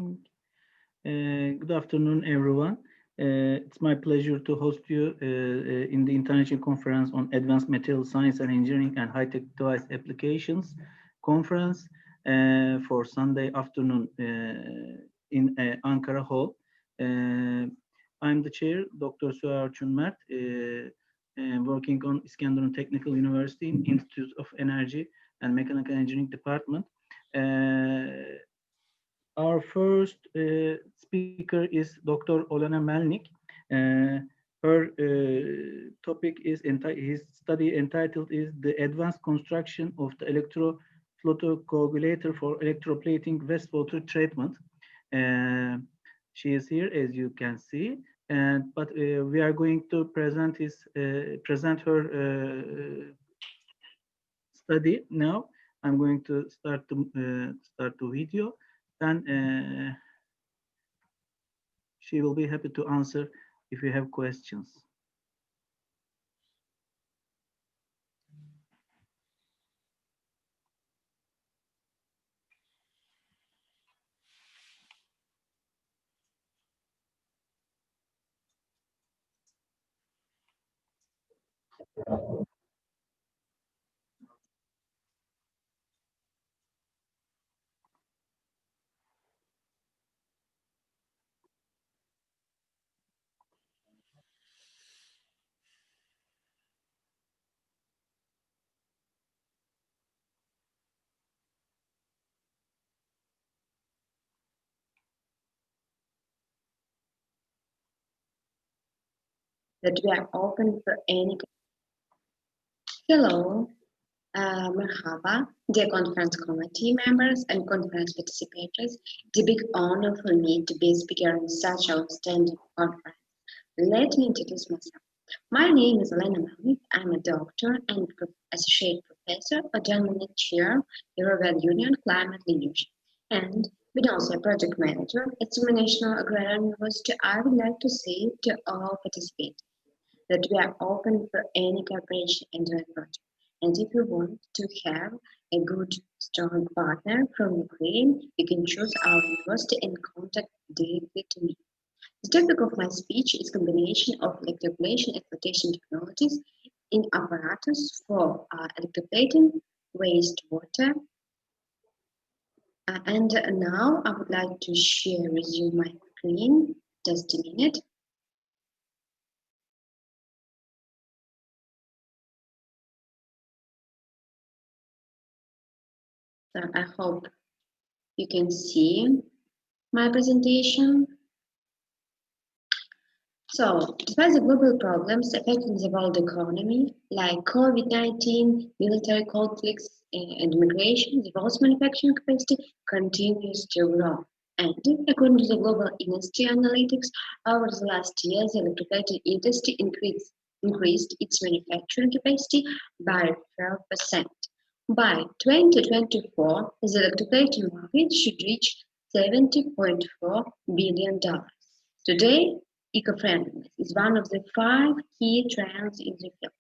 Good afternoon, everyone. It's my pleasure to host you in the International Conference on Advanced Material Science and Engineering and High-Tech Device Applications conference for Sunday afternoon in Ankara Hall. I'm the chair, Dr. Suha Mert, working on Iskenderun Technical University in Institute of Energy and Mechanical Engineering Department. Our first speaker is Dr. Olena Melnik. Her topic is his study entitled is the advanced construction of the electrophotocoagulator for electroplating wastewater treatment. She is here, as you can see, but we are going to present her study now. I'm going to start the video. Then she will be happy to answer if you have questions. That we are open for any. Hello, Merhaba, dear conference committee members and conference participants. It's a big honor for me to be a speaker in such outstanding conference. Let me introduce myself. My name is Elena Melnik. I'm a doctor and associate professor, a German chair, European Union Climate Leadership, and been also a project manager at the National Agrarian University. I would like to say to all participants that we are open for any cooperation and joint project. And if you want to have a good, strong partner from Ukraine, you can choose our university and contact directly to me. The topic of my speech is combination of electroplation and flotation technologies in apparatus for electroplating wastewater. And now I would like to share with you my screen. Just a minute. So I hope you can see my presentation. So, despite the global problems affecting the world economy, like COVID-19, military conflicts, and migration, the world's manufacturing capacity continues to grow. And according to the global industry analytics, over the last years, the electroplating industry increased its manufacturing capacity by 12%. By 2024, the electroplating market should reach $70.4 billion. Today, eco-friendliness is one of the 5 key trends in the field.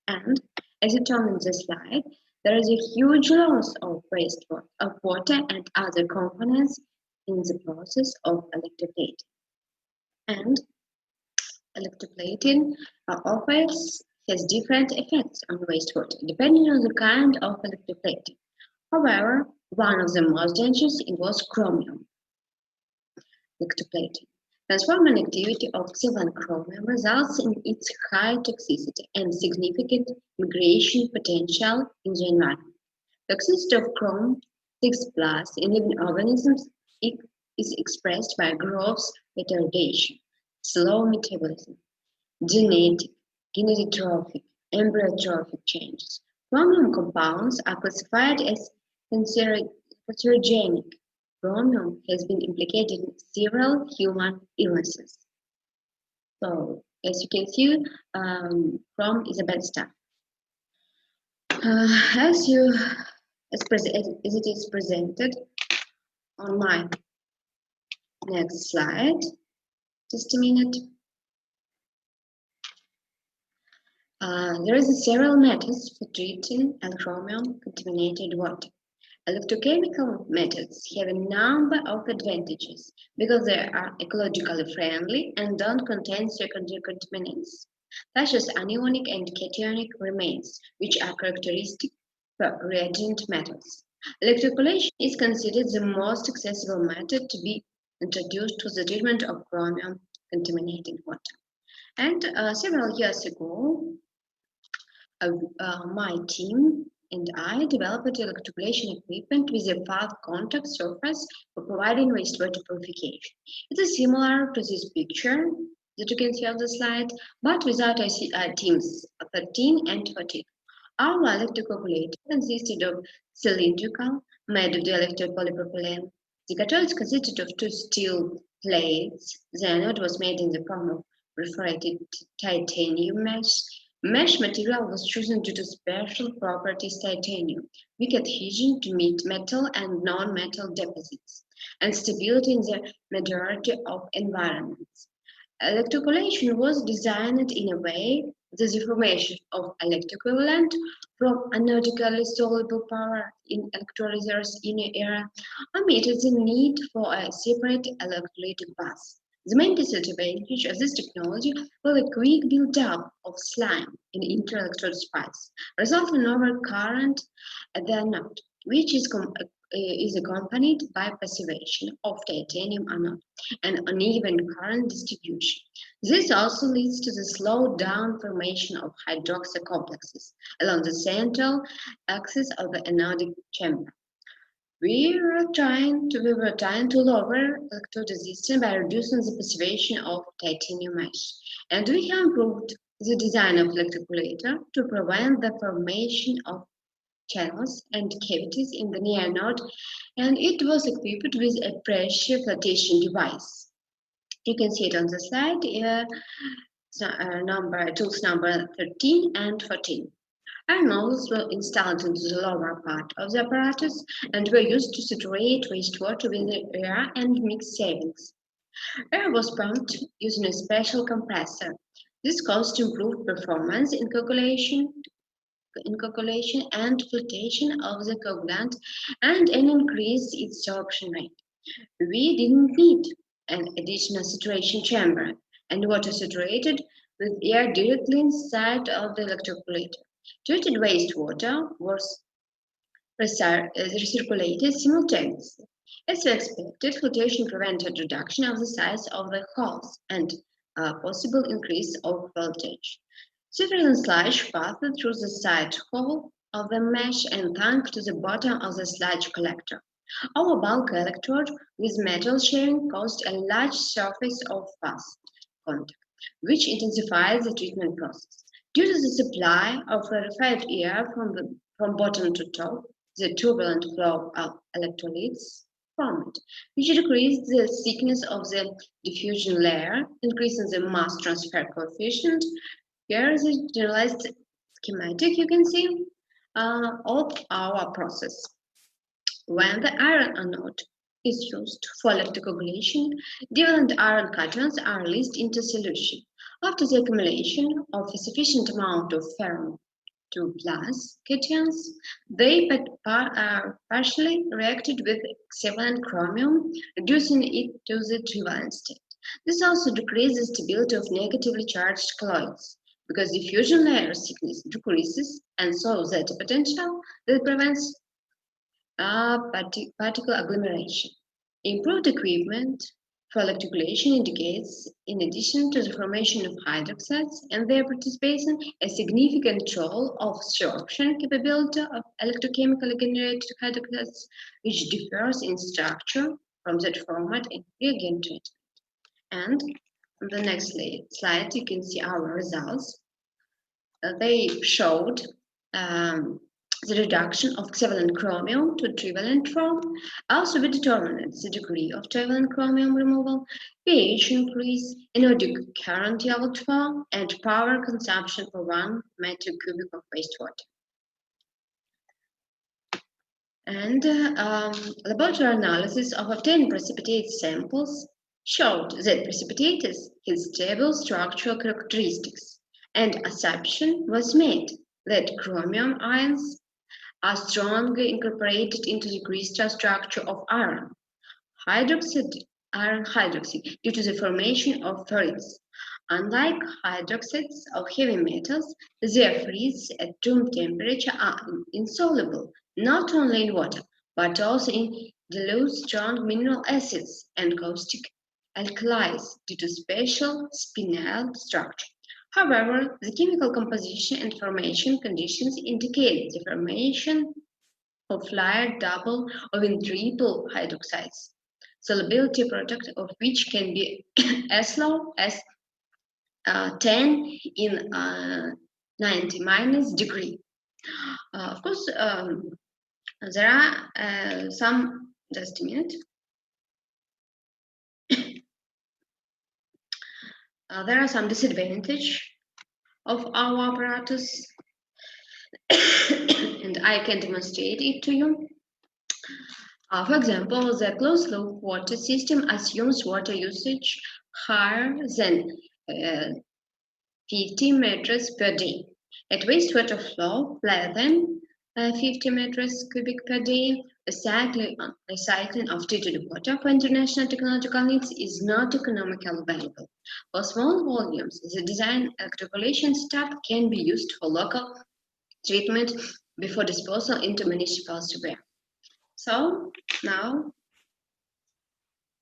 And as it shown in the slide, there is a huge loss of wastewater, of water and other components in the process of electroplating. And electroplating has different effects on wastewater depending on the kind of electroplating. However, one of the most dangerous involves chromium electroplating. Transforming activity of silver and chromium results in its high toxicity and significant migration potential in the environment. Toxicity of chromium 6 plus in living organisms is expressed by growth retardation, slow metabolism, genetic, genetotrophic, embryotrophic changes. Chromium compounds are classified as cancerogenic. Chromium has been implicated in several human illnesses. So, as you can see, chromium is a bad stuff. As it is presented on my next slide, just a minute. There is several methods for treating chromium contaminated water. Electrochemical methods have a number of advantages because they are ecologically friendly and don't contain secondary contaminants, such as anionic and cationic remains, which are characteristic for reagent metals. Electrochloration is considered the most accessible method to be introduced to the treatment of chromium contaminated water. And several years ago, my team and I developed electrochloration equipment with a fast contact surface for providing wastewater purification. It is similar to this picture that you can see on the slide, but without teams 13 and 14. Our electrocoagulator consisted of cylindrical, made of dielectric polypropylene. The cathodes consisted of two steel plates. The anode was made in the form of perforated titanium mesh. Mesh material was chosen due to special properties titanium, weak adhesion to metal and non-metal deposits, and stability in the majority of environments. Electrochloration was designed in a way that the formation of electroequivalent from anodically soluble power in electrolyzers in an era omitted the need for a separate electrolytic bus. The main disadvantage of this technology was a quick build-up of slime in interelectrode space, resulting in overcurrent at the anode, which is accompanied by passivation of titanium anode and uneven current distribution. This also leads to the slowed down formation of hydroxy complexes along the central axis of the anodic chamber. We were trying to lower electrode resistance by reducing the passivation of titanium mesh, and we have improved the design of electrochelator to prevent the formation of channels and cavities in the near node, and it was equipped with a pressure flotation device. You can see it on the slide, tools number 13 and 14. Our nozzles were installed into the lower part of the apparatus and were used to saturate wastewater with the air and mix savings. Air was pumped using a special compressor. This caused improved performance in coagulation and flotation of the coagulant and an increased its sorption rate. We didn't need an additional saturation chamber, and water saturated with air directly inside of the electrochelator. Treated wastewater was recirculated simultaneously. As we expected, flotation prevented reduction of the size of the holes and a possible increase of voltage. Several sludge passed through the side hole of the mesh and sank to the bottom of the sludge collector. Our bulk electrode with metal sharing caused a large surface of fast contact, which intensified the treatment process. Due to the supply of rarefied air from bottom to top, the turbulent flow of electrolytes formed, which decreased the thickness of the diffusion layer, increasing the mass transfer coefficient. Here is a generalized schematic you can see of our process. When the iron anode is used for electrocoagulation, divalent iron cations are released into solution. After the accumulation of a sufficient amount of ferrum 2 plus cations, they partially reacted with equivalent chromium, reducing it to the trivalent state. This also decreases the stability of negatively charged colloids because the fusion layer thickness decreases, and so that potential that prevents particle agglomeration. Improved equipment for electrochloration indicates, in addition to the formation of hydroxides and their participation, a significant role of sorption capability of electrochemically generated hydroxides, which differs in structure from that format in reagent treatment. And on the next slide, you can see our results. They showed the reduction of covalent chromium to trivalent form. Also, we determined the degree of trivalent chromium removal, pH increase, anodic current outflow, and power consumption per 1 meter cubic of wastewater. And laboratory analysis of obtained precipitate samples showed that precipitates had stable structural characteristics, and assumption was made that chromium ions are strongly incorporated into the crystal structure of iron. Iron hydroxide due to the formation of ferrites. Unlike hydroxides of heavy metals, their freeze at room temperature are insoluble not only in water but also in dilute strong mineral acids and caustic alkalis due to special spinel structure. However, the chemical composition and formation conditions indicate the formation of layered double or even triple hydroxides, solubility product of which can be as low as 10 in 90 minus degree. Of course, there are some, just a minute. There are some disadvantages of our apparatus, and I can demonstrate it to you. For example, the closed-loop water system assumes water usage higher than 50 meters per day. At wastewater flow less than 50 meters cubic per day, recycling of treated water for international technological needs is not economically valuable. For small volumes, the design electroporation step can be used for local treatment before disposal into municipal sewer. So now,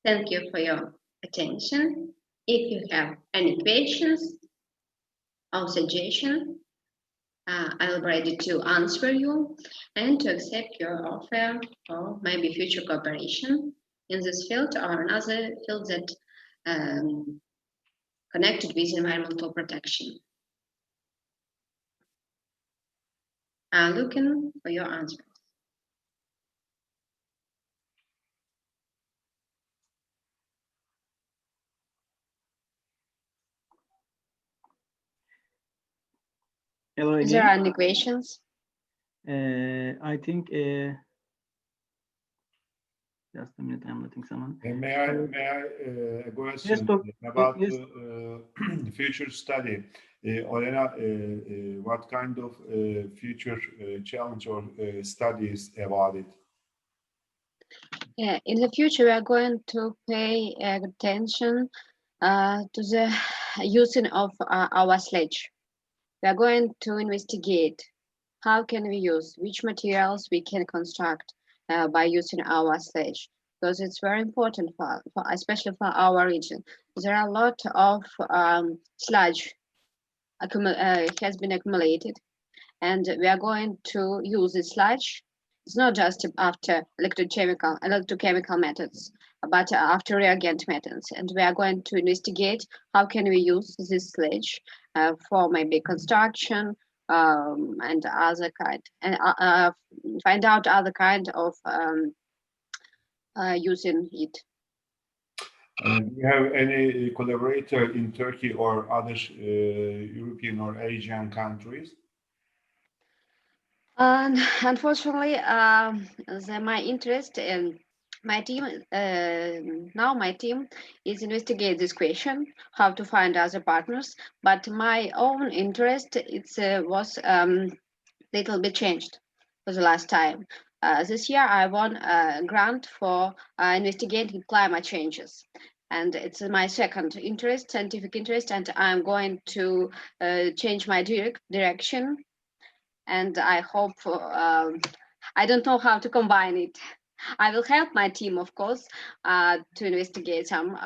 thank you for your attention. If you have any questions or suggestions, I'll be ready to answer you and to accept your offer for maybe future cooperation in this field or another field that connected with environmental protection. I'm looking for your answers. Hello again. Is there any questions? I think just a minute, I'm letting someone. May I a question about the future study? Olena, what kind of future challenge or studies about it? Yeah, in the future, we are going to pay attention to the using of our sledge. We are going to investigate how can we use, which materials we can construct by using our sledge, because it's very important for especially for our region. There are a lot of sludge has been accumulated, and we are going to use this sludge. It's not just after electrochemical methods, but after reagent methods. And we are going to investigate how can we use this sludge for maybe construction and other kind, and find out other kind of using it. Do you have any collaborator in Turkey or other European or Asian countries? Unfortunately, my interest in my team now my team is investigate this question, how to find other partners. But my own interest was little bit changed for the last time. This year I won a grant for investigating climate changes. And it's my second interest, scientific interest, and I'm going to change my direction. And I hope, I don't know how to combine it. I will help my team, of course, to investigate some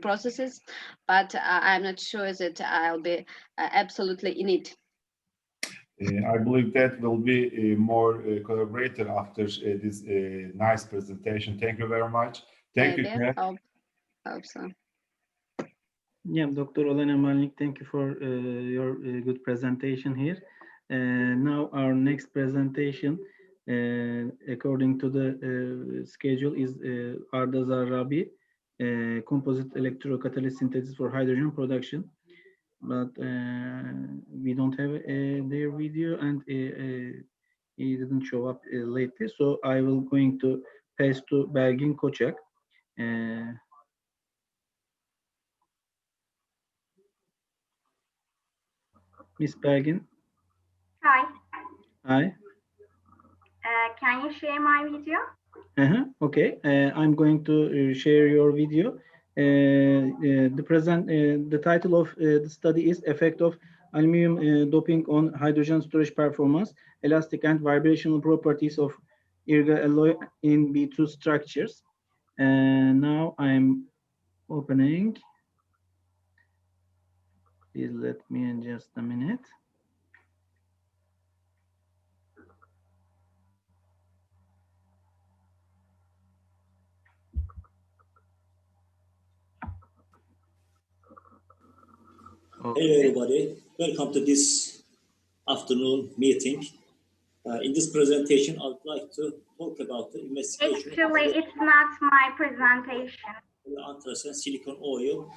processes, but I'm not sure that I'll be absolutely in it. I believe that will be more collaborator after this nice presentation. Thank you very much. Thank Maybe. you. Hope so. Yeah, Dr. Olena Malnik, thank you for your good presentation here. Now our next presentation, according to the schedule, is Arda Zarrabi, composite electrocatalyst synthesis for hydrogen production. But we don't have their video, and he didn't show up lately. So I will going to pass to Belgin Koçak. Miss Belgin. Hi. Hi. Can you share my video? Okay, I'm going to share your video. The title of the study is Effect of Aluminum Doping on Hydrogen Storage Performance, Elastic and Vibrational Properties of IRGA Alloy in B2 Structures. And now I'm opening. Please let me in just a minute. Okay. Hello, everybody. Welcome to this afternoon meeting. In this presentation, I would like to talk about the investigation. Actually, it's not my presentation. Anthracene and silicon oil.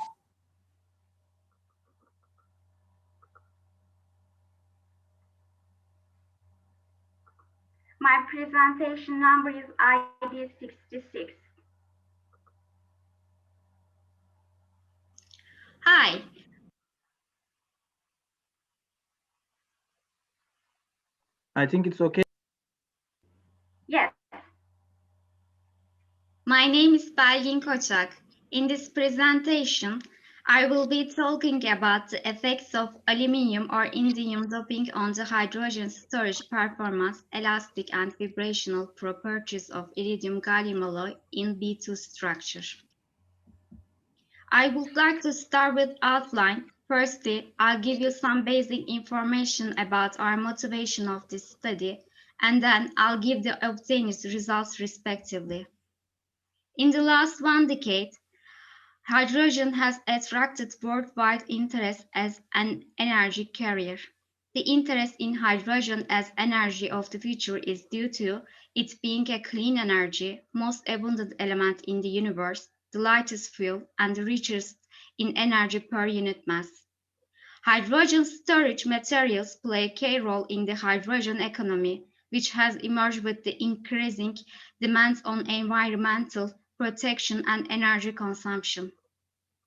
My presentation number is ID 66. Hi. I think it's okay. Yes. My name is Belgin Koçak. In this presentation, I will be talking about the effects of aluminum or indium doping on the hydrogen storage performance, elastic and vibrational properties of iridium gallium alloy in B2 structure. I would like to start with outline. Firstly, I'll give you some basic information about our motivation of this study, and then I'll give the obtained results respectively. In the last 1 decade, hydrogen has attracted worldwide interest as an energy carrier. The interest in hydrogen as energy of the future is due to it being a clean energy, most abundant element in the universe, the lightest fuel, and the richest in energy per unit mass. Hydrogen storage materials play a key role in the hydrogen economy, which has emerged with the increasing demands on environmental protection and energy consumption.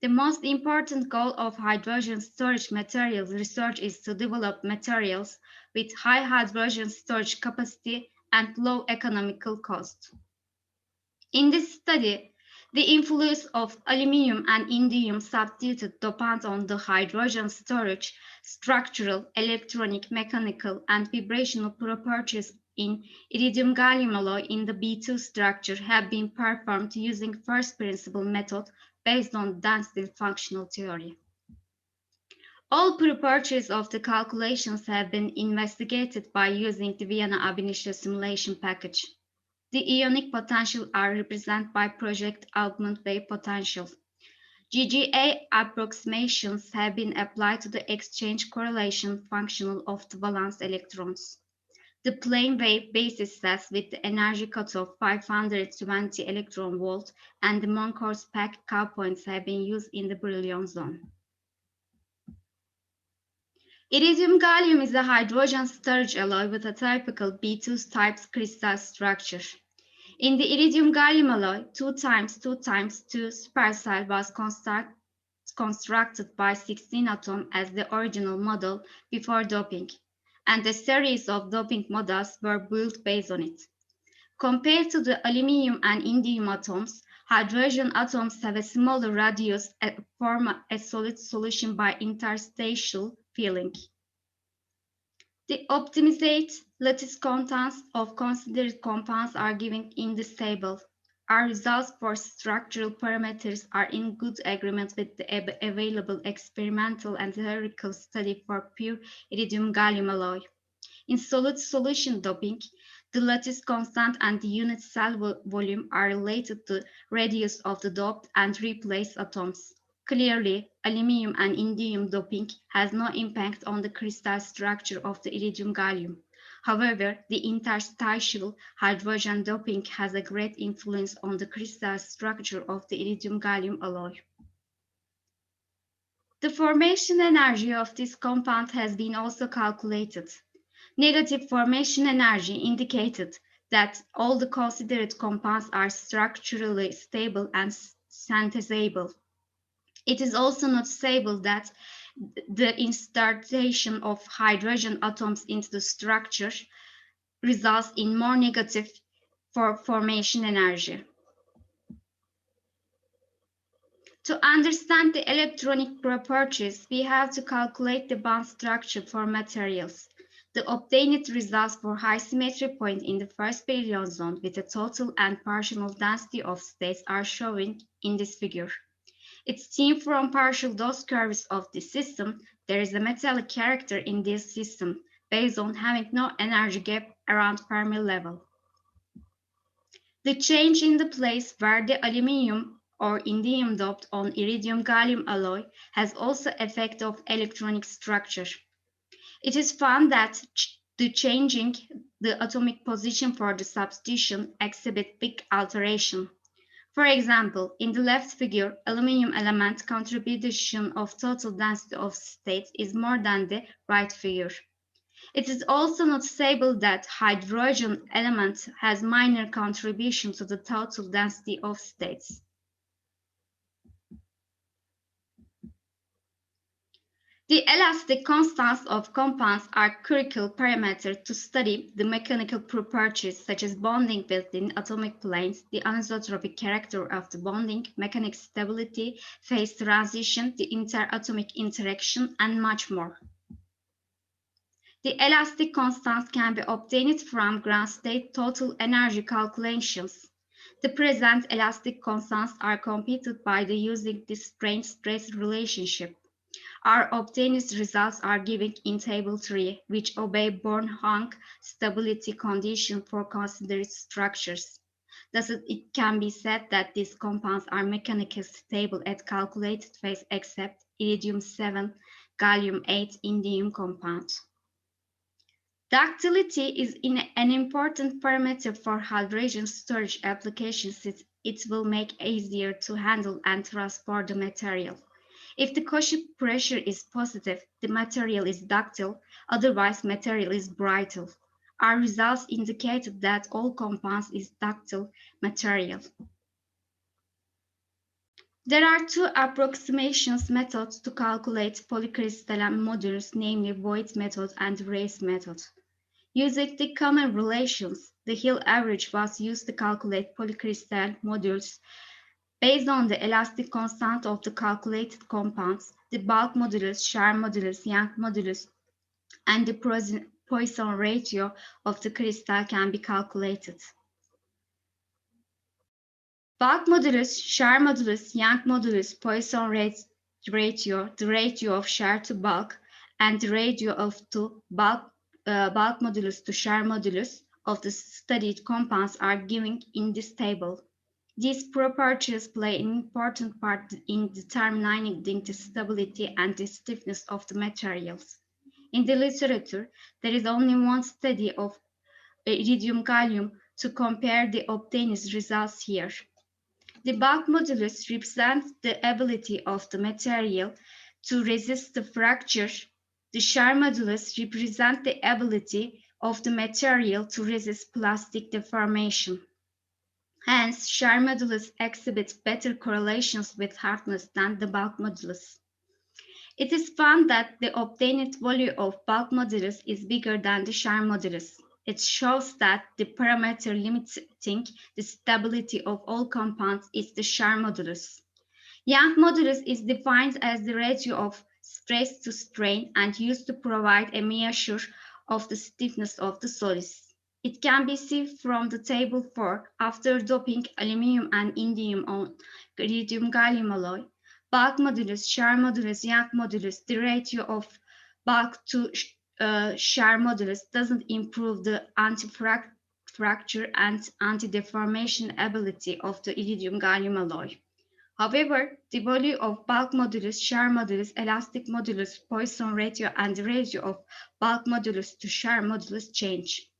The most important goal of hydrogen storage materials research is to develop materials with high hydrogen storage capacity and low economical cost. In this study, the influence of aluminum and indium substituted dopants on the hydrogen storage, structural, electronic, mechanical, and vibrational properties in iridium gallium alloy in the B2 structure have been performed using first principle method based on density functional theory. All properties of the calculations have been investigated by using the Vienna ab initio simulation package. The ionic potential are represented by project augment wave potential. GGA approximations have been applied to the exchange correlation functional of the valence electrons. The plane wave basis cells with the energy cutoff 520 electron volt and the Moncourse pack cowpoints have been used in the Brillouin zone. Iridium gallium is a hydrogen storage alloy with a typical B2 type crystal structure. In the iridium gallium alloy, 2x2x2 supercell was constructed by 16 atoms as the original model before doping, and a series of doping models were built based on it. Compared to the aluminum and indium atoms, hydrogen atoms have a smaller radius and form a solid solution by interstitial filling. The optimized lattice contents of considered compounds are given in this table. Our results for structural parameters are in good agreement with the available experimental and theoretical study for pure iridium gallium alloy. In solid solution doping, the lattice constant and the unit cell volume are related to radius of the doped and replaced atoms. Clearly, aluminum and indium doping has no impact on the crystal structure of the iridium gallium. However, the interstitial hydrogen doping has a great influence on the crystal structure of the iridium gallium alloy. The formation energy of this compound has been also calculated. Negative formation energy indicated that all the considered compounds are structurally stable and synthesizable. It is also noticeable that the insertion of hydrogen atoms into the structure results in more negative for formation energy. To understand the electronic properties, we have to calculate the bond structure for materials. The obtained results for high symmetry point in the first period zone with a total and partial density of states are shown in this figure. It's seen from partial dose curves of the system. There is a metallic character in this system based on having no energy gap around Fermi level. The change in the place where the aluminium or indium doped on iridium-gallium alloy has also effect of electronic structure. It is found that the changing the atomic position for the substitution exhibit big alteration. For example, in the left figure, aluminium element contribution of total density of states is more than the right figure. It is also noticeable that hydrogen element has minor contribution to the total density of states. The elastic constants of compounds are critical parameters to study the mechanical properties such as bonding within atomic planes, the anisotropic character of the bonding, mechanical stability, phase transition, the interatomic interaction, and much more. The elastic constants can be obtained from ground state total energy calculations. The present elastic constants are computed by using the strain-stress relationship. Our obtained results are given in Table 3, which obey Born-Hung stability condition for considered structures. Thus, it can be said that these compounds are mechanically stable at calculated phase except iridium-7, gallium-8 indium compounds. Ductility is an important parameter for hydrogen storage applications since it will make it easier to handle and transport the material. If the quotient pressure is positive, the material is ductile, otherwise material is brittle. Our results indicated that all compounds is ductile material. There are two approximations methods to calculate polycrystalline modules, namely Voigt method and race method. Using the common relations, the Hill average was used to calculate polycrystalline modules based on the elastic constant of the calculated compounds, the bulk modulus, Sharp modulus, Young modulus, and the Poisson ratio of the crystal can be calculated. Bulk modulus, Sharp modulus, Young modulus, Poisson ratio, the ratio of Sharp to bulk, and the ratio of bulk modulus to Sharp modulus of the studied compounds are given in this table. These properties play an important part in determining the stability and the stiffness of the materials. In the literature, there is only one study of iridium-gallium to compare the obtained results here. The bulk modulus represents the ability of the material to resist the fracture. The Sharp modulus represents the ability of the material to resist plastic deformation. Hence, Sharp modulus exhibits better correlations with hardness than the bulk modulus. It is found that the obtained value of bulk modulus is bigger than the Sharp modulus. It shows that the parameter limiting the stability of all compounds is the Sharp modulus. Young modulus is defined as the ratio of stress to strain and used to provide a measure of the stiffness of the solids. It can be seen from the table 4 after doping aluminum and indium on iridium-gallium alloy. Bulk modulus, Sharp modulus, Young modulus, the ratio of bulk to Sharp modulus doesn't improve the anti-fracture and anti-deformation ability of the iridium-gallium alloy. However, the value of bulk modulus, Sharp modulus, elastic modulus, Poisson ratio, and the ratio of bulk modulus to Sharp modulus change.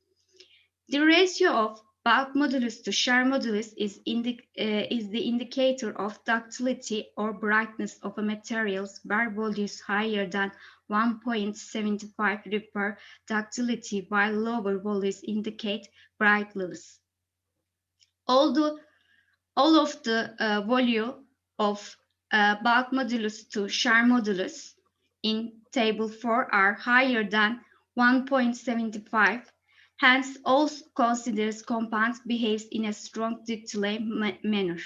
The ratio of bulk modulus to Sharp modulus is the indicator of ductility or brightness of a materials where value is higher than 1.75 refer ductility, while lower values indicate brightness. Although all of the value of bulk modulus to Sharp modulus in table 4 are higher than 1.75, Hence, all considered compounds behaves in a strong delay manner.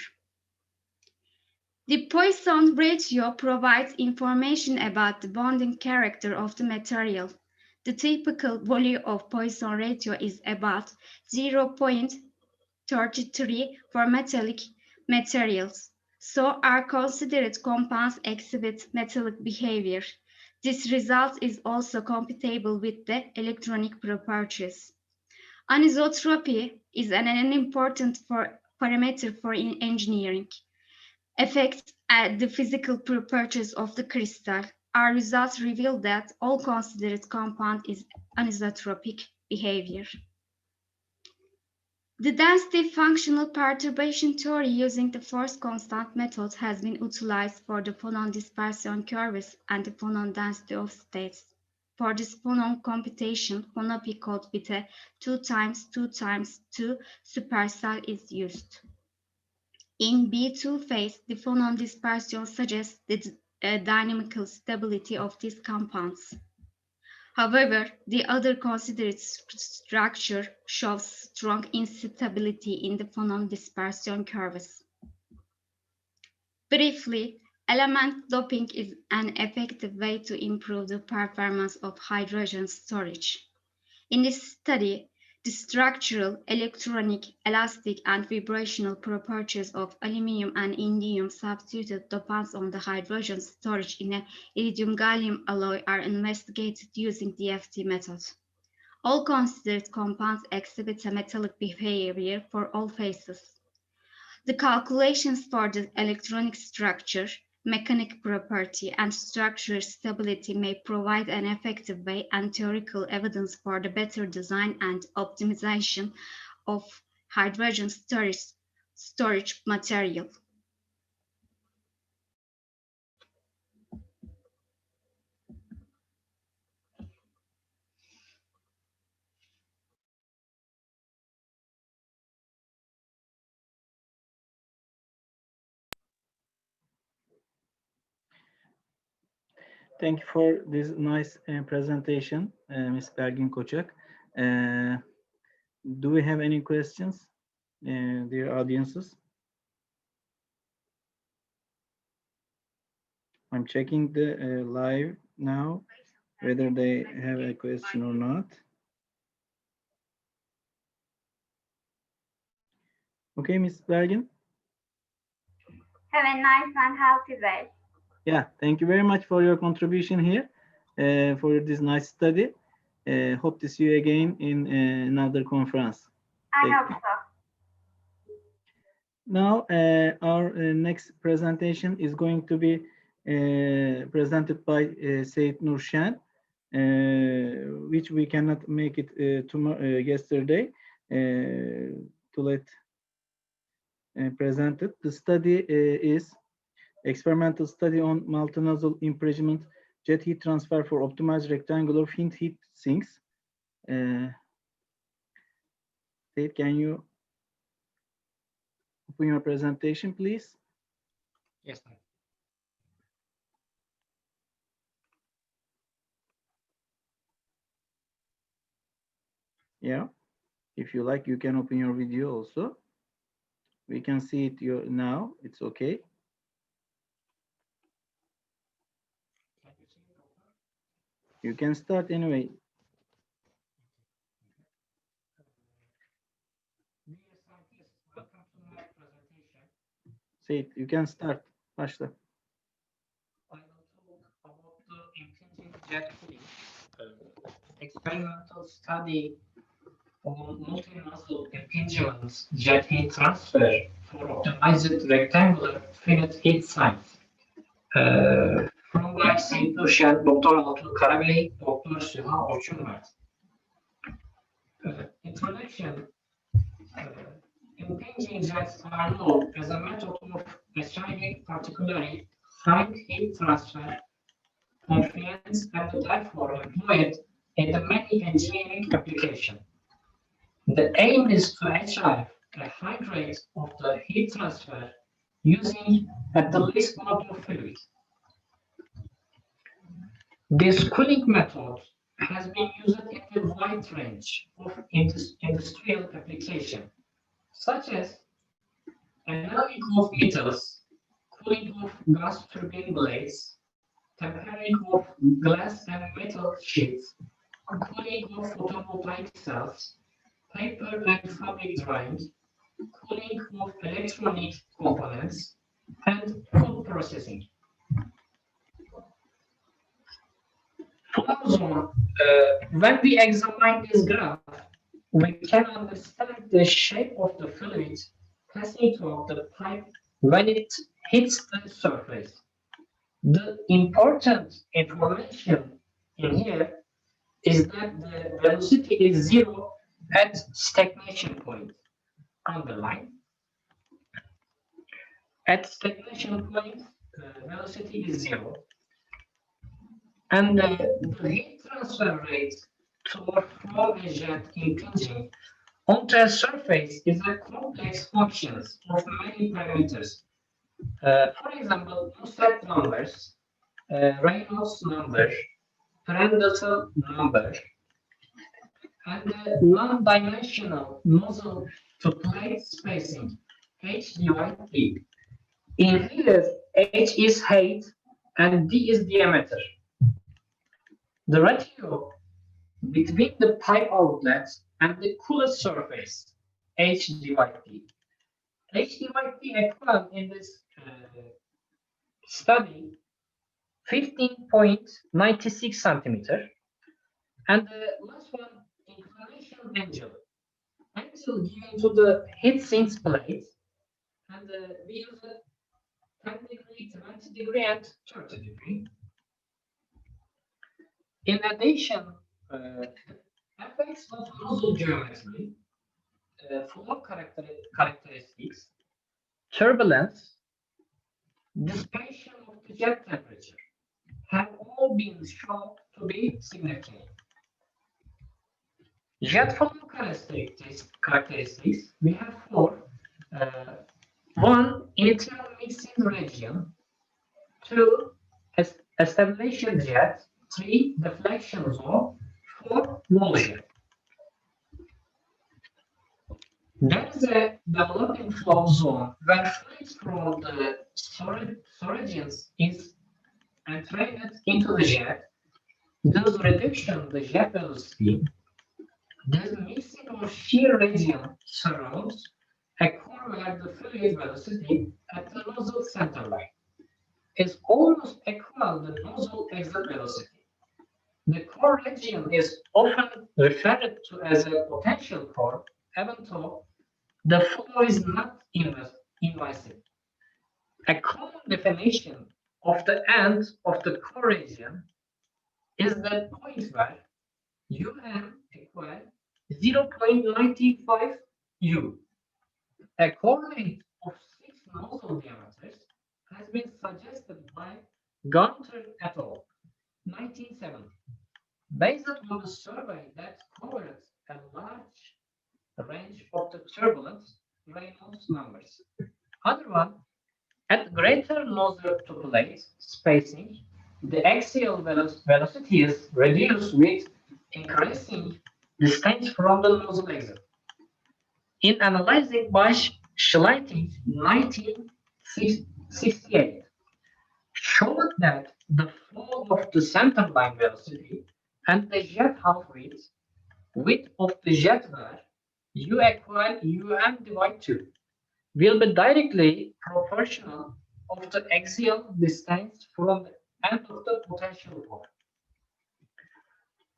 The Poisson ratio provides information about the bonding character of the material. The typical value of Poisson ratio is about 0.33 for metallic materials. So our considered compounds exhibit metallic behavior. This result is also compatible with the electronic properties. Anisotropy is an important parameter for engineering. Affects the physical properties of the crystal. Our results reveal that all considered compound is anisotropic behavior. The density functional perturbation theory using the force constant method has been utilized for the phonon dispersion curves and the phonon density of states. For this phonon computation, phonopi code with a 2 times 2 times 2 supercell is used. In B2 phase, the phonon dispersion suggests the dynamical stability of these compounds. However, the other considered structure shows strong instability in the phonon dispersion curves. Briefly, element doping is an effective way to improve the performance of hydrogen storage. In this study, the structural, electronic, elastic, and vibrational properties of aluminum and indium substituted dopants on the hydrogen storage in a iridium-gallium alloy are investigated using the DFT method. All considered compounds exhibit a metallic behavior for all phases. The calculations for the electronic structure, mechanic property, and structural stability may provide an effective way and theoretical evidence for the better design and optimization of hydrogen storage material. Thank you for this nice presentation, Ms. Belgin Koçak. Do we have any questions, dear audiences? I'm checking the live now, whether they have a question or not. Okay, Ms. Belgin. Have a nice and healthy day. Yeah, thank you very much for your contribution here, for this nice study. Hope to see you again in another conference. I hope so. Now, our next presentation is going to be presented by Seyit Nurshan, which we cannot make it yesterday to let presented. The study is experimental study on multinozzle impingement jet heat transfer for optimized rectangular fin heat sinks. Seyit, can you open your presentation, please? Yes, sir. Yeah, if you like, you can open your video also. We can see it now. It's okay. You can start anyway. Say it, you can start. Başla. I will talk about the impinging jet cooling, experimental study on multi-nozzle impingement jet heat transfer for optimized rectangular finite heat sinks. From Seyit Nurshan, Dr. Altuğ Karabey, Dr. Süha Orçunmert. Introduction. Impinging jets are known as a method of achieving particularly fine heat transfer, confluence, and therefore employed in the many engineering applications. The aim is to achieve a high rate of the heat transfer using at the least amount of fluid. This cooling method has been used in a wide range of industrial applications, such as annealing of metals, cooling of gas turbine blades, tempering of glass and metal sheets, cooling of photovoltaic cells, paper and fabric drying, cooling of electronic components, and food processing. Flow zone, when we examine this graph, we can understand the shape of the fluid passing through the pipe when it hits the surface. The important information in here is that the velocity is zero at stagnation point on the line. At stagnation point, velocity is zero. And the heat transfer rate toward flow and jet impinging onto a surface is a complex function of many parameters. For example, Nusselt numbers, Reynolds number, Prandtl number, and the non-dimensional nozzle to plate spacing, h divided d. In here, h is height and d is diameter. The ratio between the pipe outlet and the coolest surface, h divided d. h divided d equal in this study 15.96 centimeter, and the last one, inclination angle given to the heat sinks plate, and we use a 10 degree, 20 degree, and 30 degree. In addition, effects of nozzle geometry, flow characteristics, turbulence, dissipation of the jet temperature have all been shown to be significant. Jet flow characteristics, we have four. One, initial mixing region. Two, establishing jet. Three, deflection zone. Four, wall jet. There is a developing flow zone when fluid from the storages is entrained into the jet. Thus reduction the jet velocity. This mixing or shear region surrounds a core where the fluid velocity at the nozzle center line is almost equal to the nozzle exit velocity. The core region is often referred to as a potential core, even though the flow is not invasive. A common definition of the end of the core region is the point where UM equals 0.95 U. A core length of 6 nozzle diameters has been suggested by Gunter et al. 1970, based on a survey that covered a large range of the turbulent Reynolds numbers. Other one, at greater nozzle to plate spacing, the axial velocity is reduced with increasing distance from the nozzle exit. In analyzing by Schleiting 1968, showed that the flow of the center line velocity and the jet half width of the jet where U equal UM divided 2 will be directly proportional of the axial distance from the end of the potential core.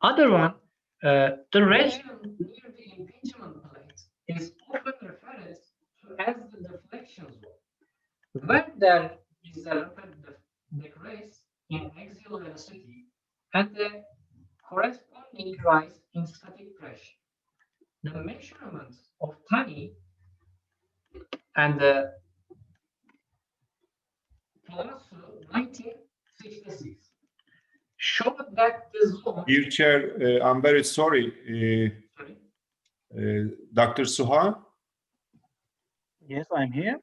Other one, the region near the impingement plate is often referred to as the deflection zone, where there is a rapid decrease in axial velocity and the corresponding rise in static pressure. The measurement of Tani and the plus 1966 showed that the zone. Dear Chair, I'm very sorry. Dr. Suha? Yes, I'm here.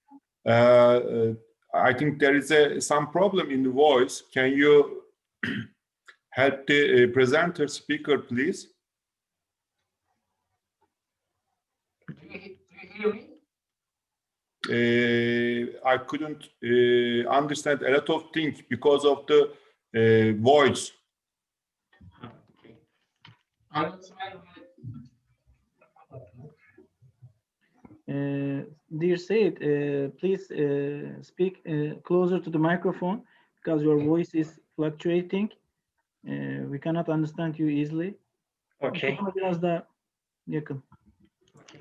I think there is some problem in the voice. Can you Help the presenter speaker, please. Do you hear me? I couldn't understand a lot of things because of the voice. Okay. I will try Dear Said, please speak closer to the microphone because your voice is fluctuating. We cannot understand you easily. Okay. Mikrofona biraz daha yakın. Okay.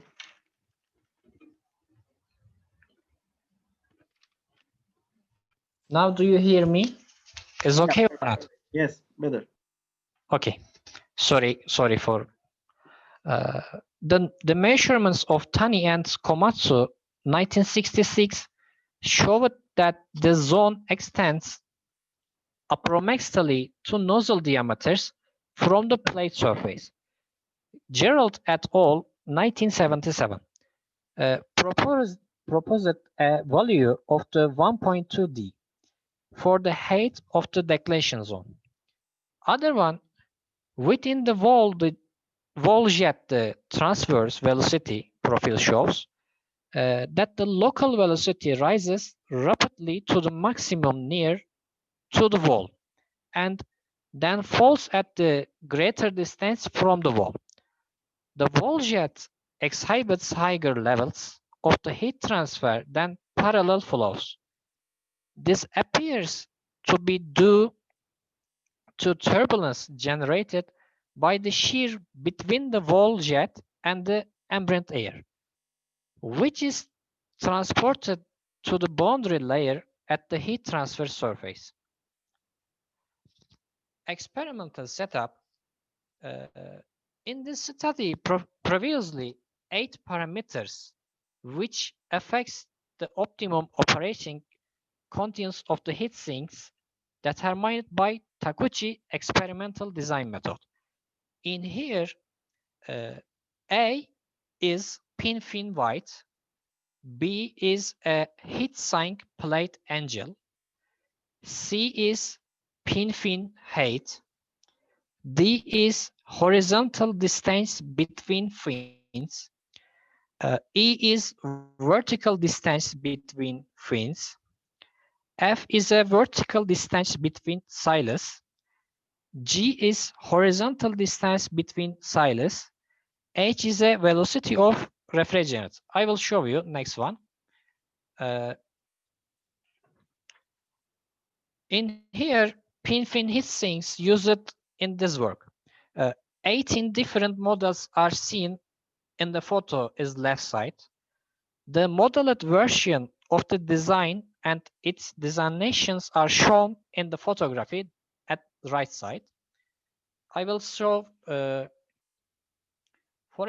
Now do you hear me? Is okay or not? Yes, better. Okay. Sorry for the measurements of Tani and Komatsu 1966 showed that the zone extends approximately to nozzle diameters from the plate surface. Gerald et al. 1977 proposed a value of the 1.2 D for the height of the declination zone. Other one, within the wall jet the transverse velocity profile shows that the local velocity rises rapidly to the maximum near to the wall and then falls at the greater distance from the wall. The wall jet exhibits higher levels of the heat transfer than parallel flows. This appears to be due to turbulence generated by the shear between the wall jet and the ambient air, which is transported to the boundary layer at the heat transfer surface. Experimental setup. In this study, previously 8 parameters which affects the optimum operating conditions of the heat sinks determined by Taguchi experimental design method. In here, A is pin fin white, B is a heat sink plate angle, C is pin fin height, D is horizontal distance between fins, E is vertical distance between fins, F is a vertical distance between silos, G is horizontal distance between silos, H is a velocity of refrigerant. I will show you next one. In here, pin-fin heat sinks used in this work. 18 different models are seen in the photo is left side. The modeled version of the design and its designations are shown in the photography at the right side. I will show, for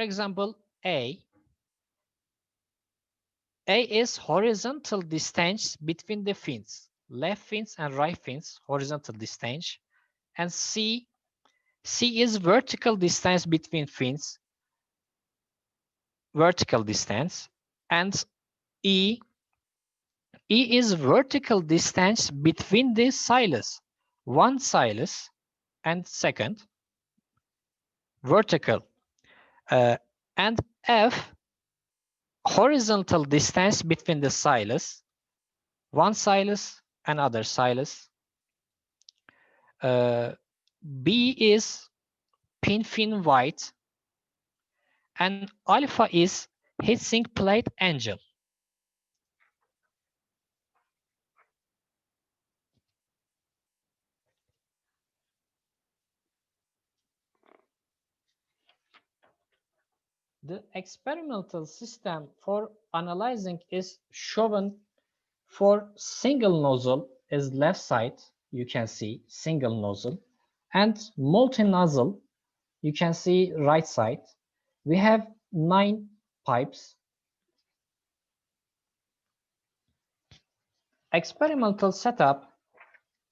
example, A. A is horizontal distance between the fins, left fins and right fins, horizontal distance, and C is vertical distance between fins, vertical distance, and E is vertical distance between the silos, one silos and second, vertical, and F horizontal distance between the silos, one silos and other silos. B is pin fin white, and alpha is heat sink plate angle. The experimental system for analyzing is shown for single nozzle is left side, you can see single nozzle, and multi-nozzle, you can see right side. We have 9 pipes. Experimental setup,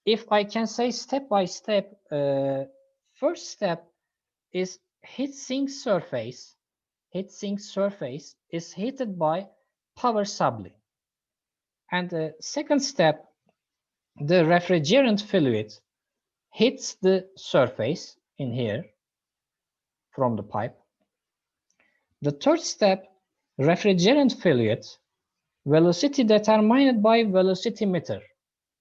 if I can say step by step, first step is heat sink surface. Heat sink surface is heated by power supply. And the second step, the refrigerant fluid hits the surface in here from the pipe. The third step, refrigerant fluid, velocity determined by velocity meter.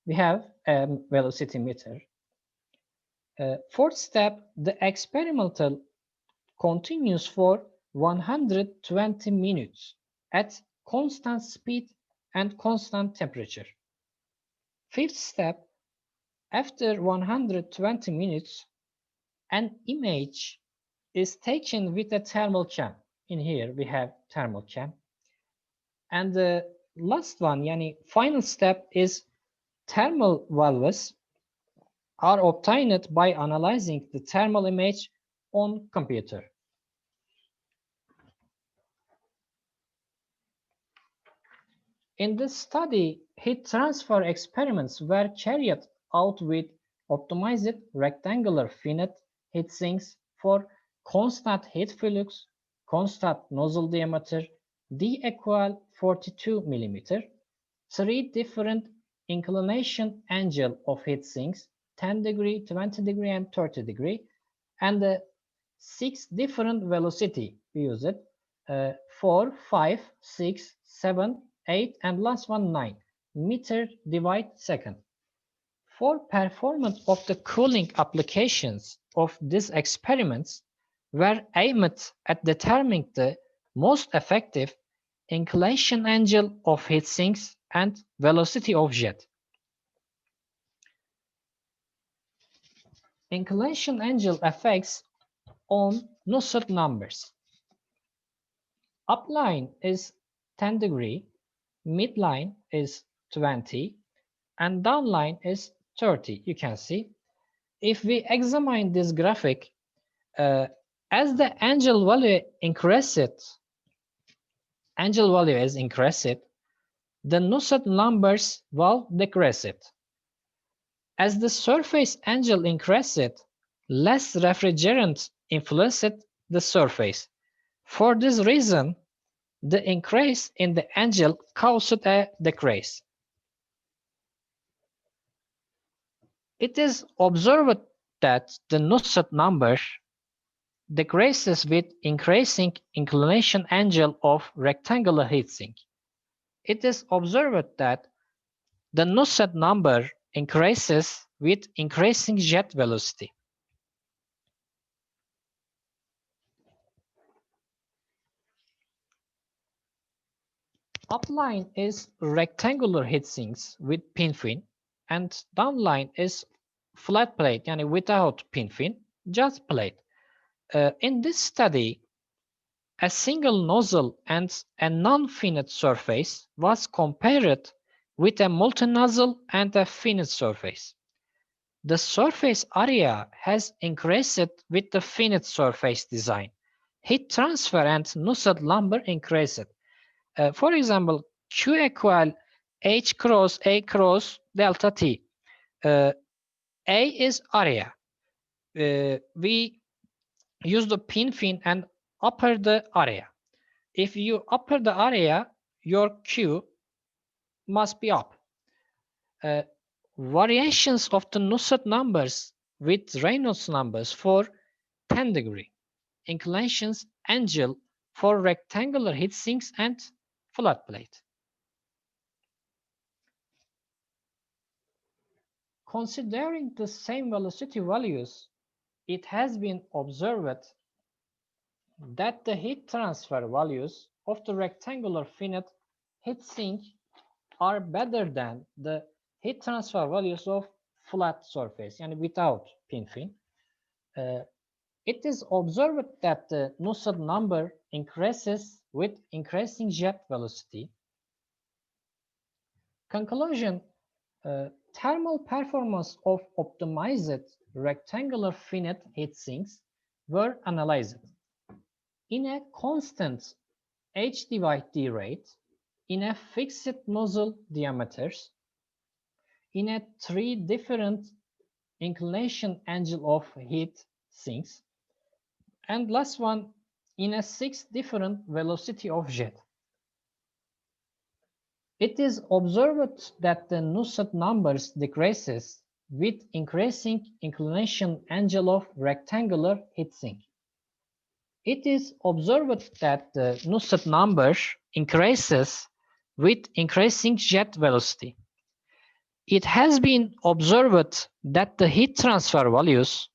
We have a velocity meter. Fourth step, the experimental continues for 120 minutes at constant speed and constant temperature. Fifth step, after 120 minutes, an image is taken with a thermal cam. In here we have thermal cam. And the last one, yani final step, is thermal values are obtained by analyzing the thermal image on computer. In this study, heat transfer experiments were carried out with optimized rectangular finite heat sinks for constant heat flux, constant nozzle diameter, D equal 42 mm, 3 different inclination angle of heat sinks, 10 degree, 20 degree, and 30 degree, and 6 different velocity we use it, 4, 5, 6, 7, 8, and last one 9 meter divide second. For performance of the cooling applications of these experiments were aimed at determining the most effective inclination angle of heat sinks and velocity of jet. Inclination angle effects on Nusselt numbers. Upline is 10 degree, midline is 20, and downline is 30. You can see. If we examine this graphic, as the angle value increases, the Nusselt numbers will decrease it. As the surface angle increases, less refrigerant influences the surface. For this reason, the increase in the angle caused a decrease. It is observed that the Nusselt number decreases with increasing inclination angle of rectangular heatsink. It is observed that the Nusselt number increases with increasing jet velocity. Upline is rectangular heatsinks with pin fin, and downline is flat plate, yani without pin fin, just plate. In this study, a single nozzle and a non-finite surface was compared with a multi-nozzle and a finite surface. The surface area has increased with the finite surface design. Heat transfer and Nusselt number increased. For example, Q equal H cross A cross delta T. A is area. We use the pin fin and upper the area. If you upper the area, your Q must be up. Variations of the Nusselt numbers with Reynolds numbers for 10 degree. Inclinations angle for rectangular heat sinks and flat plate. Considering the same velocity values, it has been observed that the heat transfer values of the rectangular finite heat sink are better than the heat transfer values of flat surface, and without pin fin. It is observed that the Nusselt number increases with increasing jet velocity. Conclusion, thermal performance of optimized rectangular finite heat sinks were analyzed in a constant H divide D rate, in a fixed nozzle diameters, in a 3 different inclination angle of heat sinks, and last one, in a 6 different velocity of jet. It is observed that the Nusselt numbers decreases with increasing inclination angle of rectangular heatsink. It is observed that the Nusselt number increases with increasing jet velocity. It has been observed that the heat transfer values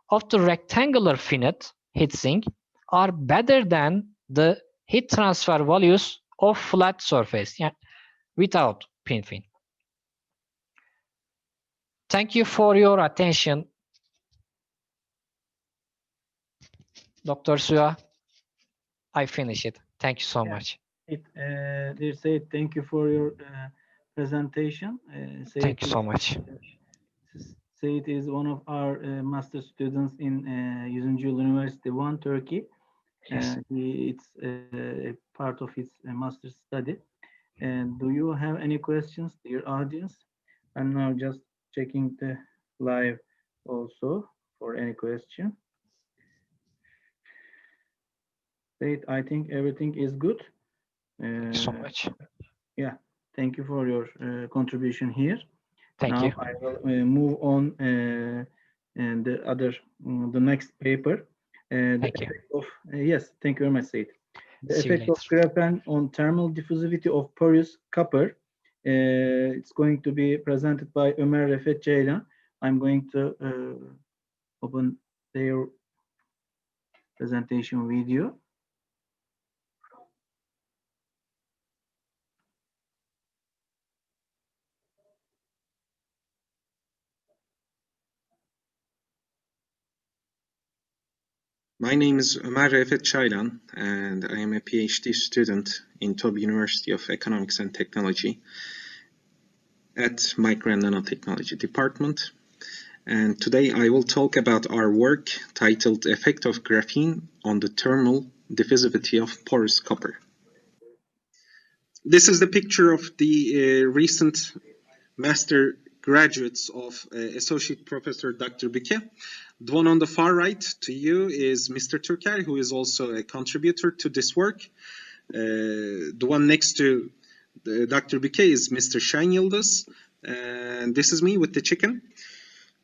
of the rectangular finite heatsink are better than the heat transfer values of flat surface without pin fin. Thank you for your attention. Dr. Suya, I finish it. Thank you so much. Dear Said, thank you for your presentation. Thank you so much. Said is one of our master students in Yüzüncü University 1, Turkey. Yes. It's a part of his master study. And do you have any questions, dear audience? I'm now just checking the live also for any question. Said, I think everything is good. Thank you so much. Yeah, thank you for your contribution here. Thank now you. I will move on and the next paper. Thank you. Yes, thank you very much, Said. The See you effect of later. graphene on thermal diffusivity of porous copper. It's going to be presented by Ömer Refet Ceylan. I'm going to open their presentation video. My name is Ömer Refet Ceylan, and I am a PhD student in Tob University of Economics and Technology at Micro and Nanotechnology Department. And today I will talk about our work titled Effect of Graphene on the Thermal Diffusivity of Porous Copper. This is the picture of the recent master graduates of Associate Professor Dr. Bike. The one on the far right to you is Mr. Türker, who is also a contributor to this work. The one next to Dr. Bike is Mr. Şen Yıldız, and this is me with the chicken.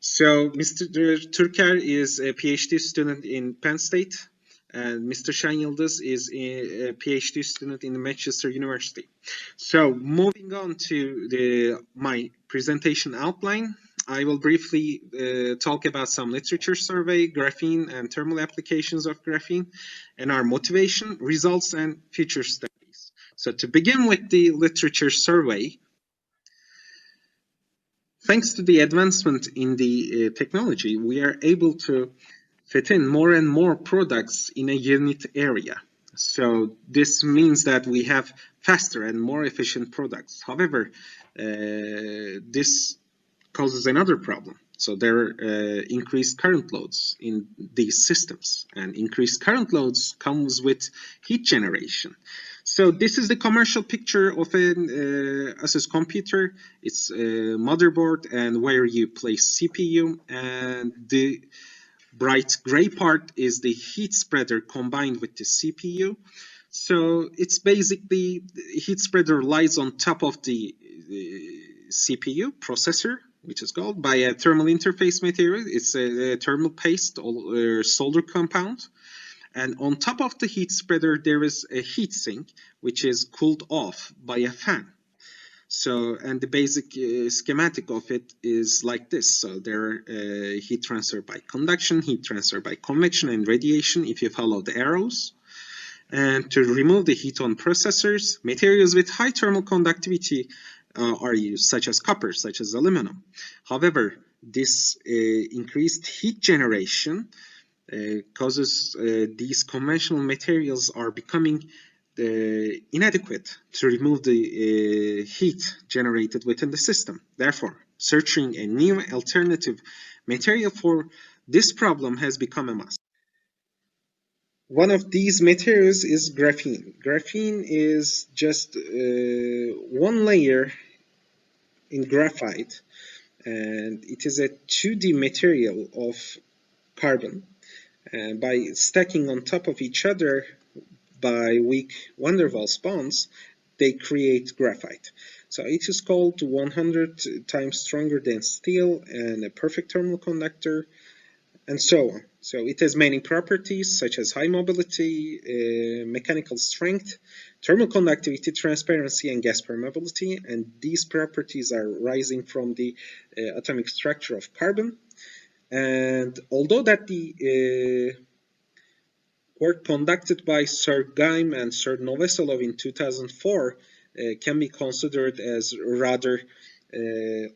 So Mr. Türker is a PhD student in Penn State, and Mr. Şen Yıldız is a PhD student in Manchester University. So moving on to my presentation outline, I will briefly talk about some literature survey, graphene and thermal applications of graphene, and our motivation, results, and future studies. So to begin with the literature survey, thanks to the advancement in the technology, we are able to fit in more and more products in a unit area. So this means that we have faster and more efficient products. However, this causes another problem. So there are increased current loads in these systems, and increased current loads comes with heat generation. So this is the commercial picture of an Asus computer. It's a motherboard and where you place CPU, and the bright gray part is the heat spreader combined with the CPU. So it's basically the heat spreader lies on top of the CPU processor, which is called by a thermal interface material. It's a thermal paste or solder compound. And on top of the heat spreader, there is a heat sink, which is cooled off by a fan. So, and the basic schematic of it is like this. So there are heat transfer by conduction, heat transfer by convection, and radiation if you follow the arrows. And to remove the heat on processors, materials with high thermal conductivity are used, such as copper, such as aluminum. However, this increased heat generation causes these conventional materials are becoming inadequate to remove the heat generated within the system. Therefore, searching a new alternative material for this problem has become a must. One of these materials is graphene. Graphene is just one layer in graphite, and it is a 2D material of carbon. And by stacking on top of each other by weak van der Waals bonds, they create graphite. So it is called 100 times stronger than steel and a perfect thermal conductor, and so on. So it has many properties such as high mobility, mechanical strength, thermal conductivity, transparency, and gas permeability. And these properties are rising from the atomic structure of carbon. And although that the work conducted by Sir Geim and Sir Novoselov in 2004 can be considered as rather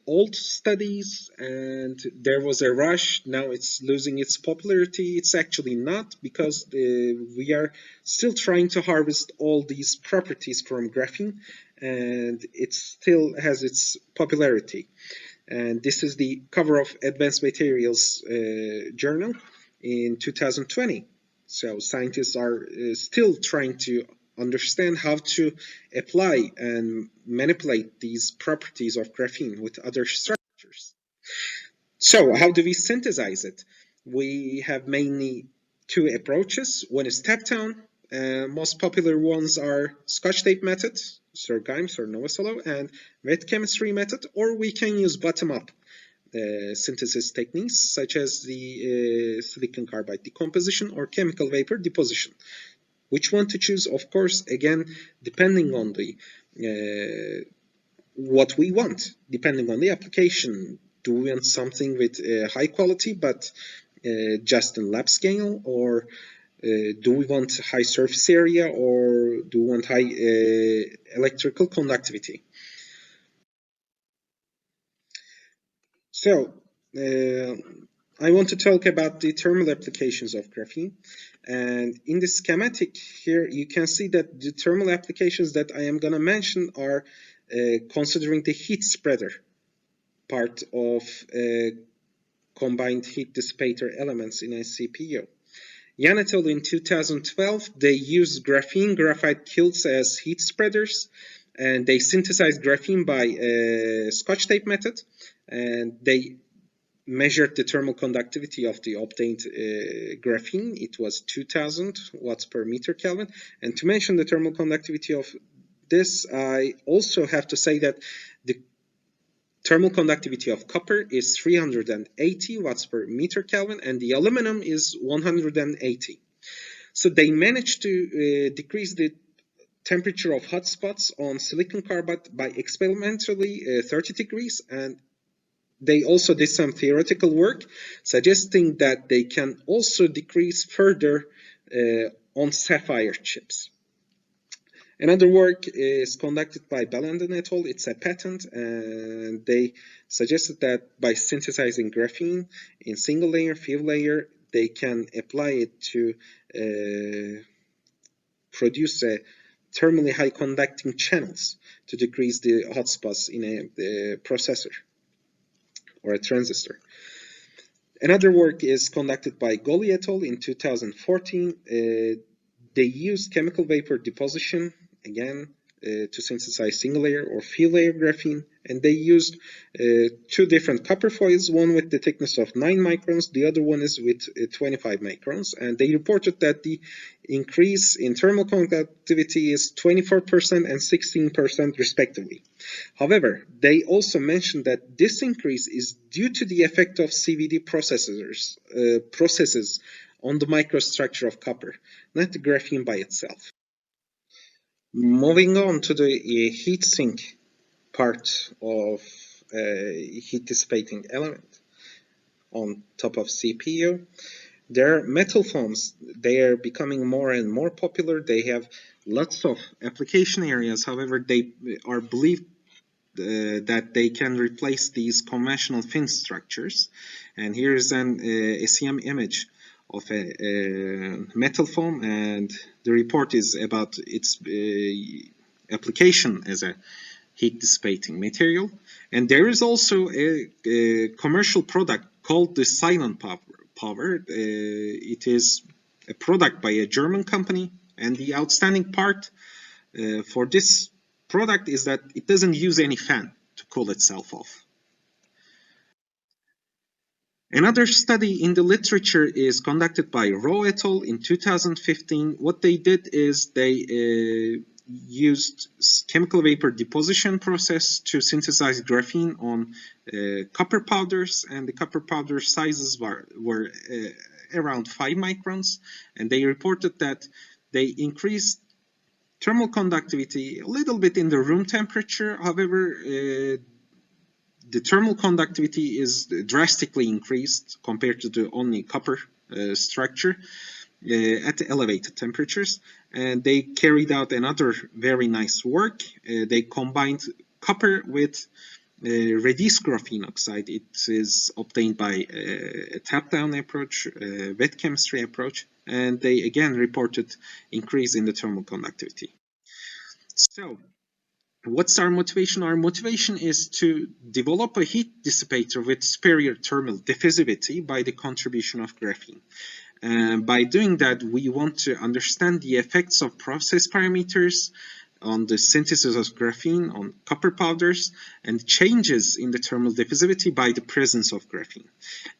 old studies, and there was a rush. Now it's losing its popularity. It's actually not, because we are still trying to harvest all these properties from graphene, and it still has its popularity. And this is the cover of Advanced Materials journal in 2020. So scientists are still trying to understand how to apply and manipulate these properties of graphene with other structures. So how do we synthesize it? We have mainly two approaches. One is step-down. Most popular ones are Scotch tape method, Sir Geim, Sir Novoselov, and wet chemistry method, or we can use bottom-up synthesis techniques such as the silicon carbide decomposition or chemical vapor deposition. Which one to choose? Of course, again, depending on the what we want, depending on the application. Do we want something with high quality but just in lab scale, or do we want high surface area, or do we want high electrical conductivity? So I want to talk about the thermal applications of graphene. And in the schematic here, you can see that the thermal applications that I am going to mention are considering the heat spreader part of combined heat dissipator elements in a CPU. Yan et al. In 2012, they used graphene graphite kilns as heat spreaders, and they synthesized graphene by Scotch tape method, and they measured the thermal conductivity of the obtained graphene. It was 2000 watts per meter Kelvin. And to mention the thermal conductivity of this, I also have to say that the thermal conductivity of copper is 380 watts per meter Kelvin, and the aluminum is 180. So they managed to decrease the temperature of hotspots on silicon carbide by experimentally 30 degrees, and they also did some theoretical work suggesting that they can also decrease further on sapphire chips. Another work is conducted by Bellenden et al. It's a patent, and they suggested that by synthesizing graphene in single layer, field layer, they can apply it to produce a thermally high conducting channels to decrease the hotspots in a processor or a transistor. Another work is conducted by Golly et al. In 2014. They used chemical vapor deposition, again, to synthesize single layer or field layer graphene, and they used two different copper foils, one with the thickness of 9 microns, the other one is with 25 microns, and they reported that the increase in thermal conductivity is 24% and 16% respectively. However, they also mentioned that this increase is due to the effect of CVD processes on the microstructure of copper, not the graphene by itself. Moving on to the heat sink part of heat dissipating element on top of CPU. There are metal foams. They are becoming more and more popular. They have lots of application areas. However, they are believed that they can replace these conventional fin structures. And here is an SEM image of a metal foam, and the report is about its application as a heat dissipating material. And there is also a commercial product called the Silent Power. It is a product by a German company, and the outstanding part for this product is that it doesn't use any fan to cool itself off. Another study in the literature is conducted by Rowe et al. In 2015. What they did is they used chemical vapor deposition process to synthesize graphene on copper powders, and the copper powder sizes were around 5 microns, and they reported that they increased thermal conductivity a little bit in the room temperature. However, the thermal conductivity is drastically increased compared to the only copper structure at elevated temperatures. And they carried out another very nice work. They combined copper with reduced graphene oxide. It is obtained by a tap-down approach, wet chemistry approach, and they again reported increase in the thermal conductivity. So, what's our motivation? Our motivation is to develop a heat dissipator with superior thermal diffusivity by the contribution of graphene. And by doing that, we want to understand the effects of process parameters on the synthesis of graphene on copper powders and changes in the thermal diffusivity by the presence of graphene.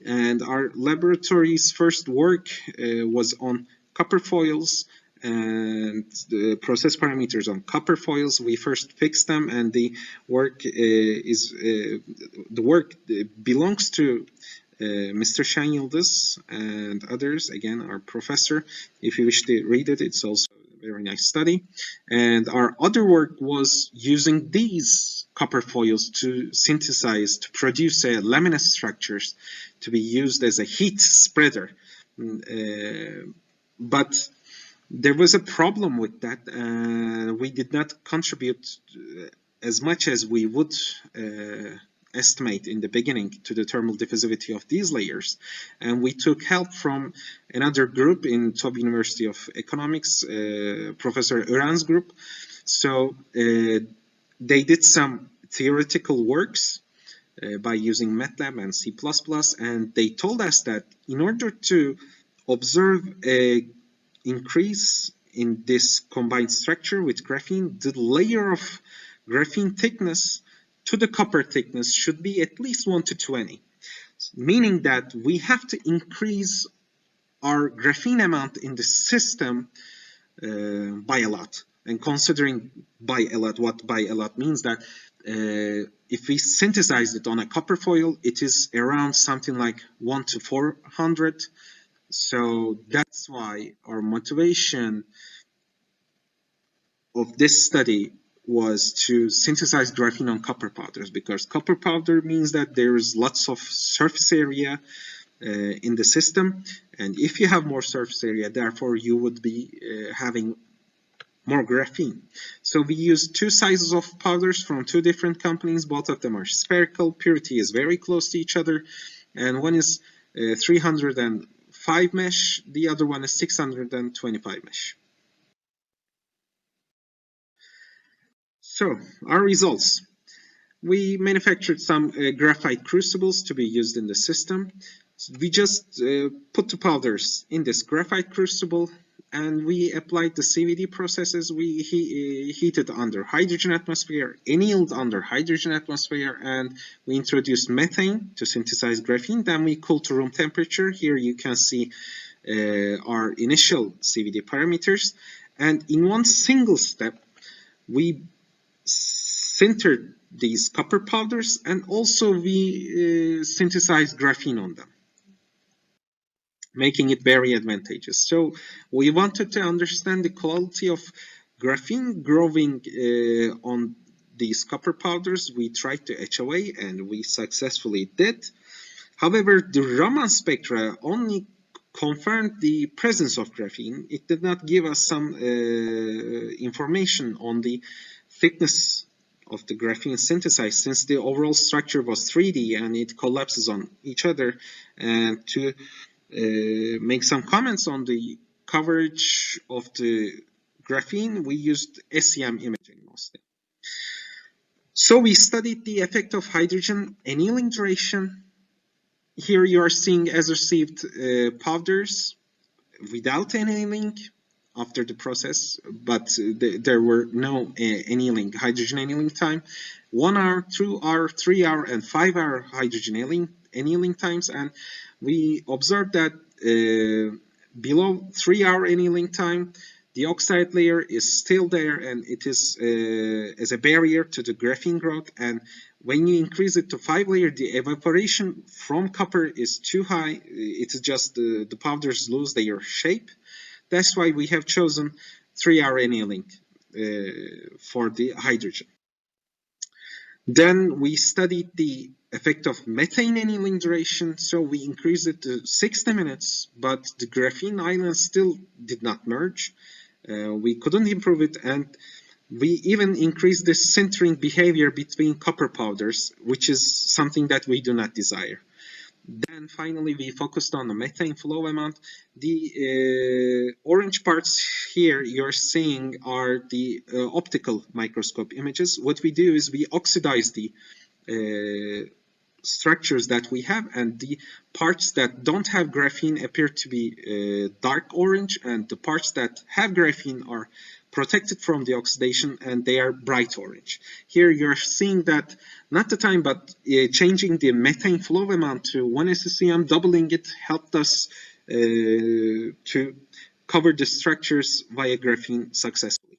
And our laboratory's first work was on copper foils and the process parameters on copper foils. We first fixed them, and the work belongs to Mr. Şen Yıldız and others, again, our professor. If you wish to read it, it's also a very nice study. And our other work was using these copper foils to synthesize, to produce laminate structures to be used as a heat spreader. But there was a problem with that. We did not contribute as much as we would estimate in the beginning to the thermal diffusivity of these layers, and we took help from another group in Tob University of Economics, Professor Ören's group. So they did some theoretical works by using MATLAB and C++, and they told us that in order to observe a increase in this combined structure with graphene, the layer of graphene thickness to the copper thickness should be at least 1 to 20, meaning that we have to increase our graphene amount in the system by a lot. And considering by a lot, what by a lot means, that if we synthesize it on a copper foil, it is around something like 1 to 400. So that's why our motivation of this study was to synthesize graphene on copper powders, because copper powder means that there's lots of surface area in the system, and if you have more surface area, therefore you would be having more graphene. So we used two sizes of powders from two different companies. Both of them are spherical. Purity is very close to each other, and one is 305 mesh, the other one is 625 mesh. So, our results. We manufactured some graphite crucibles to be used in the system. So we just put the powders in this graphite crucible, and we applied the CVD processes. We heated under hydrogen atmosphere, annealed under hydrogen atmosphere, and we introduced methane to synthesize graphene. Then we cooled to room temperature. Here you can see our initial CVD parameters. And in one single step, we sintered these copper powders, and also we synthesized graphene on them, making it very advantageous. So we wanted to understand the quality of graphene growing on these copper powders. We tried to HOA, and we successfully did. However, the Raman spectra only confirmed the presence of graphene. It did not give us some information on the thickness of the graphene synthesized, since the overall structure was 3D and it collapses on each other. And to make some comments on the coverage of the graphene, we used SEM imaging mostly. So we studied the effect of hydrogen annealing duration. Here you are seeing as received powders without annealing after the process, but there were no annealing, hydrogen annealing time. 1 hour, 2 hour, 3 hour, and 5 hour hydrogen annealing times, and we observed that below 3 hour annealing time, The oxide layer is still there, and it is as a barrier to the graphene growth. And when you increase it to 5-layer, the evaporation from copper is too high. It is just the powders lose their shape. That's why we have chosen 3R annealing for the hydrogen. Then we studied the effect of methane annealing duration, so we increased it to 60 minutes, but the graphene islands still did not merge. We couldn't improve it, and we even increased the sintering behavior between copper powders, which is something that we do not desire. Then finally, we focused on the methane flow amount. The orange parts here you're seeing are the optical microscope images. What we do is we oxidize the structures that we have, and the parts that don't have graphene appear to be dark orange, and the parts that have graphene are protected from the oxidation, and they are bright orange. Here you're seeing that not the time, but changing the methane flow amount to 1 SCM, doubling it, helped us to cover the structures via graphene successfully.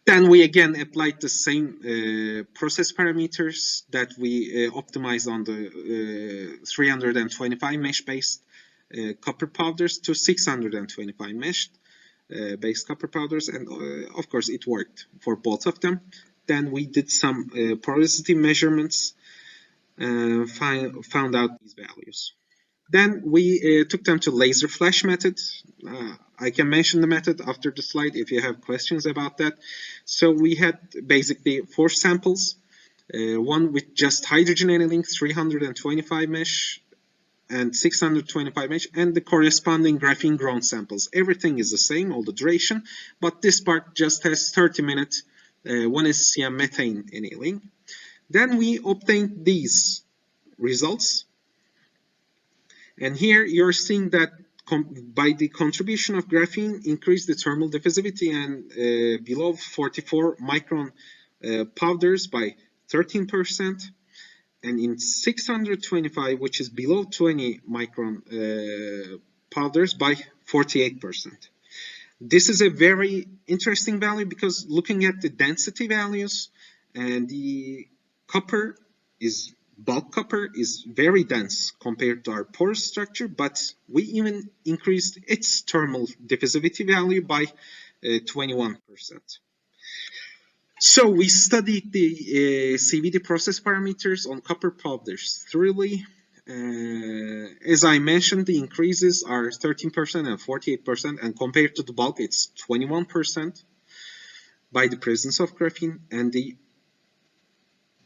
Then we again applied the same process parameters that we optimized on the 325 mesh-based copper powders to 625 mesh based copper powders, and of course it worked for both of them. Then we did some porosity measurements, found out these values. Then we took them to laser flash method. I can mention the method after the slide if you have questions about that. So we had basically 4 samples, one with just hydrogen annealing, 325 mesh, and 625 mesh, and the corresponding graphene grown samples. Everything is the same, all the duration, but this part just has 30 minutes 1 SCM methane annealing. Then we obtained these results, and here you're seeing that by the contribution of graphene increased the thermal diffusivity, and below 44 micron powders by 13%. And in 625, which is below 20 micron powders, by 48%. This is a very interesting value because looking at the density values, and the copper is, bulk copper is very dense compared to our porous structure, but we even increased its thermal diffusivity value by 21%. So we studied the CVD process parameters on copper powders thoroughly. As I mentioned, the increases are 13% and 48%, and compared to the bulk, it's 21% by the presence of graphene. And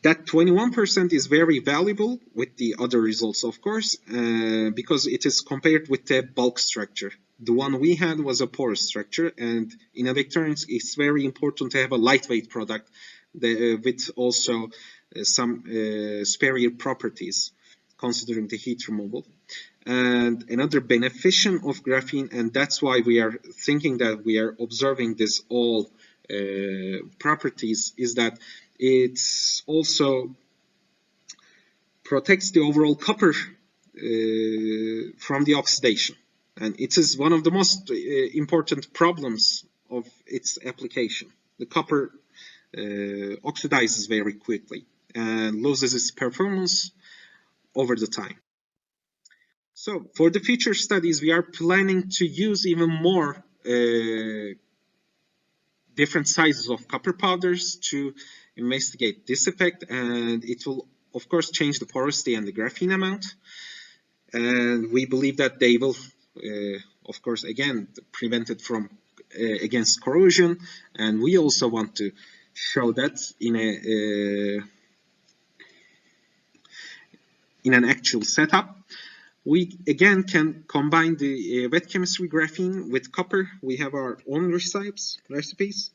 that 21% is very valuable with the other results, of course, because it is compared with the bulk structure. The one we had was a porous structure, and in electronics, it's very important to have a lightweight product with also some superior properties, considering the heat removal. And another beneficial of graphene, and that's why we are thinking that we are observing this all properties, is that it also protects the overall copper from the oxidation. And it is one of the most important problems of its application. The copper oxidizes very quickly and loses its performance over the time. So for the future studies, we are planning to use even more different sizes of copper powders to investigate this effect, and it will of course change the porosity and the graphene amount, and we believe that they will of course again prevent it from against corrosion, and we also want to show that in an actual setup. We again can combine the wet chemistry graphene with copper. We have our own recipes,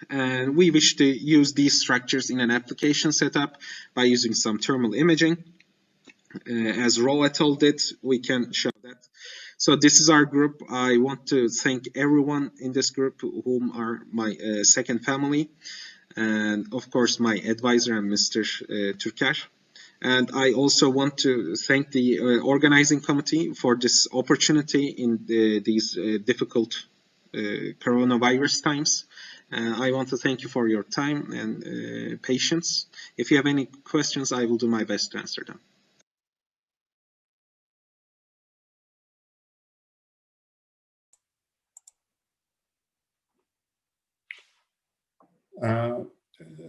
and we wish to use these structures in an application setup by using some thermal imaging. As Roll et al. Did, we can show that. So this is our group. I want to thank everyone in this group, whom are my second family, and of course my advisor and Mr. Türker. And I also want to thank the organizing committee for this opportunity in these difficult coronavirus times. I want to thank you for your time and patience. If you have any questions, I will do my best to answer them.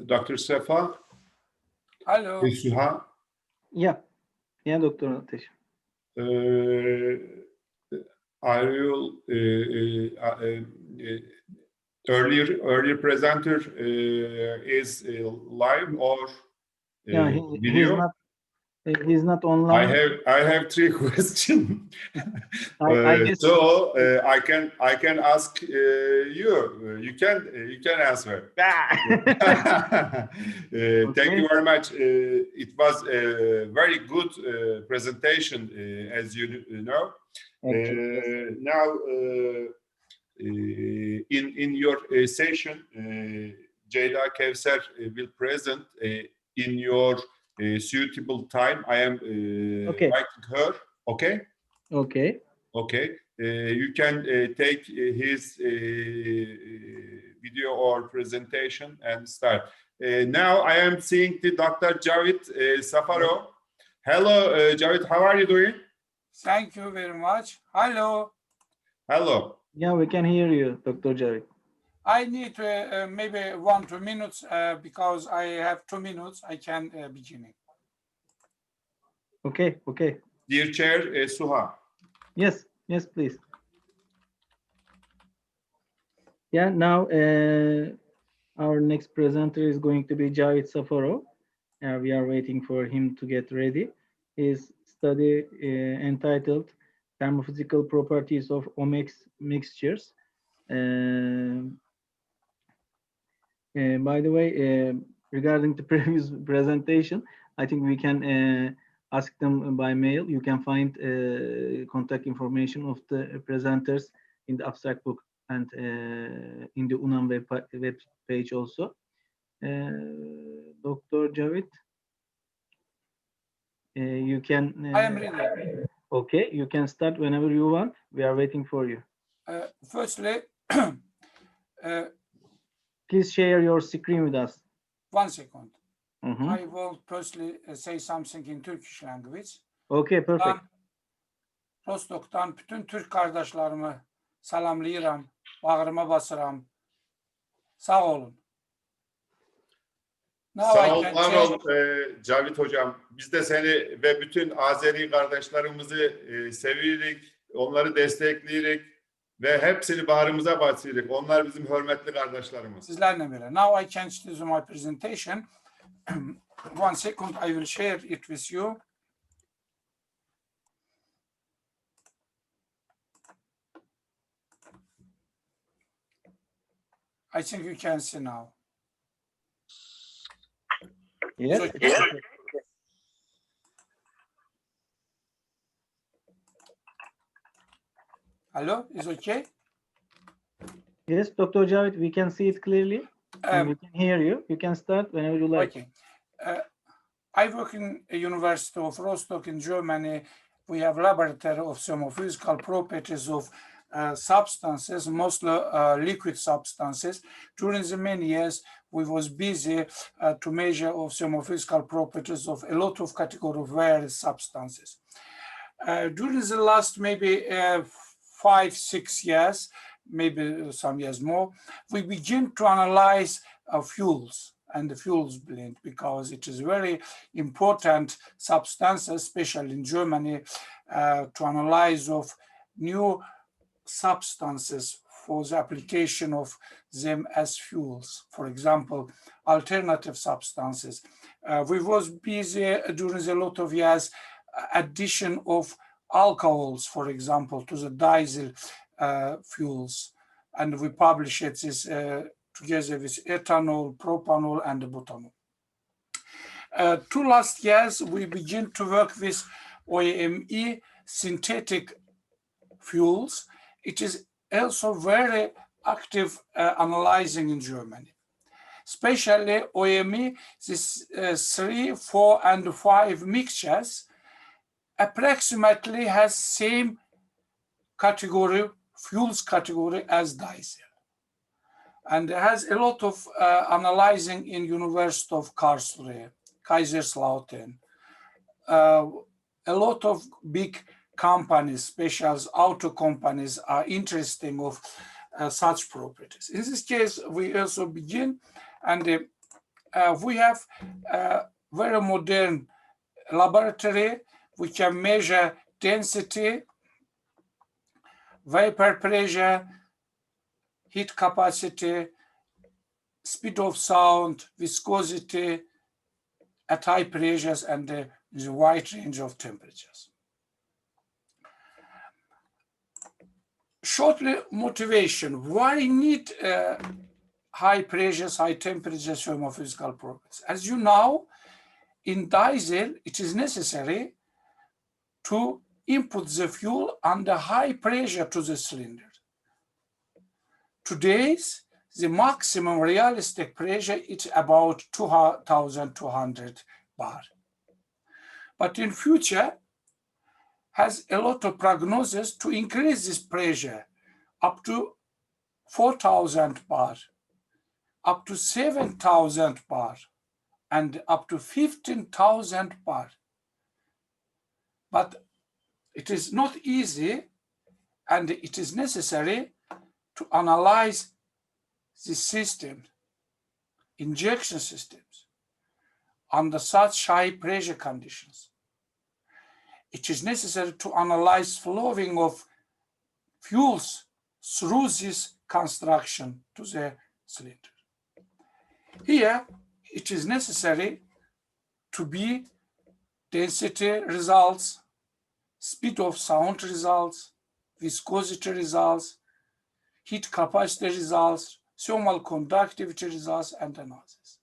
Dr. Sefa? Hello. Suha? Yeah, Dr. Ateş. Are you earlier presenter is live or Yeah, video? He's not online. I have 3 questions. I guess so I can ask you. You can answer. Thank you very much. It was a very good presentation, as you know. Now, in your session, Ceyda Kevser will present in your suitable time. I am inviting her. Okay. Okay. Okay. You can take his video or presentation and start. Now I am seeing the Dr. Javed Safarov. Hello, Javed. How are you doing? Thank you very much. Hello. Hello. Yeah, we can hear you, Dr. Javed. I need maybe 1-2 minutes because I have 2 minutes. I can begin. Okay. Dear Chair Suha. Yes, please. Yeah, now our next presenter is going to be Javed Safarov. We are waiting for him to get ready. His study entitled Thermophysical Properties of Omics Mixtures. By the way, regarding the previous presentation, I think we can ask them by mail. You can find contact information of the presenters in the abstract book and in the UNAM web page also. Dr. Javed, you can. I am ready. Okay, you can start whenever you want. We are waiting for you. Firstly, please share your screen with us. 1 second. I will firstly say something in Turkish language. Okay, perfect. Rostok'tan bütün Türk kardeşlerimi salamlayıram, bağrıma basıram. Sağ olun. Sağ ol Cavit Hocam. Biz de seni ve bütün Azeri kardeşlerimizi seviyoruz, onları destekliyoruz ve hepsini bağrımıza basıyoruz. Onlar bizim hürmetli kardeşlerimiz. Sizlerle bile. Now I can choose my presentation. 1 second, I will share it with you. I think you can see now. Yes. Hello, is okay? Yes, Dr. Javed, we can see it clearly. And we can hear you. You can start whenever you like. Okay. I work in the University of Rostock in Germany. We have laboratory of thermophysical properties of substances, mostly liquid substances. During the many years, we was busy to measure of thermophysical properties of a lot of category of various substances. During the last maybe 5-6 years, maybe some years more, we begin to analyze fuels and the fuels blend because it is very important substances, especially in Germany, to analyze of new substances for the application of them as fuels. For example, alternative substances. We was busy during a lot of years addition of alcohols, for example, to the diesel fuels, and we publish it this together with ethanol, propanol, and butanol. 2 last years, we begin to work with OEME synthetic fuels. It is also very active analyzing in Germany. Especially OEME, this 3, 4, and 5 mixtures approximately has same category fuels category as diesel. And it has a lot of analyzing in University of Karlsruhe, Kaiserslautern. A lot of big companies, special auto companies, are interested of such properties. In this case, we also begin, and we have a very modern laboratory. We can measure density, vapor pressure, heat capacity, speed of sound, viscosity at high pressures, and the wide range of temperatures. Shortly, motivation. Why need high pressures, high temperatures, thermophysical properties? As you know, in diesel, it is necessary to input the fuel under high pressure to the cylinder. Today's the maximum realistic pressure is about 2,200 bar. But in future, has a lot of prognosis to increase this pressure up to 4,000 bar, up to 7,000 bar, and up to 15,000 bar. But it is not easy, and it is necessary to analyze the system, injection systems, under such high pressure conditions. It is necessary to analyze flowing of fuels through this construction to the cylinder. Here, it is necessary to be density results, speed of sound results, viscosity results, heat capacity results, thermal conductivity results, and analysis.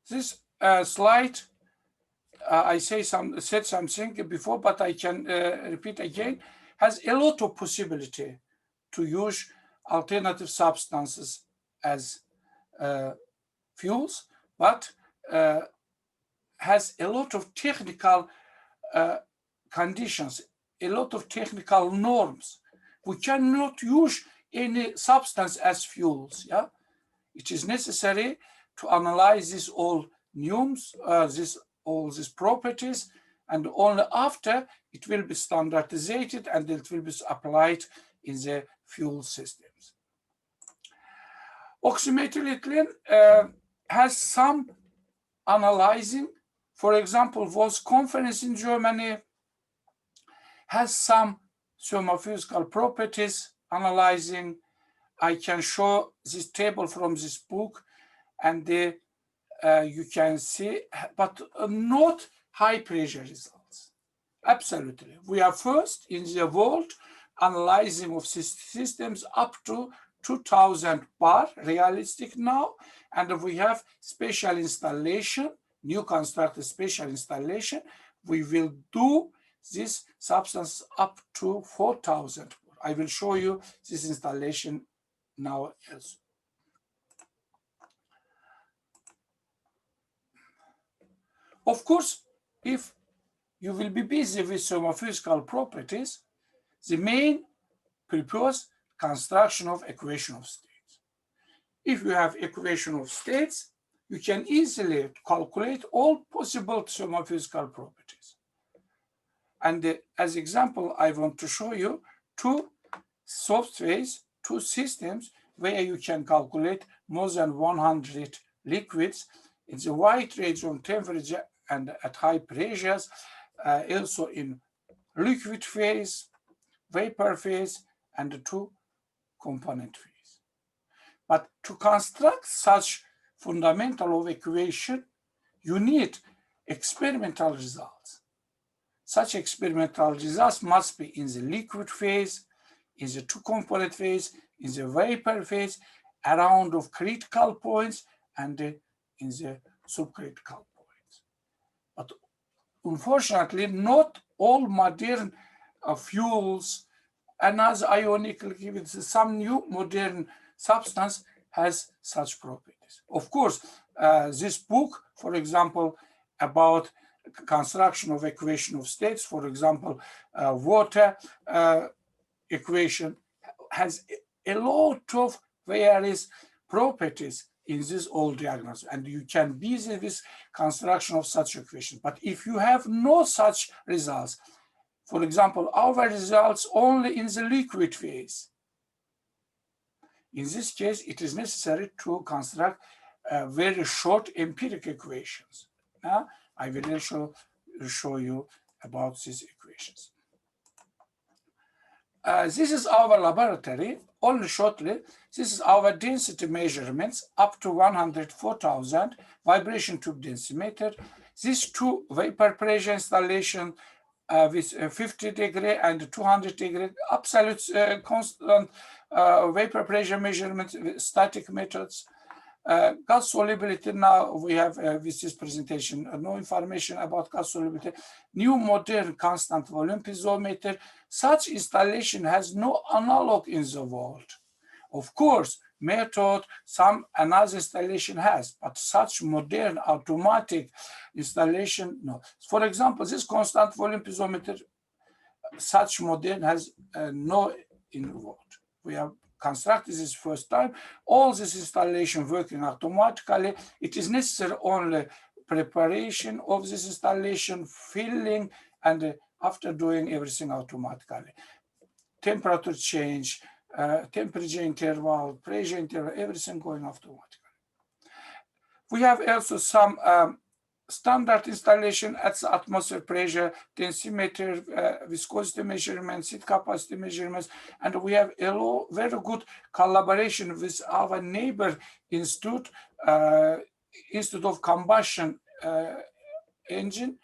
This slide, I said something before, but I can repeat again, has a lot of possibility to use alternative substances as fuels, but has a lot of technical conditions, a lot of technical norms. We cannot use any substance as fuels. Yeah, it is necessary to analyze this all norms, all these properties, and only after it will be standardized and it will be applied in the fuel systems. Oxymethyl has some analyzing. For example, was conference in Germany has some thermophysical properties analyzing. I can show this table from this book, and you can see, but not high pressure results. Absolutely. We are first in the world analyzing of systems up to 2,000 bar, realistic now, and we have special installation, new constructed special installation. We will do this substance up to 4,000. I will show you this installation now also. Of course, if you will be busy with thermophysical properties, the main purpose construction of equation of states. If you have equation of states, you can easily calculate all possible thermophysical properties. And as example, I want to show you two softwares, two systems where you can calculate more than 100 liquids in the wide range of temperature and at high pressures, also in liquid phase, vapor phase, and the two-component phase. But to construct such fundamental of equation, you need experimental results. Such experimental results must be in the liquid phase, in the two-component phase, in the vapor phase, around of critical points, and in the subcritical points. But unfortunately, not all modern fuels and as ionic liquids, some new modern substance has such properties. Of course, this book, for example, about construction of equation of states. For example, water equation has a lot of various properties in this old diagrams, and you can be easy with construction of such equations. But if you have no such results, for example, our results only in the liquid phase, in this case, it is necessary to construct very short empirical equations. Now, I will show you about these equations. This is our laboratory. Only shortly, this is our density measurements up to 104,000 vibration tube densimeter. These two vapor pressure installation with 50 degree and 200 degree absolute constant vapor pressure measurement with static methods. Gas solubility, now we have with this presentation no information about gas solubility. New modern constant volume piezometer. Such installation has no analog in the world. Of course, method, some another installation has, but such modern automatic installation, no. For example, this constant volume piezometer, such modern has no in the world. We have constructed this first time. All this installation working automatically. It is necessary only preparation of this installation, filling, and after doing everything automatically. Temperature change, temperature interval, pressure interval, everything going automatically. We have also some standard installation at the atmosphere pressure, densimeter, viscosity measurements, seat capacity measurements, and we have a very good collaboration with our neighbor institute, Institute of Combustion Engine,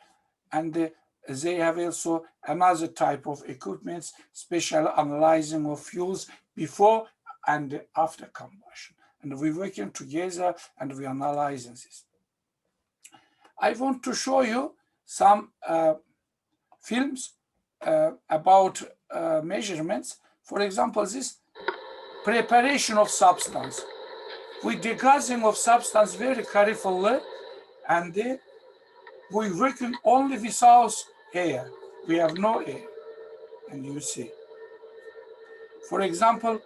and they have also another type of equipment, special analyzing of fuels before and after combustion. And we're working together and we're analyzing this. I want to show you some films about measurements. For example, this preparation of substance. We're degassing of substance very carefully, and we're working only without air. We have no air, and you see. For example,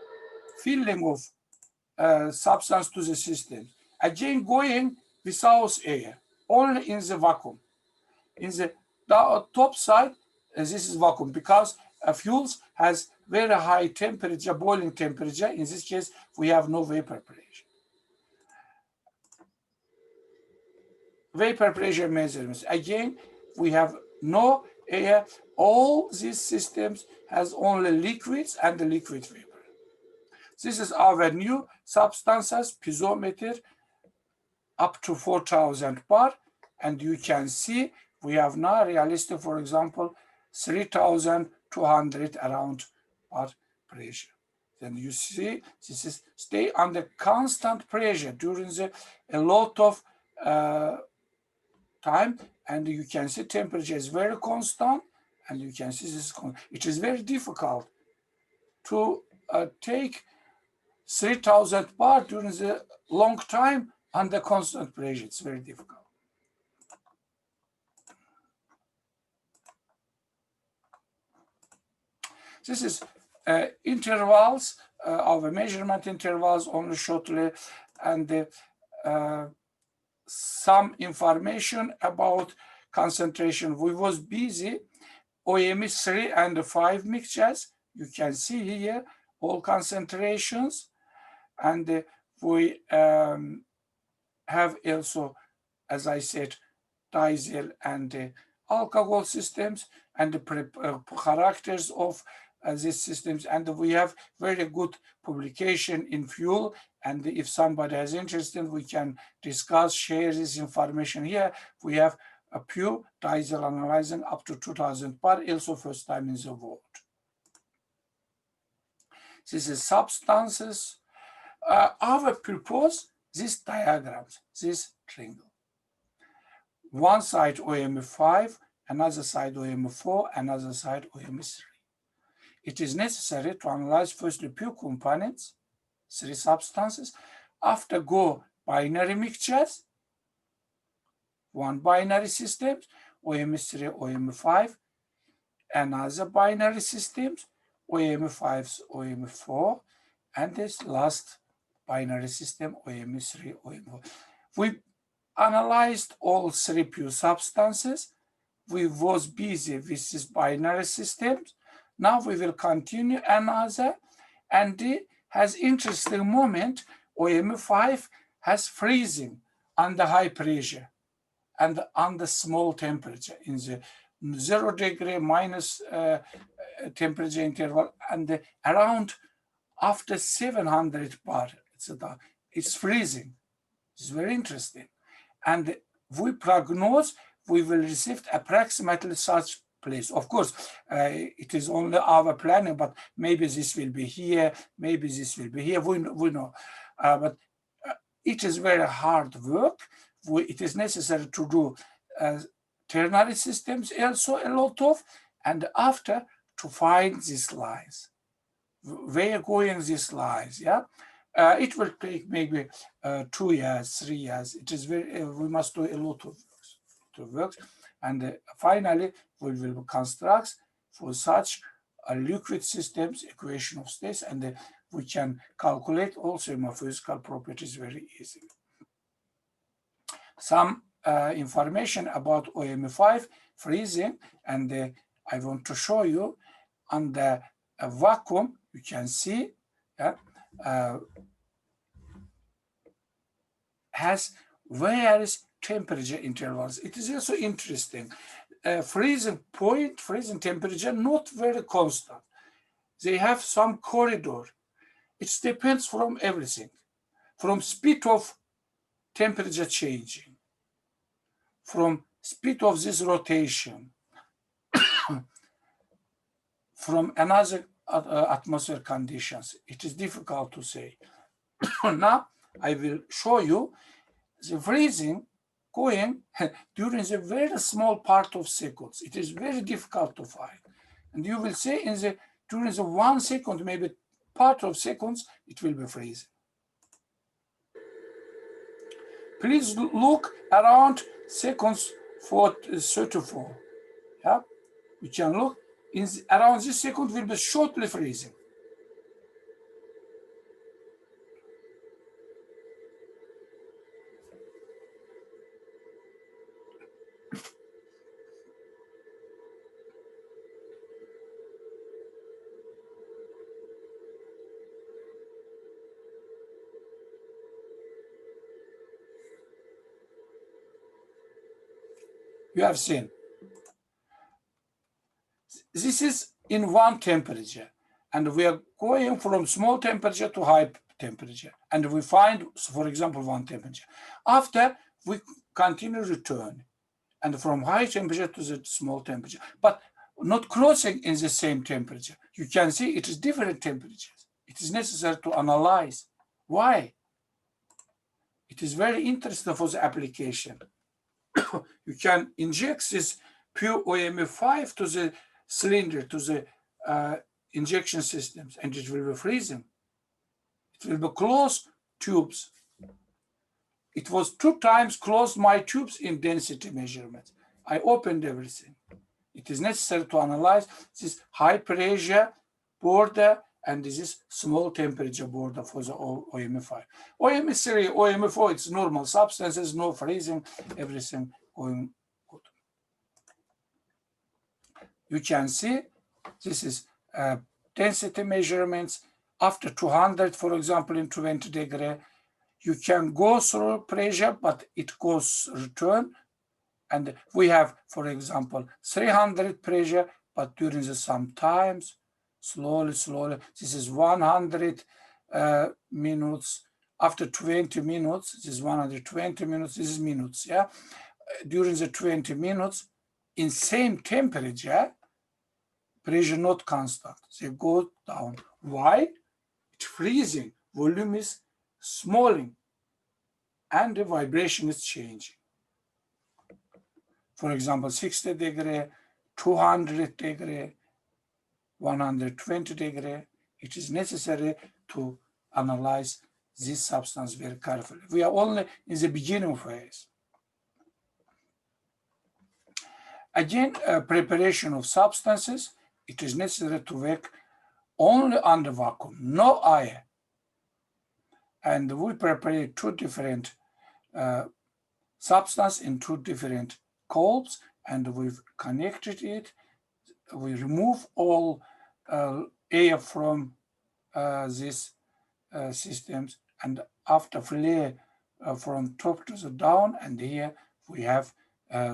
filling of substance to the system. Again, going without air, only in the vacuum. In the top side, this is vacuum because fuels has very high temperature, boiling temperature. In this case, we have no vapor pressure. Vapor pressure measurements. Again, we have no air. All these systems has only liquids and the liquid vapor. This is our new substances piezometer up to 4,000 bar, and you can see we have now realistic, for example, 3,200 around bar pressure. Then you see this is stay under constant pressure during a lot of time, and you can see temperature is very constant, and you can see this. It is very difficult to take 3,000 bar during the long time under constant pressure. It's very difficult. This is intervals, our measurement intervals only shortly, and some information about concentration. We was busy OEM 3 and 5 mixtures. You can see here all concentrations, and we have also, as I said, diesel and alcohol systems and the characters of these systems, and we have very good publication in fuel, and if somebody is interested, we can discuss, share this information here. We have a pure diesel analyzing up to 2,000 bar, also first time in the world. This is substances. Our purpose, these diagrams, this triangle. One side OM5, another side OM4, another side OM3. It is necessary to analyze firstly pure components, 3 substances, after go binary mixtures, 1 binary system, OM3, OM5, another binary systems, OM5, OM4, and this last binary system, OM3, OM4. We analyzed all three pure substances. We was busy with these binary systems. Now we will continue another, and it has interesting moment. OM5 has freezing under high pressure and under small temperature in the 0 degree minus temperature interval, and around after 700 bar, it's freezing. It's very interesting. And we prognose we will receive approximately such place. Of course, it is only our planning, but maybe this will be here, maybe this will be here, we know. But it is very hard work. It is necessary to do ternary systems also a lot of, and after to find these lines. Where going these lines, yeah? It will take maybe 2 years, 3 years. It is very, we must do a lot of work. And finally, we will construct for such a liquid systems equation of states, and we can calculate also physical properties very easily. Some information about OM5 freezing, and I want to show you under a vacuum, you can see has various temperature intervals. It is also interesting. Freezing point, freezing temperature, not very constant. They have some corridor. It depends from everything, from speed of temperature changing, from speed of this rotation, from another atmosphere conditions. It is difficult to say. Now I will show you the freezing going during the very small part of seconds. It is very difficult to find. And you will see during the 1 second, maybe part of seconds, it will be freezing. Please look around seconds for 34. Yeah, you can look around this second will be shortly freezing. You have seen. This is in one temperature, and we are going from small temperature to high temperature, and we find, for example, one temperature. After, we continue return, and from high temperature to the small temperature, but not crossing in the same temperature. You can see it is different temperatures. It is necessary to analyze. Why? It is very interesting for the application. You can inject this pure OM5 to the cylinder, to the injection systems, and it will be freezing. It will be closed tubes. It was 2 times closed my tubes in density measurements. I opened everything. It is necessary to analyze this high pressure border and this is small temperature border for the OM5. OM3, OM4, it's normal substances, no freezing, everything going good. You can see this is density measurements after 200, for example, in 20 degree. You can go through pressure, but it goes return. And we have, for example, 300 pressure, but during the sometimes, slowly, this is 100 minutes. After 20 minutes, this is 120 minutes, this is minutes, yeah? During the 20 minutes, in same temperature, pressure not constant, they go down. Why? It's freezing, volume is smalling, and the vibration is changing. For example, 60 degree, 200 degree, 120 degree, it is necessary to analyze this substance very carefully. We are only in the beginning phase. Again, preparation of substances, it is necessary to work only under vacuum, no air. And we prepare two different substances in two different colbs, and we've connected it. We remove all air from these systems, and after flare from top to the down, and here we have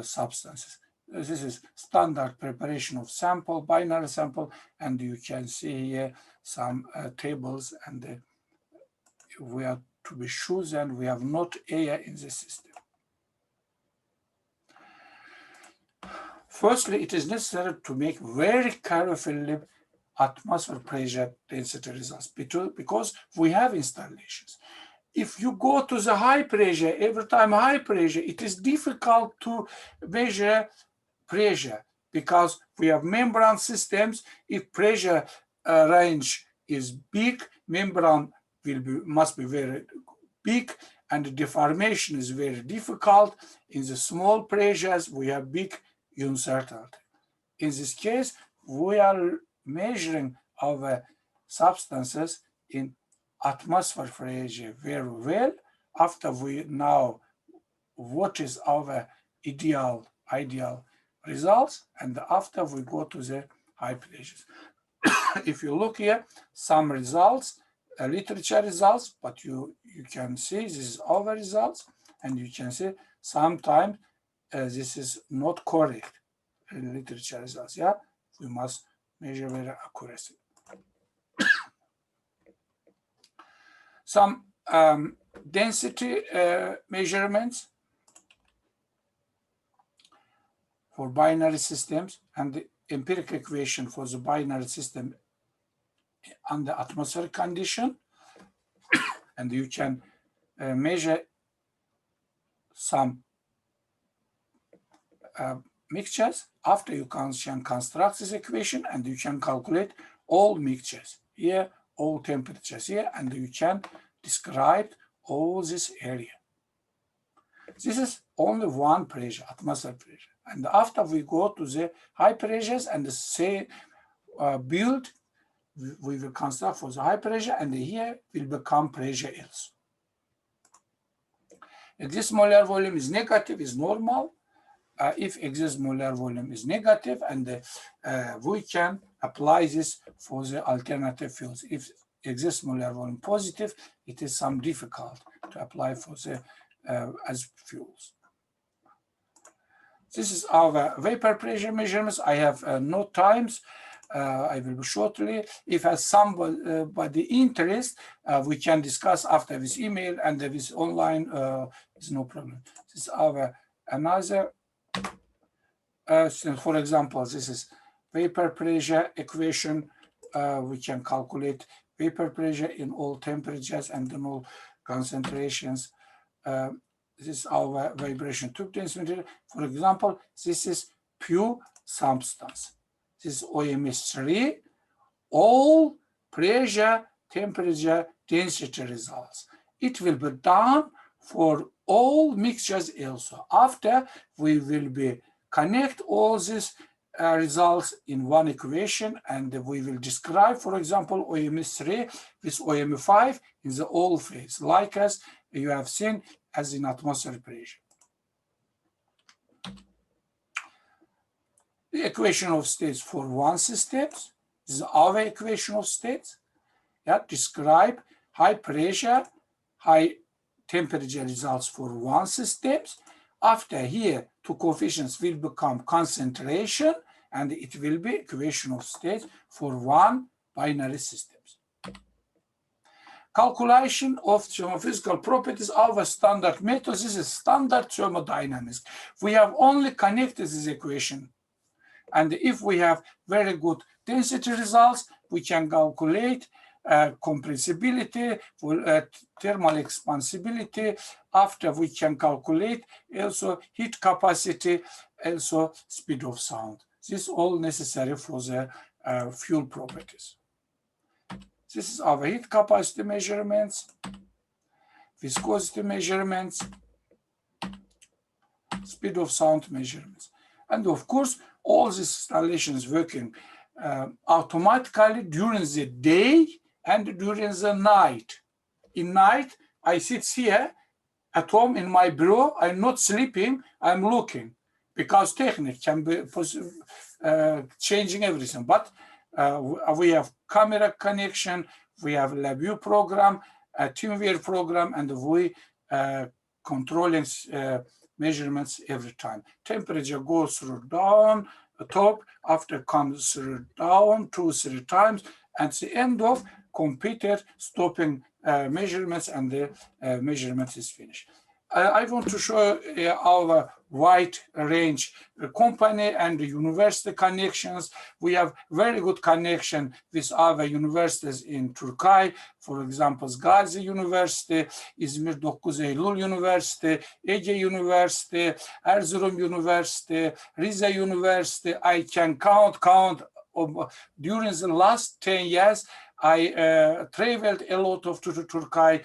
substances. This is standard preparation of sample, binary sample, and you can see here some tables, and we are to be sure that we have not air in the system. Firstly, it is necessary to make very carefully atmosphere pressure density results because we have installations. If you go to the high pressure, every time high pressure, it is difficult to measure pressure because we have membrane systems. If pressure range is big, membrane must be very big, and the deformation is very difficult. In the small pressures, we have big uncertainty. In this case, we are measuring our substances in atmosphere pressure very well. After we know what is our ideal results, and after we go to the high pressures. If you look here, some results, literature results, but you can see this is our results, and you can see sometimes this is not correct in literature results. Yeah, we must measure very accuracy. Some density measurements for binary systems, and the empirical equation for the binary system under atmospheric condition. And you can measure some mixtures. After you can construct this equation, and you can calculate all mixtures here, all temperatures here, and you can describe all this area. This is only one pressure, atmospheric pressure. And after we go to the high pressures and say build, we will construct for the high pressure, and here will become pressure else. Excess molar volume is negative, is normal. If excess molar volume is negative, and we can apply this for the alternative fuels. If excess molar volume positive, it is some difficult to apply for the as fuels. This is our vapor pressure measurements. I have no times. I will shortly. If has somebody interest, we can discuss after this email and this online. It's no problem. This is our another. For example, this is vapor pressure equation. We can calculate vapor pressure in all temperatures and in all concentrations. This is our vibration tube density. For example, this is pure substance. This is OMS3, all pressure, temperature, density results. It will be done for all mixtures also. After, we will be connect all these results in one equation, and we will describe, for example, OMS3 with OM5 in the all phase, like as you have seen as in atmospheric pressure. The equation of states for one system, this is our equation of states. Yeah, describe high pressure, high temperature results for one system. After here, two coefficients will become concentration, and it will be equation of states for one binary systems. Calculation of thermophysical properties, our standard method. This is standard thermodynamics. We have only connected this equation. And if we have very good density results, we can calculate compressibility, thermal expansibility. After, we can calculate also heat capacity, also speed of sound. This is all necessary for the fuel properties. This is our heat capacity measurements, viscosity measurements, speed of sound measurements. And of course, all this installation is working automatically during the day and during the night. In night, I sit here at home in my bureau. I'm not sleeping, I'm looking, because technique can be changing everything. But we have camera connection, we have LabVIEW program, a TeamViewer program, and we controlling measurements every time. Temperature goes through down, top, after comes through down 2-3 times, and the end of computer stopping measurements, and the measurement is finished. I want to show our wide range company and university connections. We have very good connection with our universities in Turkey. For example, Gazi University, İzmir 9 Eylül University, Ege University, Erzurum University, Rize University. I can count during the last 10 years. I traveled a lot to Turkey.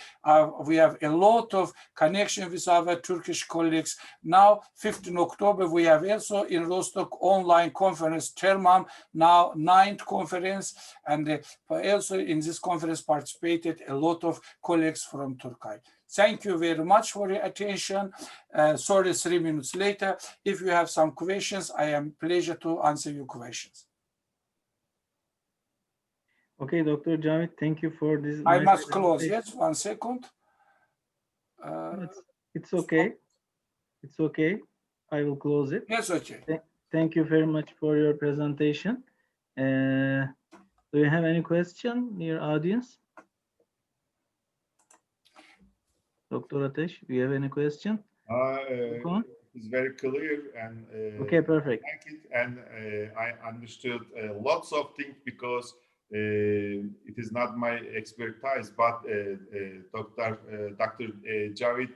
We have a lot of connection with our Turkish colleagues. Now, 15 October, we have also in Rostock online conference, Termam, now 9th conference. And also in this conference participated a lot of colleagues from Turkey. Thank you very much for your attention. Sorry, 3 minutes later. If you have some questions, I am pleasure to answer your questions. Okay, Dr. Javed, thank you for this. I must close. Yes, 1 second. It's okay. It's okay. I will close it. Yes, okay. Thank you very much for your presentation. Do you have any question, dear audience? Dr. Atesh, do you have any question? It's very clear, and okay, perfect. I like it, and I understood lots of things, because it is not my expertise, but Dr. Javed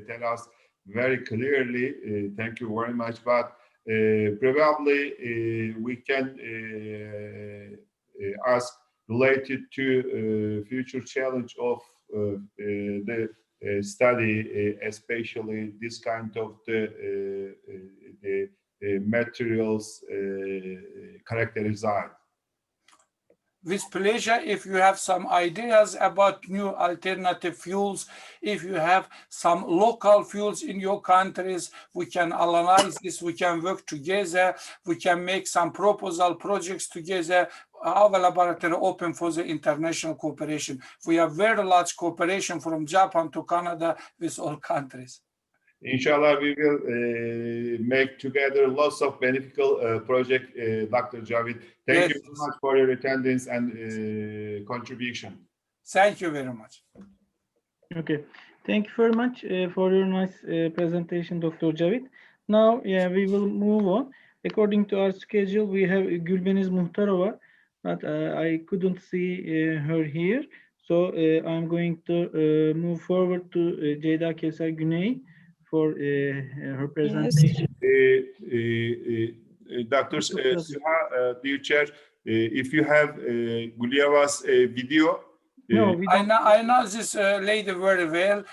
tell us very clearly. Thank you very much. But probably we can ask related to future challenge of the study, especially this kind of the materials characterized. With pleasure. If you have some ideas about new alternative fuels, if you have some local fuels in your countries, we can analyze this, we can work together, we can make some proposal projects together. Our laboratory open for the international cooperation. We have very large cooperation from Japan to Canada with all countries. Inshallah, we will make together lots of beneficial project, Dr. Javed. Thank you so much for your attendance and contribution. Thank you very much. Okay, thank you very much for your nice presentation, Dr. Javed. Now, we will move on. According to our schedule, we have Gülbeniz Muhtarova, but I couldn't see her here. So I'm going to move forward to Ceyda Keser Güney for her presentation. Dr. Suha, dear chair, if you have Gulyeva's video. No, we don't. I know this lady very well.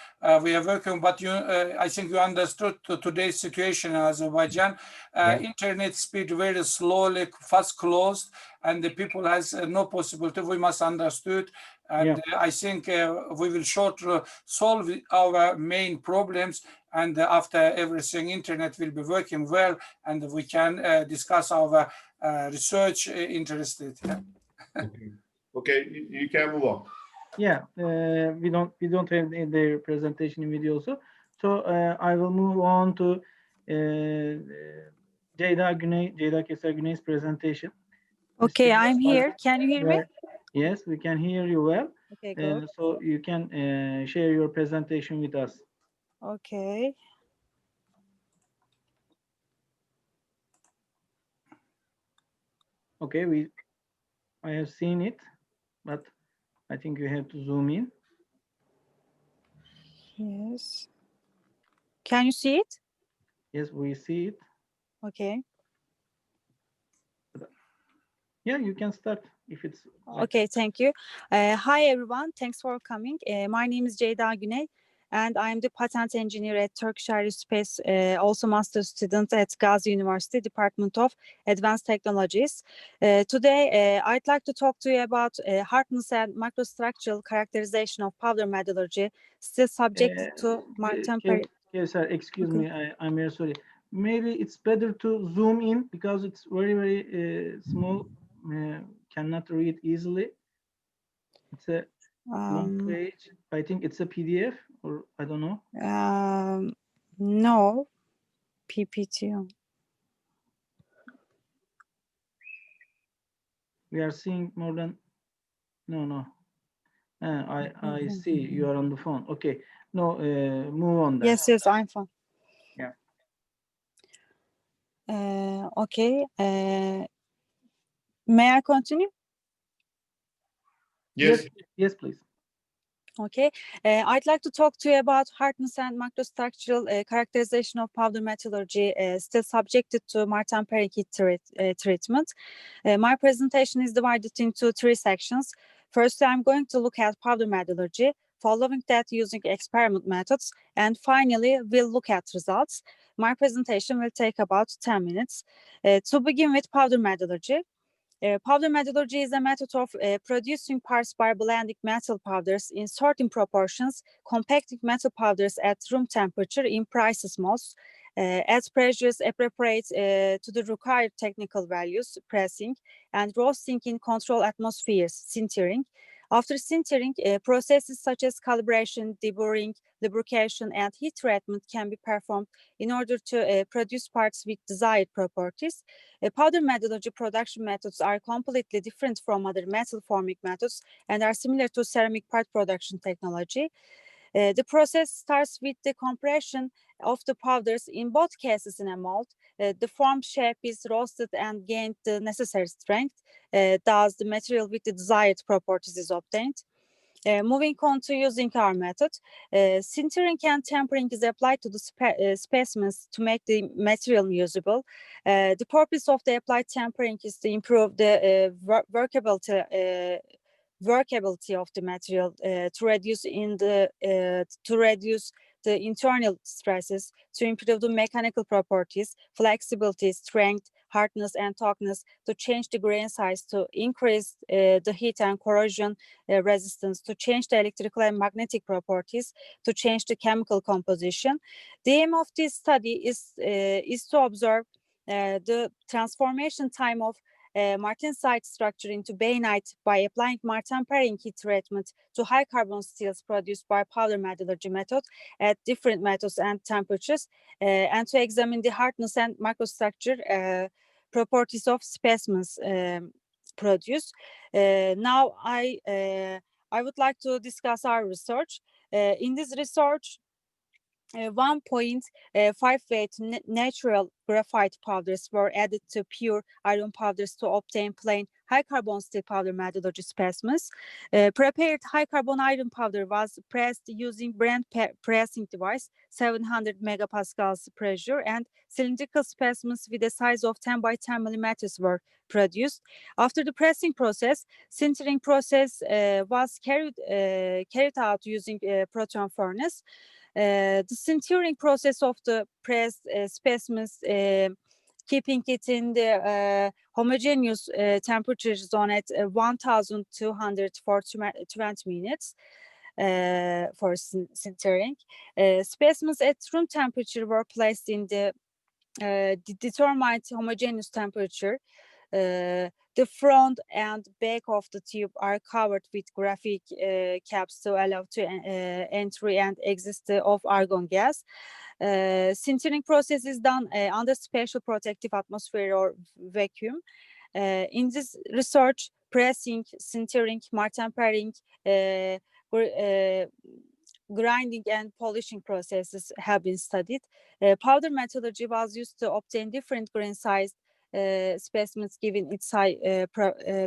We are working, but I think you understood today's situation in Azerbaijan. Internet speed very slowly, fast closed, and the people has no possibility. We must understood, and I think we will shortly solve our main problems. And after everything, internet will be working well, and we can discuss our research interested. Okay, you can move on. Yeah, we don't have their presentation in video also. So I will move on to Ceyda Keser Güney's presentation. Okay, I'm here. Can you hear me? Yes, we can hear you well. Okay, good. So you can share your presentation with us. Okay. Okay, I have seen it, but I think you have to zoom in. Yes. Can you see it? Yes, we see it. Okay. Yeah, you can start if it's. Okay, thank you. Hi, everyone. Thanks for coming. My name is Ceyda Güney, and I'm the patent engineer at Turkish Aerospace, also master's student at Gazi University, Department of Advanced Technologies. Today, I'd like to talk to you about hardness and microstructural characterization of powder metallurgy, still subject to temporary. Yes, sir, excuse me, I'm very sorry. Maybe it's better to zoom in because it's very, very small, cannot read easily. It's a long page. I think it's a PDF or I don't know. No, PPT. We are seeing more than, no. I see you are on the phone. Okay, no, move on then. Yes, I'm fine. Yeah. Okay. May I continue? Yes. Yes, please. Okay, I'd like to talk to you about hardness and microstructural characterization of powder metallurgy, still subjected to Martin-Perry heat treatment. My presentation is divided into 3 sections. First, I'm going to look at powder metallurgy, following that using experiment methods, and finally, we'll look at results. My presentation will take about 10 minutes. To begin with powder metallurgy. Powder metallurgy is a method of producing parts by blending metal powders in certain proportions, compacting metal powders at room temperature in precise moles, as pressures appropriate to the required technical values, pressing, and roasting in controlled atmospheres, sintering. After sintering, processes such as calibration, deburring, lubrication, and heat treatment can be performed in order to produce parts with desired properties. Powder metallurgy production methods are completely different from other metal forming methods and are similar to ceramic part production technology. The process starts with the compression of the powders in both cases in a mold. The formed shape is roasted and gained the necessary strength. Thus, the material with the desired properties is obtained. Moving on to using our method, sintering and tempering is applied to the specimens to make the material usable. The purpose of the applied tempering is to improve the workability of the material, to reduce the internal stresses, to improve the mechanical properties, flexibility, strength, hardness, and toughness, to change the grain size, to increase the heat and corrosion resistance, to change the electrical and magnetic properties, to change the chemical composition. The aim of this study is to observe the transformation time of martensite structure into bainite by applying Martin-Perry heat treatment to high carbon steels produced by powder metallurgy method at different methods and temperatures, and to examine the hardness and microstructure properties of specimens produced. Now I would like to discuss our research. In this research, 1.5 weight natural graphite powders were added to pure iron powders to obtain plain high carbon steel powder metallurgy specimens. Prepared high carbon iron powder was pressed using Brand pressing device, 700 megapascals pressure, and cylindrical specimens with a size of 10 by 10 millimeters were produced. After the pressing process, sintering process was carried out using a proton furnace. The sintering process of the pressed specimens, keeping it in the homogeneous temperature zone at 1200 for 20 minutes for sintering. Specimens at room temperature were placed in the determined homogeneous temperature. The front and back of the tube are covered with graphic caps to allow to entry and exit of argon gas. Sintering process is done under special protective atmosphere or vacuum. In this research, pressing, sintering, Martin-Perry, grinding and polishing processes have been studied. Powder metallurgy was used to obtain different grain size specimens given its high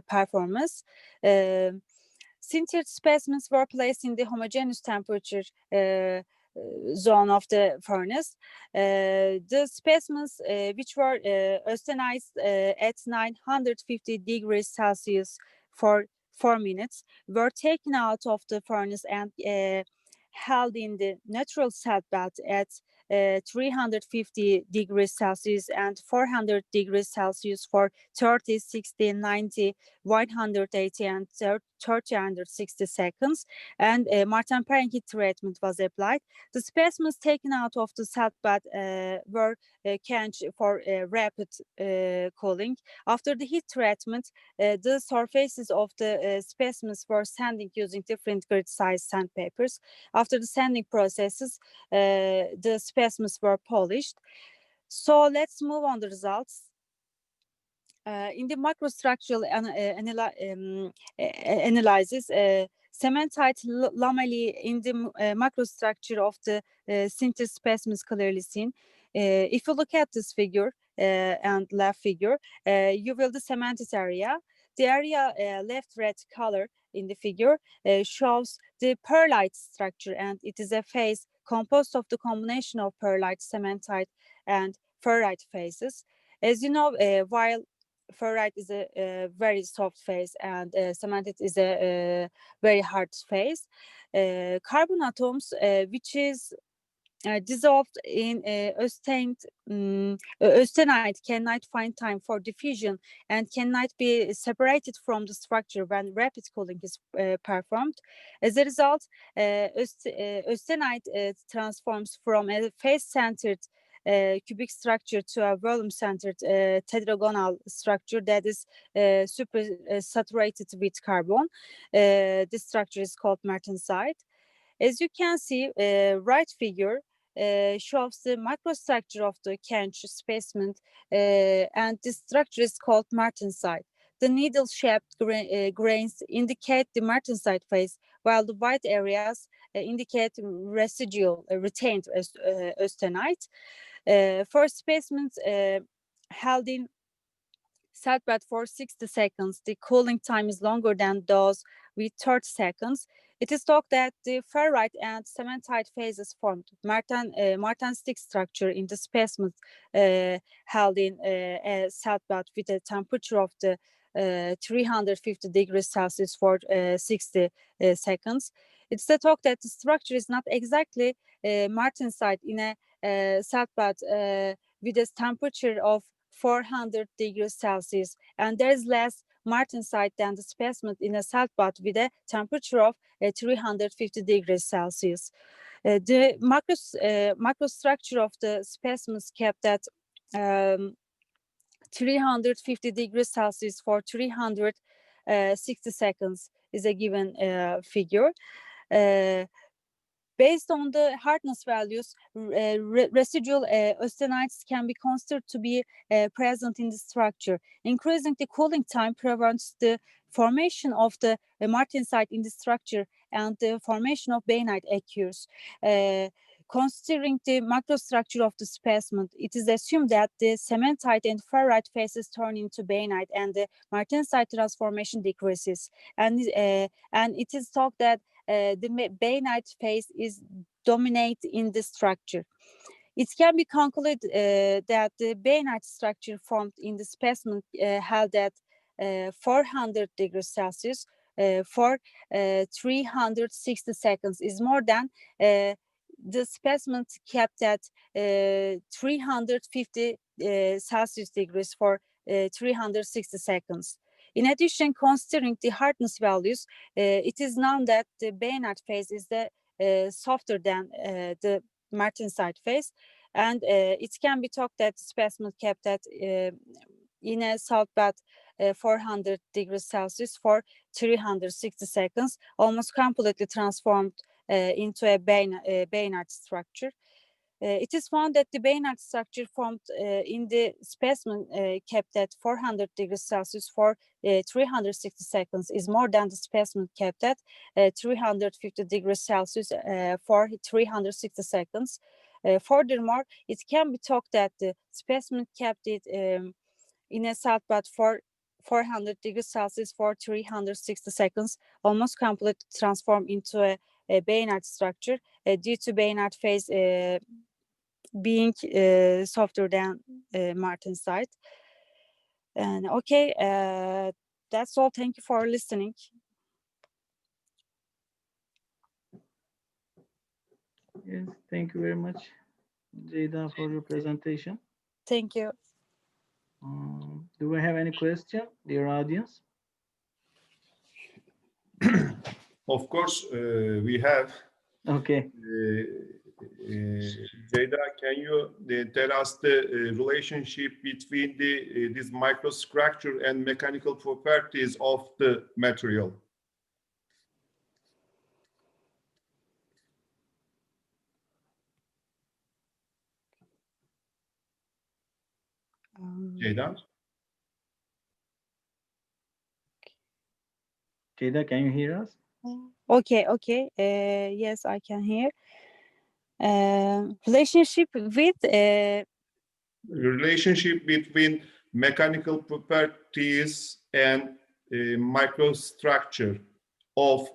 performance. Sintered specimens were placed in the homogeneous temperature zone of the furnace. The specimens which were austenized at 950 degrees Celsius for 4 minutes were taken out of the furnace and held in the natural salt bed at 350 degrees Celsius and 400 degrees Celsius for 30, 60, 90, 180, and 360 seconds. And Martin-Parent heat treatment was applied. The specimens taken out of the salt bed were canned for rapid cooling. After the heat treatment, the surfaces of the specimens were sanding using different grid size sandpapers. After the sanding processes, the specimens were polished. So let's move on the results. In the microstructural analysis, cementite lamellae in the microstructure of the sintered specimens clearly seen. If you look at this figure and left figure, you will the cemented area. The area left red color in the figure shows the perlite structure, and it is a phase composed of the combination of perlite, cementite, and ferrite phases. As you know, while ferrite is a very soft phase and cementite is a very hard phase, carbon atoms, which is dissolved in austenite cannot find time for diffusion and cannot be separated from the structure when rapid cooling is performed. As a result, austenite transforms from a face-centered cubic structure to a volume-centered tetragonal structure that is super saturated with carbon. This structure is called martensite. As you can see, right figure shows the microstructure of the Kench specimen, and this structure is called martensite. The needle-shaped grains indicate the martensite phase, while the white areas indicate residual retained austenite. For specimens held in salt bed for 60 seconds, the cooling time is longer than those with 30 seconds. It is thought that the ferrite and cementite phases formed martensitic structure in the specimens held in a salt bed with a temperature of the 350 degrees Celsius for 60 seconds. It's the talk that the structure is not exactly martensite in a salt bed with a temperature of 400 degrees Celsius, and there is less martensite than the specimen in a salt bath with a temperature of 350 degrees Celsius. The microstructure of the specimens kept at 350 degrees Celsius for 360 seconds is a given figure. Based on the hardness values, residual austenites can be considered to be present in the structure. Increasing the cooling time prevents the formation of the martensite in the structure, and the formation of bainite occurs. Considering the macrostructure of the specimen, it is assumed that the cementite and ferrite phases turn into bainite, and the martensite transformation decreases. And it is thought that the bainite phase is dominate in the structure. It can be concluded that the bainite structure formed in the specimen held at 400 degrees Celsius for 360 seconds is more than the specimen kept at 350 Celsius degrees for 360 seconds. In addition, considering the hardness values, it is known that the bainite phase is softer than the martensite phase, and it can be thought that the specimen kept at in a salt bath 400 degrees Celsius for 360 seconds, almost completely transformed into a bainite structure. It is found that the bainite structure formed in the specimen kept at 400 degrees Celsius for 360 seconds is more than the specimen kept at 350 degrees Celsius for 360 seconds. Furthermore, it can be thought that the specimen kept it in a salt bath for 400 degrees Celsius for 360 seconds, almost completely transformed into a bainite structure due to bainite phase being softer than martensite. And okay, that's all. Thank you for listening. Yes, thank you very much, Jada, for your presentation. Thank you. Do we have any question, dear audience? Of course, we have. Okay. Jada, can you tell us the relationship between this microstructure and mechanical properties of the material? Jada? Jada, can you hear us? Okay, okay. Yes, I can hear. Relationship with Relationship between mechanical properties and microstructure of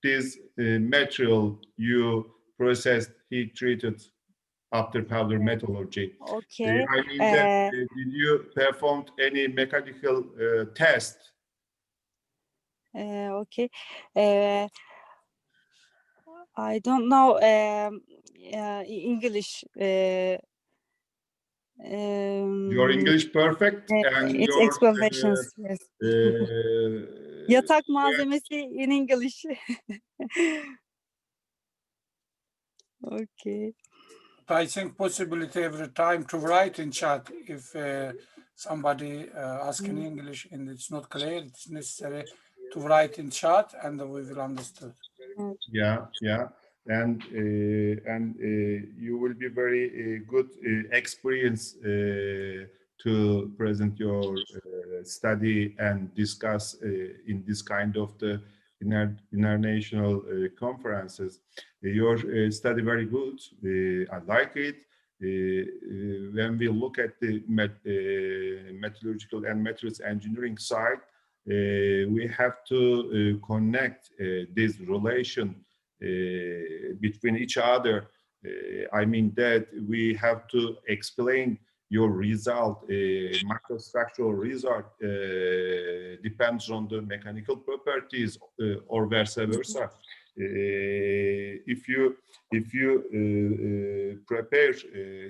this material you processed, heat treated after powder metallurgy. okay. I mean that, did you perform any mechanical test? Okay. I don't know English. Your English perfect and It's your explanations. Yes. Yatak malzemesi in English. Okay. I think possibility every time to write in chat if somebody asks in English and it's not clear, it's necessary to write in chat and we will understand. Yeah, yeah, and you will be very good experience to present your study and discuss in this kind of the international conferences. Your study very good. I like it. When we look at the metallurgical and materials engineering side, we have to connect this relation between each other. I mean that we have to explain your result, microstructural result depends on the mechanical properties or vice versa. If you prepare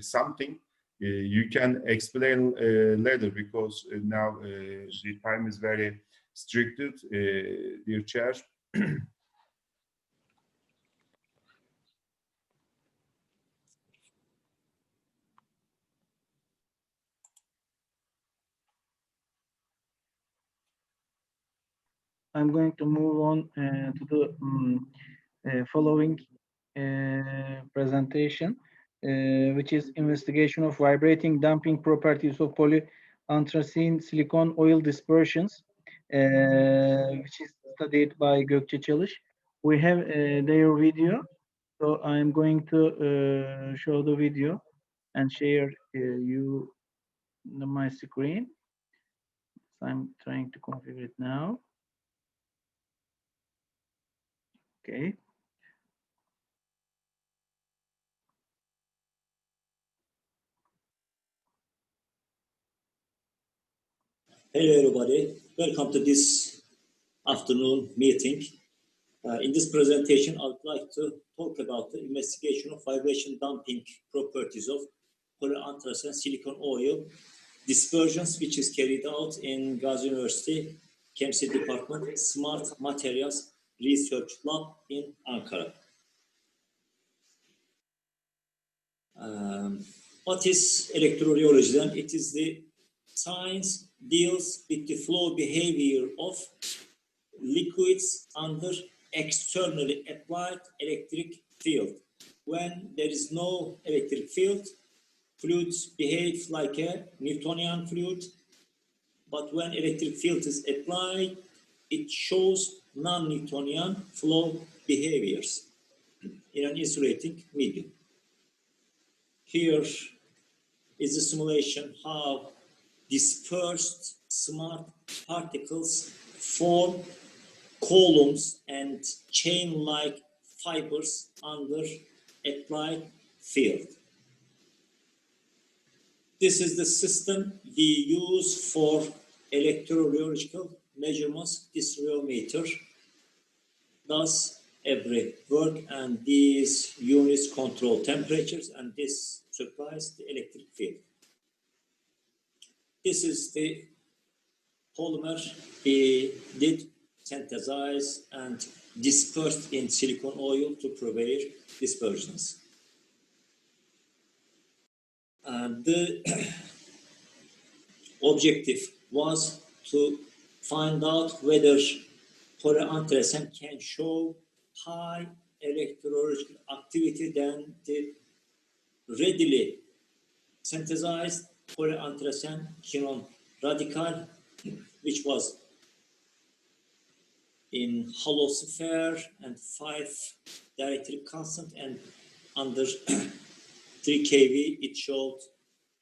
something, you can explain later because now the time is very restricted, dear chair. I'm going to move on to the following presentation, which is investigation of vibrating damping properties of polyanthracene silicon oil dispersions, which is studied by Gökçe Çalış. We have their video, so I'm going to show the video and share you my screen. So I'm trying to configure it now. Okay. Hello, everybody. Welcome to this afternoon meeting. In this presentation, I would like to talk about the investigation of vibration damping properties of polyanthracene silicon oil dispersions, which is carried out in Gazi University, Chemistry Department, Smart Materials Research Lab in Ankara. What is electrorheology then? It is the science deals with the flow behavior of liquids under externally applied electric field. When there is no electric field, fluids behave like a Newtonian fluid, but when electric field is applied, it shows non-Newtonian flow behaviors in an insulating medium. Here is a simulation how dispersed smart particles form columns and chain-like fibers under applied field. This is the system we use for electrorheological measurements, this rheometer. Thus, every work, and these units control temperatures, and this supplies the electric field. This is the polymer we did synthesize and dispersed in silicon oil to prepare dispersions. And the objective was to find out whether polyanthracene can show high electrological activity than the readily synthesized polyanthracene quinone radical, which was in hollow sphere and 5 dielectric constant, and under 3 kV it showed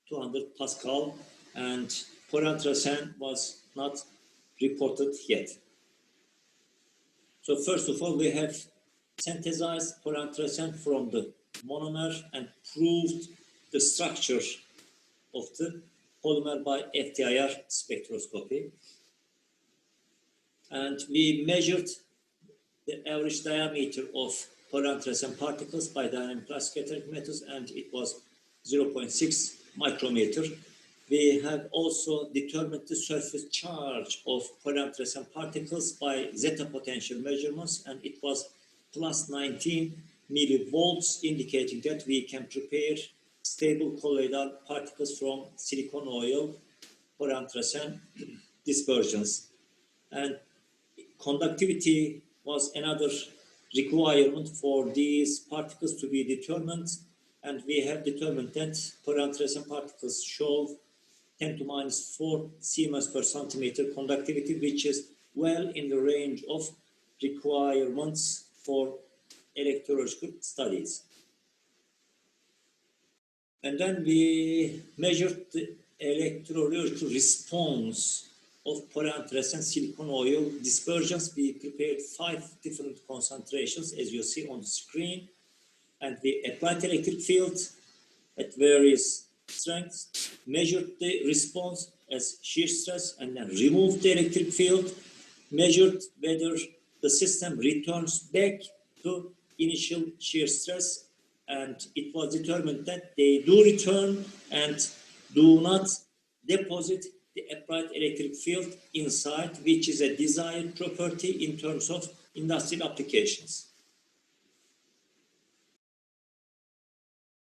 200 Pascal, and polyanthracene was not reported yet. So first of all, we have synthesized polyanthracene from the monomer and proved the structure of the polymer by FTIR spectroscopy. And we measured the average diameter of polyanthracene particles by dynamic scattering methods, and it was 0.6 micrometer. We have also determined the surface charge of polyanthracene particles by zeta potential measurements, and it was plus 19 millivolts, indicating that we can prepare stable colloidal particles from silicon oil polyanthracene dispersions. And conductivity was another requirement for these particles to be determined, and we have determined that polyanthracene particles show 10 to minus 4 Siemens per centimeter conductivity, which is well in the range of requirements for electrological studies. And then we measured the electrological response of polyanthracene silicon oil dispersions. We prepared 5 different concentrations, as you see on the screen, and we applied electric field at various strengths, measured the response as shear stress, and then removed the electric field, measured whether the system returns back to initial shear stress, and it was determined that they do return and do not deposit the applied electric field inside, which is a desired property in terms of industrial applications.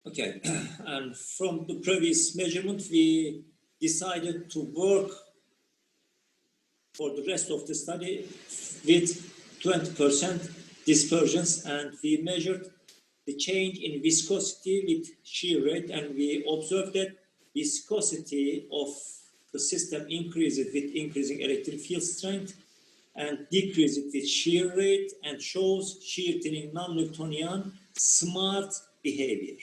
Okay, and from the previous measurement, we decided to work for the rest of the study with 20% dispersions, and we measured the change in viscosity with shear rate, and we observed that viscosity of the system increases with increasing electric field strength and decreases with shear rate, and shows shear thinning non-Newtonian smart behavior.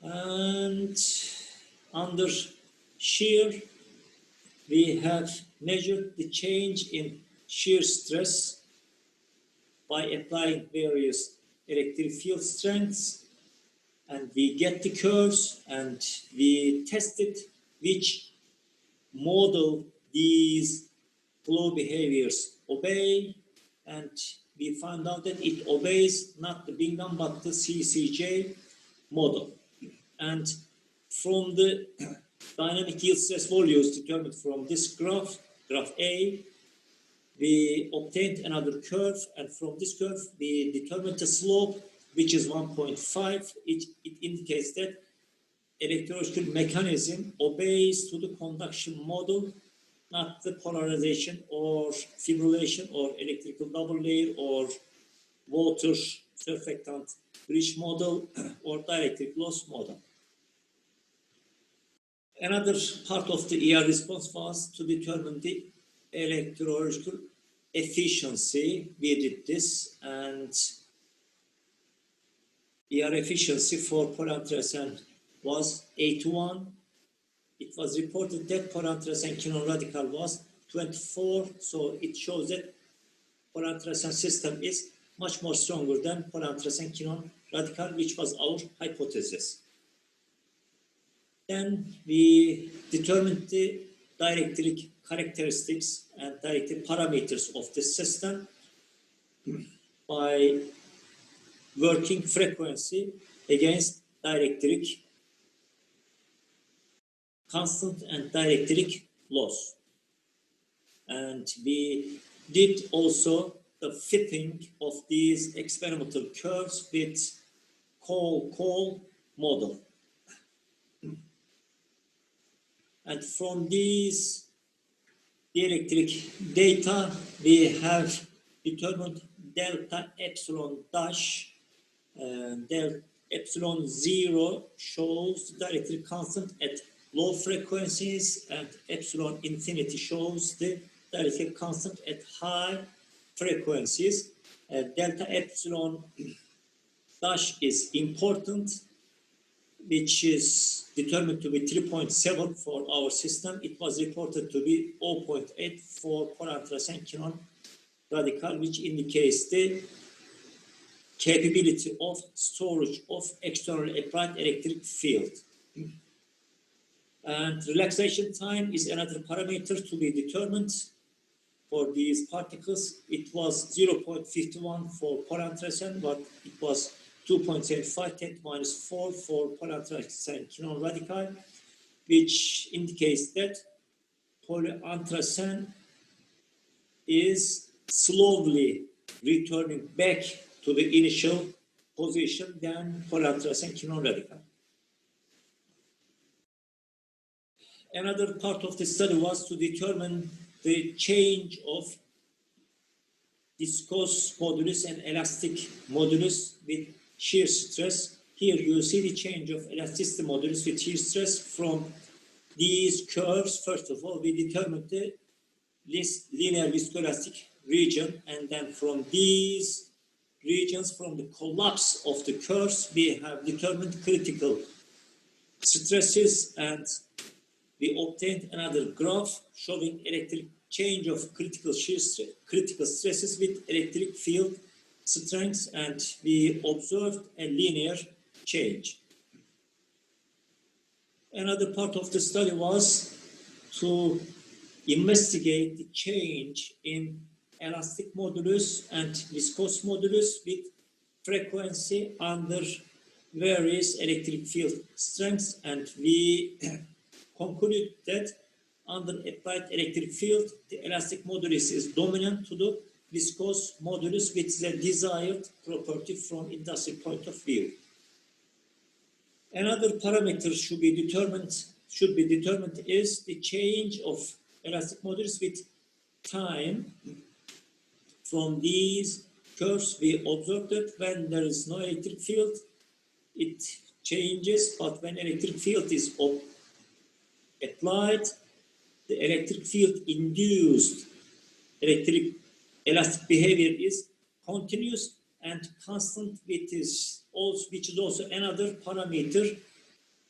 And under shear, we have measured the change in shear stress by applying various electric field strengths, and we get the curves, and we tested which model these flow behaviors obey, and we found out that it obeys not the Bingham but the CCJ model. And from the dynamic yield stress values determined from this graph, graph A, we obtained another curve, and from this curve we determined the slope, which is 1.5. It indicates that electrological mechanism obeys to the conduction model, not the polarization or fibrillation or electrical double layer or water surfactant bridge model or dielectric loss model. Another part of the ER response was to determine the electrological efficiency. We did this, and ER efficiency for polyanthracene was 81. It was reported that polyanthracene quinone radical was 24, so it shows that polyanthracene system is much more stronger than polyanthracene quinone radical, which was our hypothesis. Then we determined the dielectric characteristics and dielectric parameters of the system by working frequency against dielectric constant and dielectric loss. And we did also the fitting of these experimental curves with Cole model. And from these dielectric data, we have determined delta epsilon dash. Delta epsilon 0 shows the dielectric constant at low frequencies, and epsilon infinity shows the dielectric constant at high frequencies. Delta epsilon dash is important, which is determined to be 3.7 for our system. It was reported to be 0.8 for polyanthracene radical, which indicates the capability of storage of externally applied electric field. And relaxation time is another parameter to be determined for these particles. It was 0.51 for polyanthracene, but it was 2.75 10 to minus 4 for polyanthracene radical, which indicates that polyanthracene is slowly returning back to the initial position than polyanthracene radical. Another part of the study was to determine the change of viscous modulus and elastic modulus with shear stress. Here you see the change of elasticity modulus with shear stress from these curves. First of all, we determined the linear viscoelastic region, and then from these regions, from the collapse of the curves, we have determined critical stresses, and we obtained another graph showing electric change of critical stresses with electric field strengths, and we observed a linear change. Another part of the study was to investigate the change in elastic modulus and viscous modulus with frequency under various electric field strengths, and we concluded that under applied electric field, the elastic modulus is dominant to the viscous modulus with the desired property from industrial point of view. Another parameter should be determined is the change of elastic modulus with time. From these curves, we observed that when there is no electric field, it changes, but when electric field is applied, the electric field induced elastic behavior is continuous and constant, which is also another parameter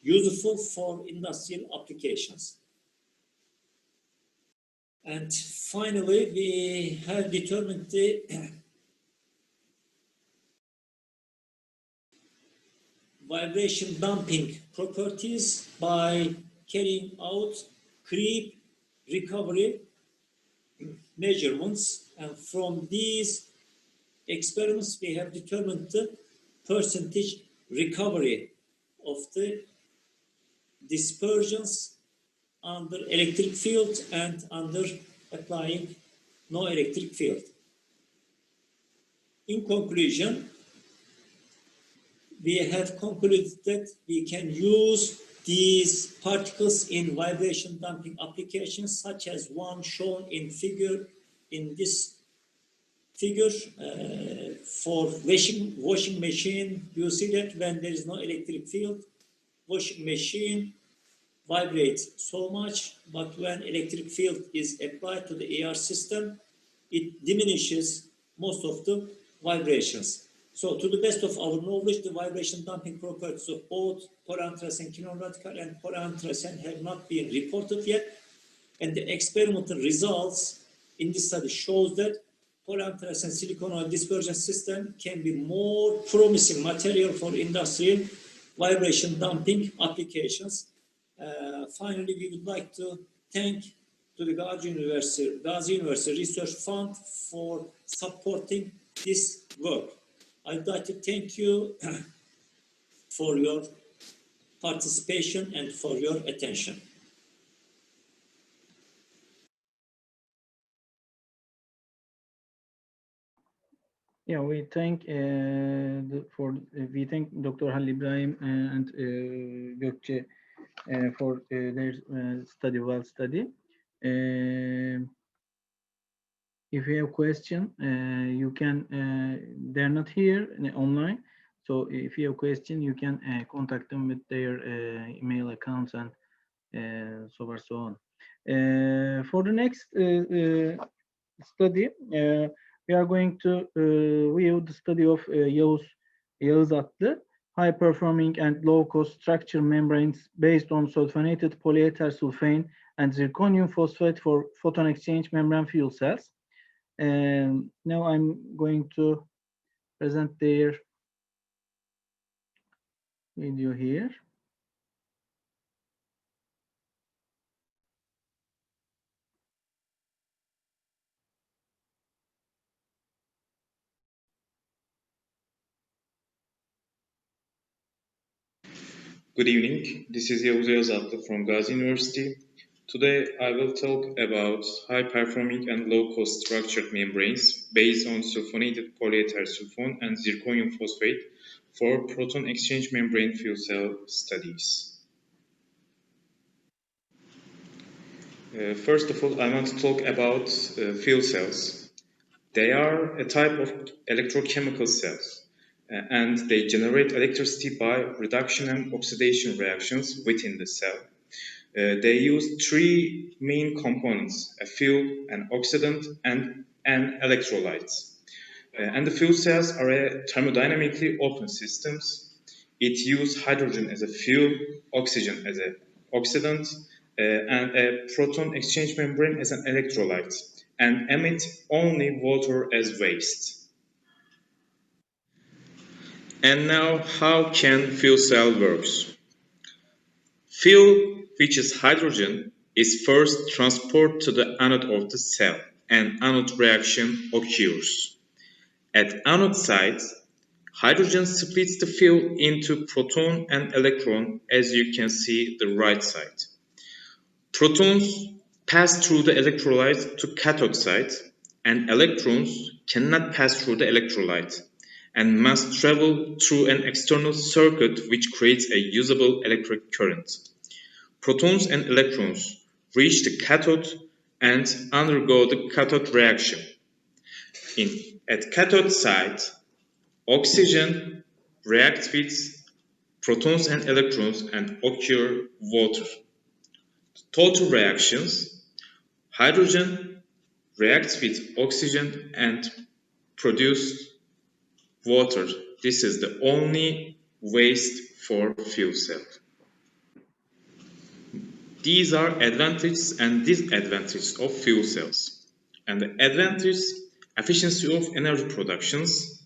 useful for industrial applications. And finally, we have determined the vibration damping properties by carrying out creep recovery measurements, and from these experiments we have determined the percentage recovery of the dispersions under electric field and under applying no electric field. In conclusion, we have concluded that we can use these particles in vibration damping applications, such as one shown in this figure for washing machine. You see that when there is no electric field, washing machine vibrates so much, but when electric field is applied to the AR system, it diminishes most of the vibrations. So to the best of our knowledge, the vibration damping properties of both polyanthracene radical and polyanthracene have not been reported yet, and the experimental results in this study shows that polyanthracene siliconoid dispersion system can be more promising material for industrial vibration damping applications. Finally, we would like to thank to the Gazi University Research Fund for supporting this work. I'd like to thank you for your participation and for your attention. Yeah, we thank we thank Dr. Halil Ibrahim and Gökçe for their study. If you have question, you can. They're not here online, so if you have question, you can contact them with their email accounts and so on. For the next study, we are going to view the study of Yağız Atlı, high performing and low cost structure membranes based on sulfonated polyether sulfane and zirconium phosphate for photon exchange membrane fuel cells. Now I'm going to present their video here. Good evening, this is Yağız Atlı from Gazi University. Today I will talk about high-performing and low-cost structured membranes based on sulfonated polyether sulfone and zirconium phosphate for proton exchange membrane fuel cell studies. First of all, I want to talk about fuel cells. They are a type of electrochemical cells. And they generate electricity by reduction and oxidation reactions within the cell. They use three main components: a fuel, an oxidant, and an electrolyte. And the fuel cells are thermodynamically open systems. It uses hydrogen as a fuel, oxygen as an oxidant, and a proton exchange membrane as an electrolyte, and emit only water as waste. And now, how can fuel cell works? Fuel, which is hydrogen, is first transported to the anode of the cell, and anode reaction occurs. At anode side, hydrogen splits the fuel into proton and electron, as you can see the right side. Protons pass through the electrolyte to cathode side, and electrons cannot pass through the electrolyte and must travel through an external circuit which creates a usable electric current. Protons and electrons reach the cathode and undergo the cathode reaction. At cathode side, oxygen reacts with protons and electrons and occur water. Total reactions: hydrogen reacts with oxygen and produce water. This is the only waste for fuel cell. These are advantages and disadvantages of fuel cells. And the advantage: efficiency of energy productions,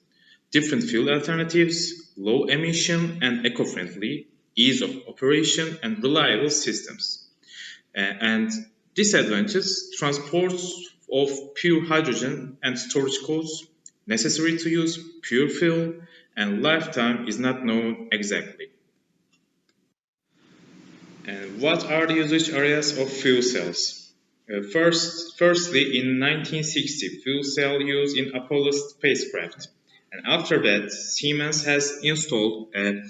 different fuel alternatives, low emission and eco-friendly, ease of operation and reliable systems. And disadvantages: transport of pure hydrogen and storage costs, necessary to use pure fuel, and lifetime is not known exactly. And what are the usage areas of fuel cells? Firstly, in 1960, fuel cell used in Apollo spacecraft. And after that, Siemens has installed a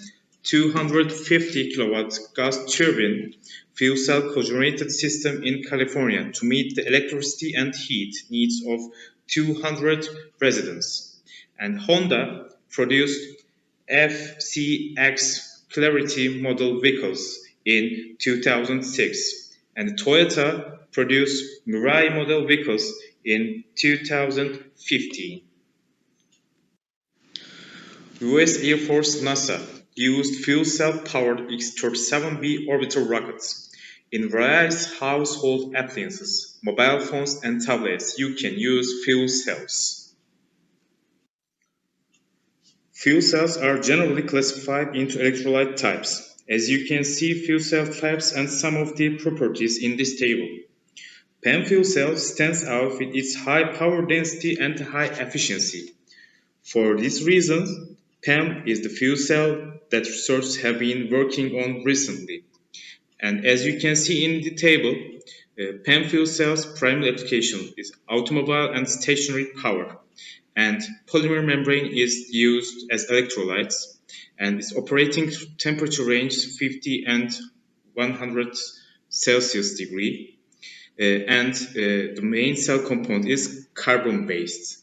250 kilowatt gas turbine fuel cell cogenerated system in California to meet the electricity and heat needs of 200 residents. And Honda produced FCX Clarity model vehicles in 2006, and Toyota produced Mirai model vehicles in 2015. US Air Force NASA used fuel cell-powered X-37B orbital rockets. In various household appliances, mobile phones and tablets, you can use fuel cells. Fuel cells are generally classified into electrolyte types. As you can see, fuel cell types and some of the properties in this table. PEM fuel cell stands out with its high power density and high efficiency. For this reason, PEM is the fuel cell that researchers have been working on recently. And as you can see in the table, PEM fuel cell's primary application is automobile and stationary power. And polymer membrane is used as electrolytes, and its operating temperature range 50 and 100 Celsius degree. The main cell component is carbon-based.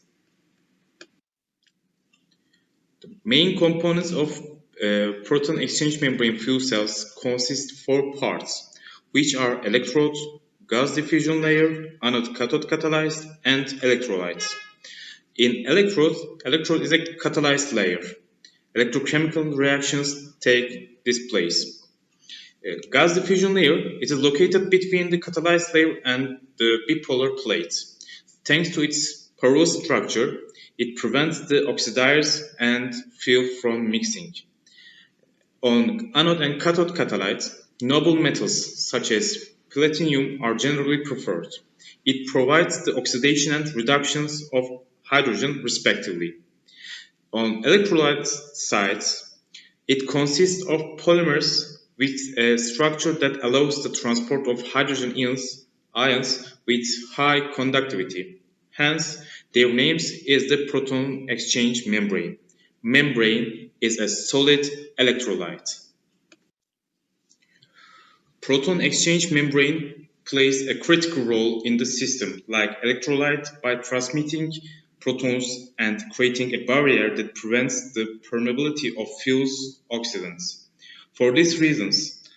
The main components of proton exchange membrane fuel cells consist 4 parts, which are electrode, gas diffusion layer, anode-cathode catalyzed, and electrolytes. In electrode is a catalyzed layer. Electrochemical reactions take this place. Gas diffusion layer, it is located between the catalyzed layer and the bipolar plate. Thanks to its porous structure, it prevents the oxidizer and fuel from mixing. On anode and cathode catalytes, noble metals such as platinum are generally preferred. It provides the oxidation and reductions of hydrogen respectively. On electrolyte sides, it consists of polymers with a structure that allows the transport of hydrogen ions with high conductivity. Hence, their names is the proton exchange membrane. Membrane is a solid electrolyte. Proton exchange membrane plays a critical role in the system, like electrolyte, by transmitting protons and creating a barrier that prevents the permeability of fuel's oxidants. For these reasons,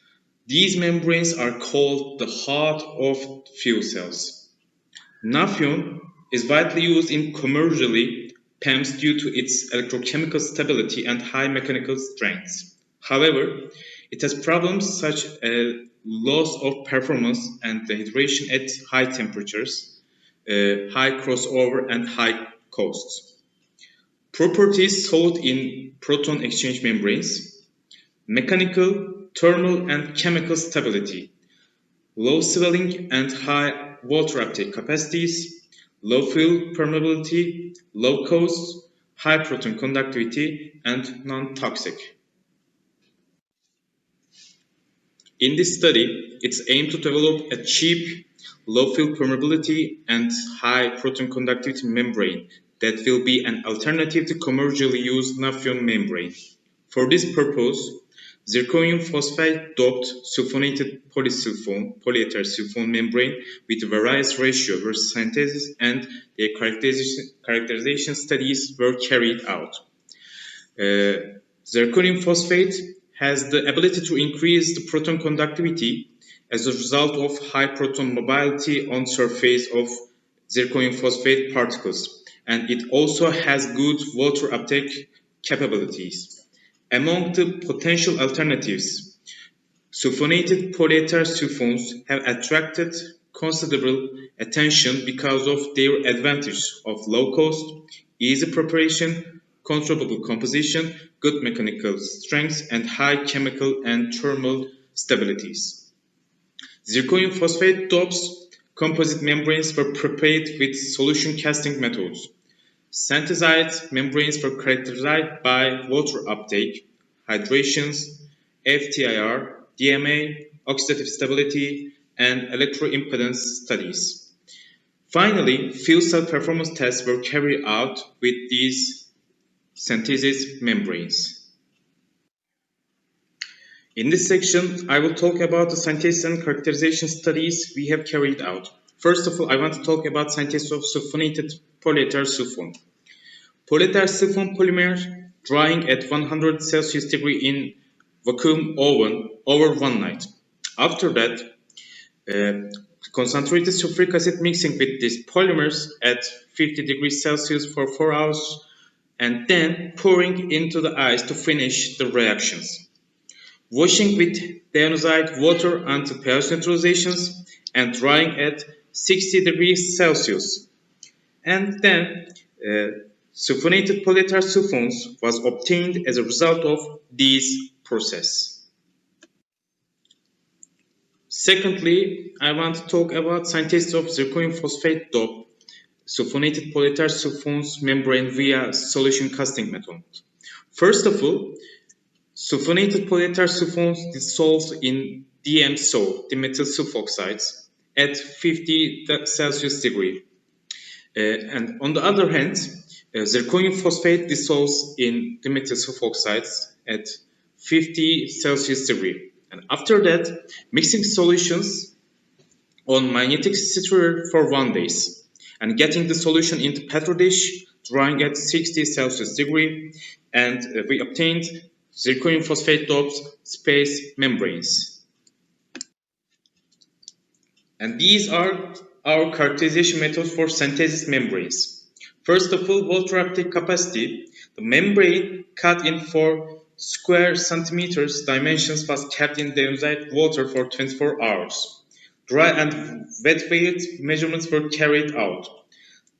these membranes are called the heart of fuel cells. Nafion is widely used in commercially PEMs due to its electrochemical stability and high mechanical strength. However, it has problems such as loss of performance and dehydration at high temperatures, high crossover, and high costs. Properties sought in proton exchange membranes: mechanical, thermal, and chemical stability, low swelling and high water uptake capacities, low fuel permeability, low cost, high proton conductivity, and non-toxic. In this study, it's aimed to develop a cheap, low fuel permeability and high proton conductivity membrane that will be an alternative to commercially used Nafion membrane. For this purpose, zirconium phosphide doped sulfonated polyether sulfone membrane with various ratio were synthesis and their characterization studies were carried out. Zirconium phosphate has the ability to increase the proton conductivity as a result of high proton mobility on surface of zirconium phosphate particles, and it also has good water uptake capabilities. Among the potential alternatives, sulfonated polyether sulfones have attracted considerable attention because of their advantage of low cost, easy preparation, controllable composition, good mechanical strength, and high chemical and thermal stabilities. Zirconium phosphate dopes composite membranes were prepared with solution casting methods. Synthesized membranes were characterized by water uptake, hydrations, FTIR, DMA, oxidative stability, and electroimpedance studies. Finally, fuel cell performance tests were carried out with these synthesis membranes. In this section, I will talk about the synthesis and characterization studies we have carried out. First of all, I want to talk about synthesis of sulfonated polyether sulfone. Polyether sulfone polymer drying at 100 Celsius degree in vacuum oven over one night. After that, concentrated sulfuric acid mixing with these polymers at 50 degrees Celsius for 4 hours, and then pouring into the ice to finish the reactions. Washing with deionized water until pH neutralizations and drying at 60 degrees Celsius. And then sulfonated polyether sulfones was obtained as a result of these process. Secondly, I want to talk about synthesis of zirconium phosphate dope, sulfonated polyether sulfones membrane via solution casting method. First of all, sulfonated polyether sulfones dissolve in DMSO, dimethyl sulfoxides, at 50 Celsius degree. And on the other hand, zirconium phosphate dissolves in dimethyl sulfoxides at 50 Celsius degree. And after that, mixing solutions on magnetic stirrer for 1 day and getting the solution into petri dish, drying at 60 Celsius degree, and we obtained zirconium phosphate doped space membranes. And these are our characterization methods for synthesis membranes. First of all, water uptake capacity. The membrane cut in 4 square centimeters dimensions was kept in deionized water for 24 hours. Dry and wet weight measurements were carried out.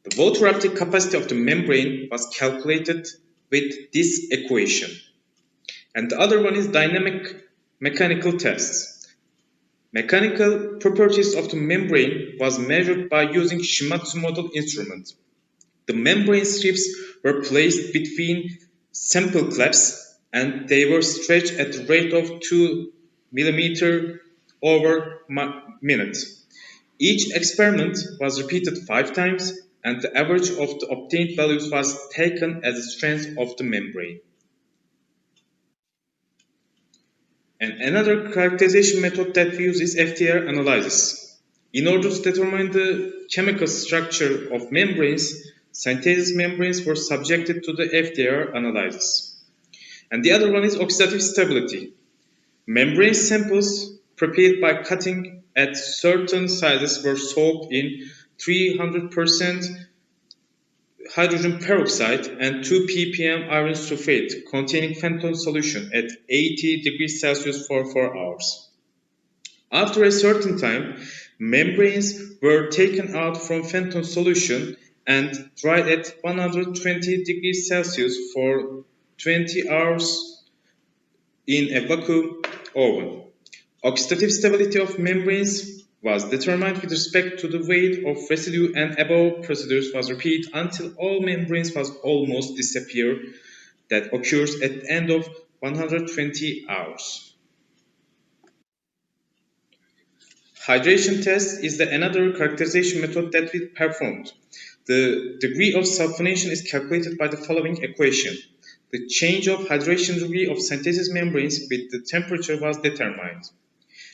The water uptake capacity of the membrane was calculated with this equation. And the other one is dynamic mechanical tests. Mechanical properties of the membrane was measured by using Shimatsu model instrument. The membrane strips were placed between sample clamps and they were stretched at the rate of 2 mm over minute. Each experiment was repeated 5 times and the average of the obtained values was taken as the strength of the membrane. And another characterization method that we use is FTIR analysis. In order to determine the chemical structure of membranes, synthesis membranes were subjected to the FTIR analysis. And the other one is oxidative stability. Membrane samples prepared by cutting at certain sizes were soaked in 300% hydrogen peroxide and 2 ppm iron sulfate containing phenol solution at 80 degrees Celsius for 4 hours. After a certain time, membranes were taken out from phenol solution and dried at 120 degrees Celsius for 20 hours in a vacuum oven. Oxidative stability of membranes was determined with respect to the weight of residue and above procedures was repeated until all membranes was almost disappear that occurs at the end of 120 hours. Hydration test is another characterization method that we performed. The degree of sulfonation is calculated by the following equation. The change of hydration degree of synthesis membranes with the temperature was determined.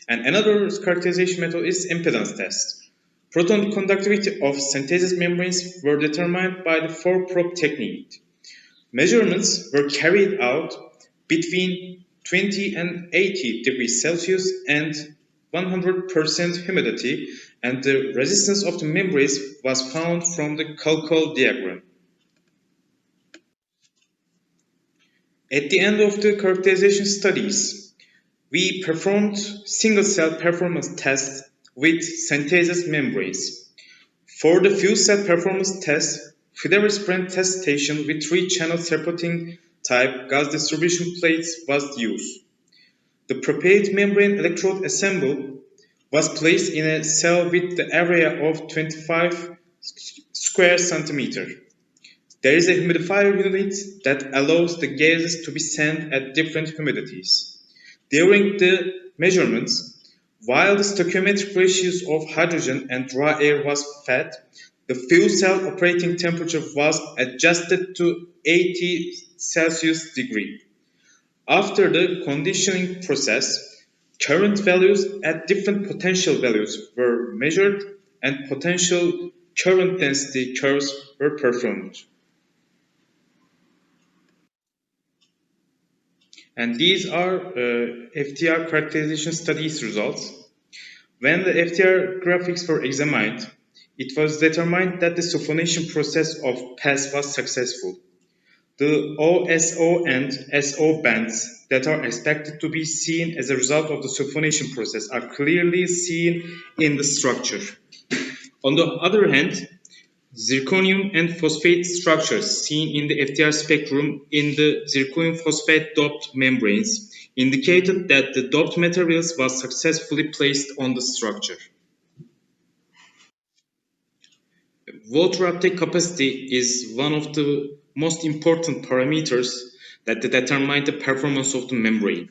And another characterization method is impedance test. Proton conductivity of synthesis membranes were determined by the 4-probe technique. Measurements were carried out between 20 and 80 degrees Celsius and 100% humidity, and the resistance of the membranes was found from the Kalkol diagram. At the end of the characterization studies, we performed single-cell performance tests with synthesis membranes. For the few-cell performance test, Fidelis brand test station with 3-channel separating type gas distribution plates was used. The prepared membrane electrode assemble was placed in a cell with the area of 25 square centimeter. There is a humidifier unit that allows the gases to be sent at different humidities. During the measurements, while the stoichiometric ratios of hydrogen and dry air was fed, the fuel cell operating temperature was adjusted to 80 Celsius degree. After the conditioning process, current values at different potential values were measured and potential current density curves were performed. And these are FTR characterization studies results. When the FTR graphics were examined, it was determined that the sulfonation process of PAS was successful. The OSO and SO bands that are expected to be seen as a result of the sulfonation process are clearly seen in the structure. On the other hand, zirconium and phosphate structures seen in the FTR spectrum in the zirconium phosphate doped membranes indicated that the doped materials was successfully placed on the structure. Water uptake capacity is one of the most important parameters that determine the performance of the membrane.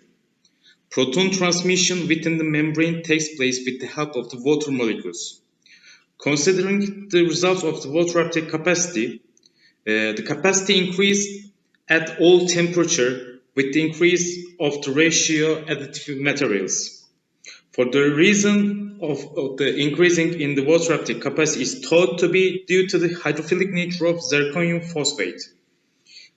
Proton transmission within the membrane takes place with the help of the water molecules. Considering the results of the water uptake capacity, the capacity increased at all temperature with the increase of the ratio additive materials. For the reason of the increasing in the water uptake capacity is thought to be due to the hydrophilic nature of zirconium phosphate.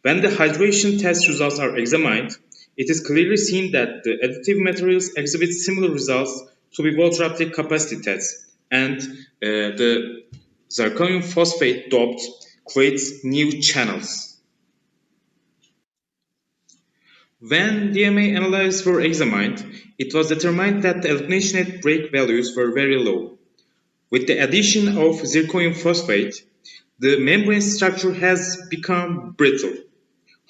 When the hydration test results are examined, it is clearly seen that the additive materials exhibit similar results to the water uptake capacity test, and the zirconium phosphate doped creates new channels. When DMA analyses were examined, it was determined that the elimination at break values were very low. With the addition of zirconium phosphate, the membrane structure has become brittle.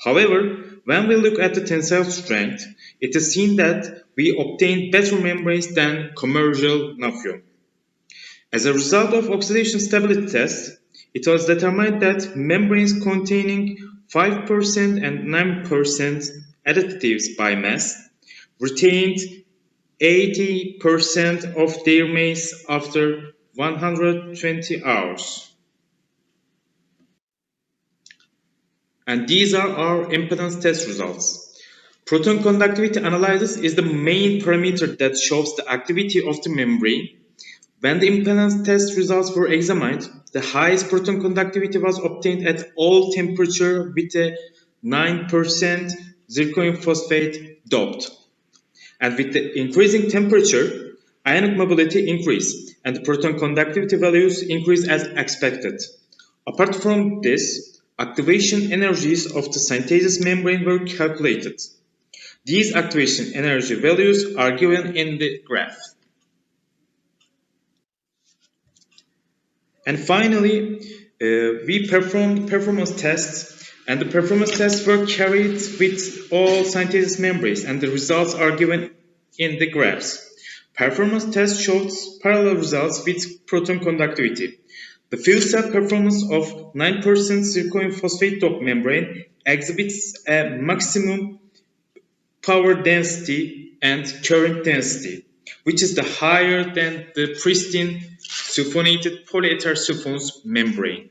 However, when we look at the tensile strength, it is seen that we obtained better membranes than commercial Nafion. As a result of oxidation stability tests, it was determined that membranes containing 5% and 9% additives by mass retained 80% of their mass after 120 hours. And these are our impedance test results. Proton conductivity analysis is the main parameter that shows the activity of the membrane. When the impedance test results were examined, the highest proton conductivity was obtained at all temperature with a 9% zirconium phosphate doped. And with the increasing temperature, ionic mobility increased and the proton conductivity values increased as expected. Apart from this, activation energies of the synthesis membrane were calculated. These activation energy values are given in the graph. And finally, we performed performance tests, and the performance tests were carried with all synthesis membranes, and the results are given in the graphs. Performance test shows parallel results with proton conductivity. The fuel cell performance of 9% zirconium phosphate doped membrane exhibits a maximum power density and current density, which is the higher than the pristine sulfonated polyether sulfones membrane.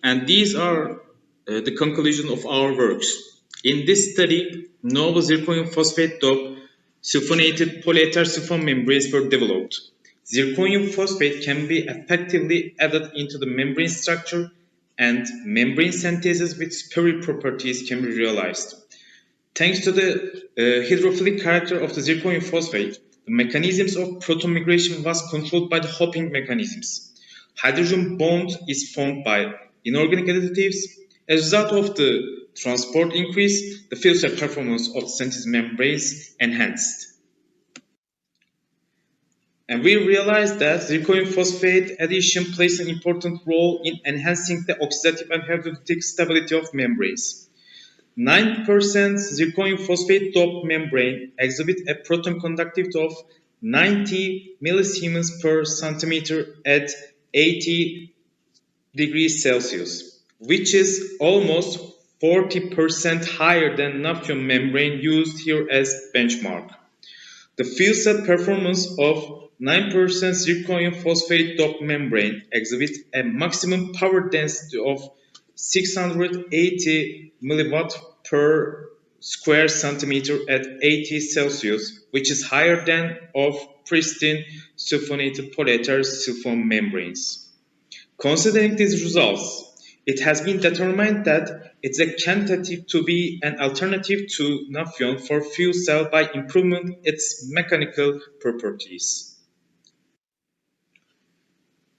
And these are the conclusion of our works. In this study, novel zirconium phosphate doped sulfonated polyether sulfone membranes were developed. Zirconium phosphate can be effectively added into the membrane structure, and membrane synthesis with superior properties can be realized. Thanks to the hydrophilic character of the zirconium phosphate, the mechanisms of proton migration was controlled by the hopping mechanisms. Hydrogen bond is formed by inorganic additives. As a result of the transport increase, the fuel cell performance of the synthesis membranes enhanced. And we realized that zirconium phosphate addition plays an important role in enhancing the oxidative and hydrolytic stability of membranes. 9% zirconium phosphate doped membrane exhibit a proton conductivity of 90 millisiemens per centimeter at 80 degrees Celsius, which is almost 40% higher than Nafion membrane used here as benchmark. The fuel cell performance of 9% zirconium phosphate doped membrane exhibits a maximum power density of 680 milliwatt per square centimeter at 80 Celsius, which is higher than of pristine sulfonated polyether sulfone membranes. Considering these results, it has been determined that it's a candidate to be an alternative to Nafion for fuel cell by improving its mechanical properties.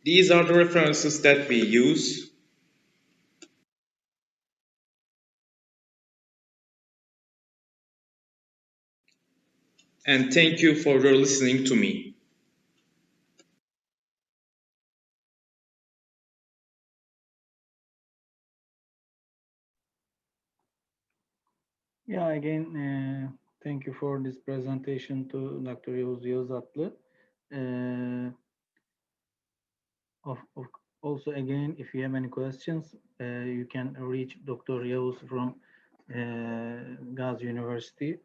These are the references that we use. And thank you for your listening to me. Yeah, again, thank you for this presentation to Dr. Yavuz Yozatlı. Also, again, if you have any questions, you can reach Dr. Yavuz from Gazi University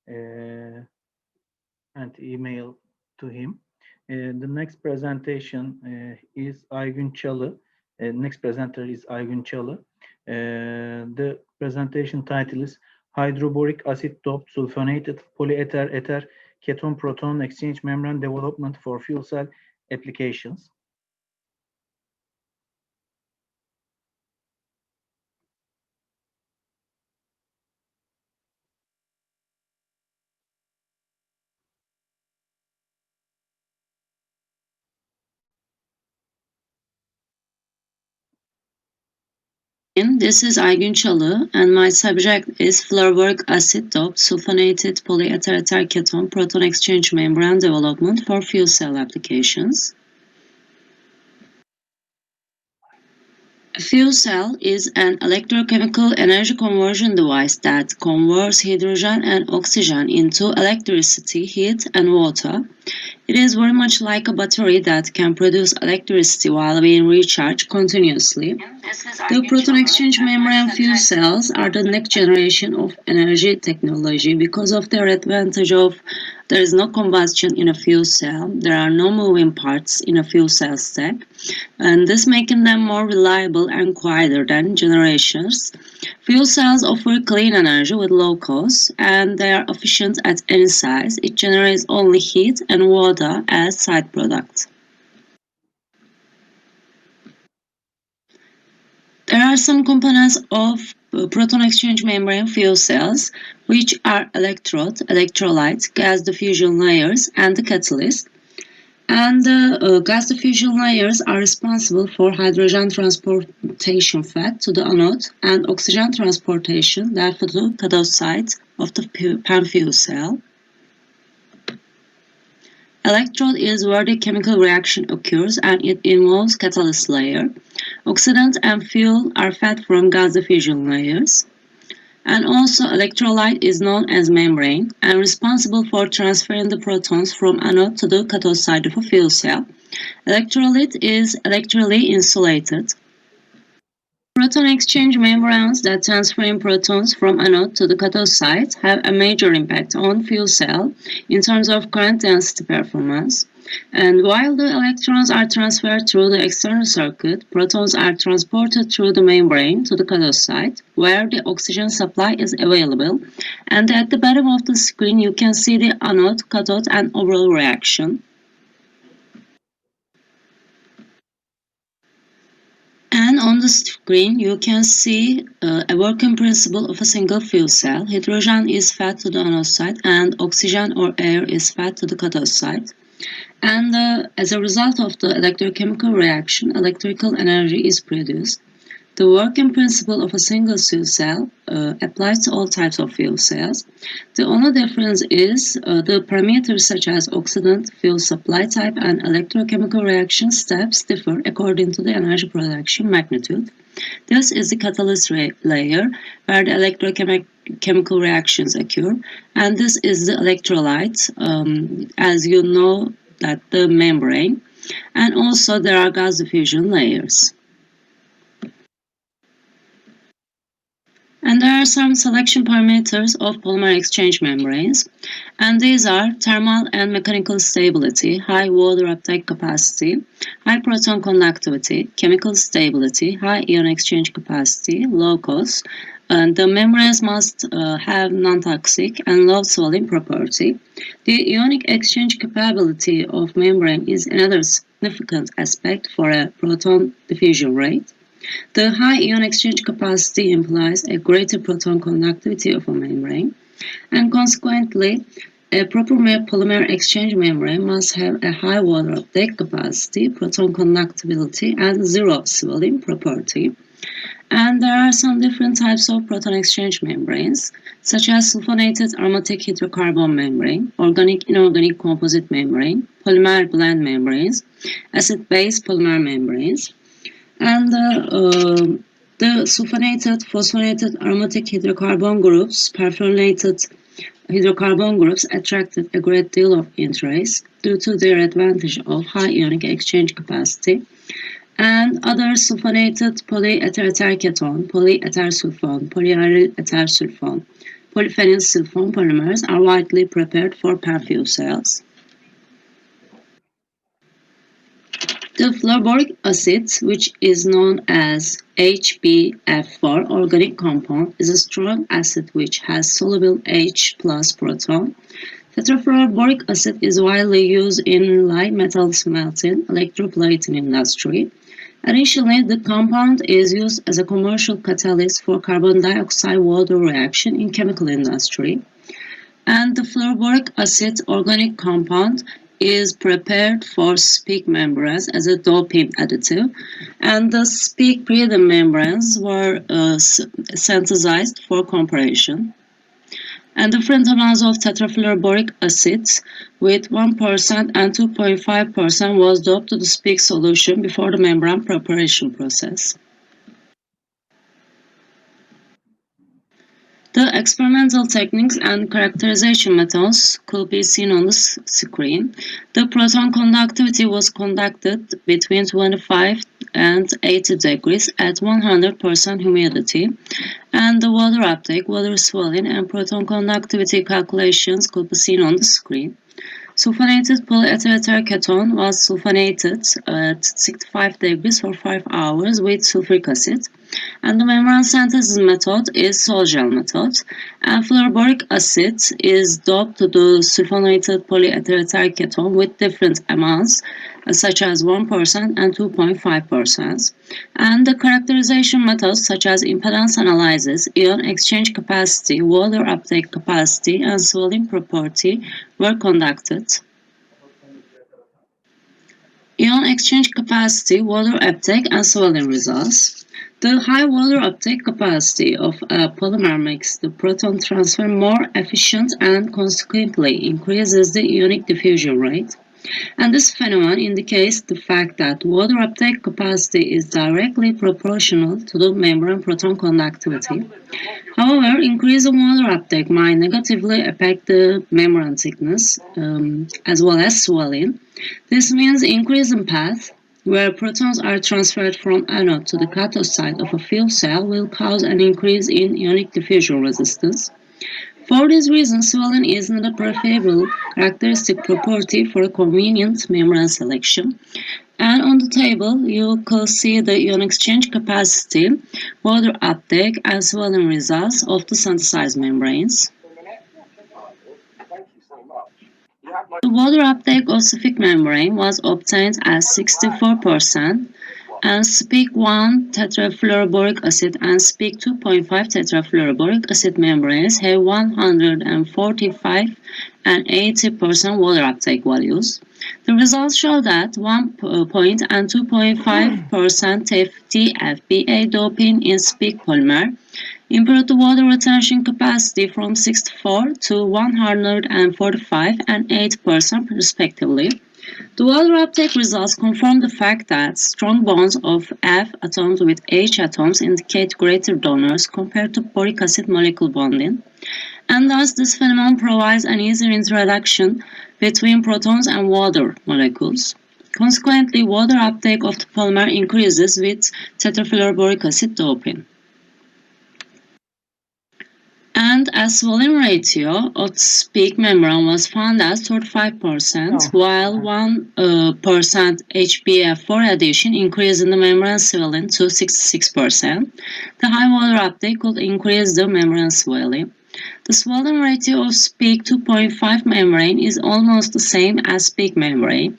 and email to him. The next presentation is Aygün Çalı. Next presenter is Aygün Çalı. The presentation title is Hydroboric Acid Doped Sulfonated Polyether Ether Ketone Proton Exchange Membrane Development for Fuel Cell Applications. This is Aygün Çalı, and my subject is fluoroboric acid doped sulfonated polyether ether ketone proton exchange membrane development for fuel cell applications. A fuel cell is an electrochemical energy conversion device that converts hydrogen and oxygen into electricity, heat, and water. It is very much like a battery that can produce electricity while being recharged continuously. The proton exchange membrane fuel cells are the next generation of energy technology because of their advantage of there is no combustion in a fuel cell, there are no moving parts in a fuel cell stack, and this making them more reliable and quieter than generations. Fuel cells offer clean energy with low cost, and they are efficient at any size. It generates only heat and water as side products. There are some components of proton exchange membrane fuel cells, which are electrode, electrolyte, gas diffusion layers, and the catalyst. And the gas diffusion layers are responsible for hydrogen transportation fed to the anode and oxygen transportation therefore to the cathode side of the PEM fuel cell. Electrode is where the chemical reaction occurs and it involves catalyst layer. Oxidant and fuel are fed from gas diffusion layers. And also electrolyte is known as membrane and responsible for transferring the protons from anode to the cathode side of a fuel cell. Electrolyte is electrically insulated. Proton exchange membranes that transfer protons from anode to the cathode side have a major impact on fuel cell in terms of current density performance. And while the electrons are transferred through the external circuit, protons are transported through the membrane to the cathode side, where the oxygen supply is available. And at the bottom of the screen, you can see the anode, cathode, and overall reaction. And on the screen, you can see a working principle of a single fuel cell. Hydrogen is fed to the anode side, and oxygen or air is fed to the cathode side. And as a result of the electrochemical reaction, electrical energy is produced. The working principle of a single fuel cell applies to all types of fuel cells. The only difference is the parameters such as oxidant, fuel supply type, and electrochemical reaction steps differ according to the energy production magnitude. This is the catalyst layer where the electrochemical reactions occur, and this is the electrolyte, as you know, that the membrane, and also there are gas diffusion layers. And there are some selection parameters of polymer exchange membranes, and these are thermal and mechanical stability, high water uptake capacity, high proton conductivity, chemical stability, high ion exchange capacity, low cost, and the membranes must have non-toxic and low swelling property. The ionic exchange capability of membrane is another significant aspect for a proton diffusion rate. The high ion exchange capacity implies a greater proton conductivity of a membrane, and consequently, a proper polymer exchange membrane must have a high water uptake capacity, proton conductibility, and zero swelling property. And there are some different types of proton exchange membranes, such as sulfonated aromatic hydrocarbon membrane, organic inorganic composite membrane, polymer blend membranes, acid-base polymer membranes. And The sulfonated, phosphonated aromatic hydrocarbon groups, perfluorinated hydrocarbon groups attracted a great deal of interest due to their advantage of high ionic exchange capacity, and other sulfonated polyetherterketon, polyethersulfone, polyaryl ethersulfone, polyphenylsulfone polymers are widely prepared for perfume cells. The fluoroboric acid, which is known as HbF4 organic compound, is a strong acid which has soluble H+ proton. Tetrafluoroboric acid is widely used in light metal smelting, electroplating industry. Additionally, the compound is used as a commercial catalyst for carbon dioxide-water reaction in chemical industry. And the fluoroboric acid organic compound is prepared for speak membranes as a doping additive, and the speak preading membranes were synthesized for comparison. And different amounts of tetrafluoroboric acid with 1% and 2.5% was doped to the speak solution before the membrane preparation process. The experimental techniques and characterization methods could be seen on the screen. The proton conductivity was conducted between 25 and 80 degrees at 100% humidity, and the water uptake, water swelling, and proton conductivity calculations could be seen on the screen. Sulfonated polyetherterketon was sulfonated at 65 degrees for 5 hours with sulfuric acid, and the membrane synthesis method is sol-gel method, and fluoroboric acid is doped to the sulfonated polyetherterketon with different amounts such as 1% and 2.5%, and the characterization methods such as impedance analysis, ion exchange capacity, water uptake capacity, and swelling property were conducted. Ion exchange capacity, water uptake, and swelling results. The high water uptake capacity of a polymer makes the proton transfer more efficient and consequently increases the ionic diffusion rate. And this phenomenon indicates the fact that water uptake capacity is directly proportional to the membrane proton conductivity. However, increase in water uptake might negatively affect the membrane thickness as well as swelling. This means increase in path, where protons are transferred from anode to the cathode side of a fuel cell, will cause an increase in ionic diffusion resistance. For this reason, swelling is not a preferable characteristic property for a convenient membrane selection. And on the table, you can see the ion exchange capacity, water uptake, and swelling results of the synthesized membranes. The water uptake of speak membrane was obtained at 64%, and speak 1 tetrafluoroboric acid and speak 2.5 tetrafluoroboric acid membranes have 145 and 80% water uptake values. The results show that 1 and 2.5% TFBA doping in speak polymer improved the water retention capacity from 64 to 145 and 8% respectively. The water uptake results confirm the fact that strong bonds of F atoms with H atoms indicate greater donors compared to boric acid molecule bonding, and thus this phenomenon provides an easier introduction between protons and water molecules. Consequently, water uptake of the polymer increases with tetrafluoroboric acid doping. And a swelling ratio of the speak membrane was found as 35%, while 1% HbF4 addition increased in the membrane swelling to 66%. The high water uptake could increase the membrane swelling. The swelling ratio of speak 2.5 membrane is almost the same as speak membrane.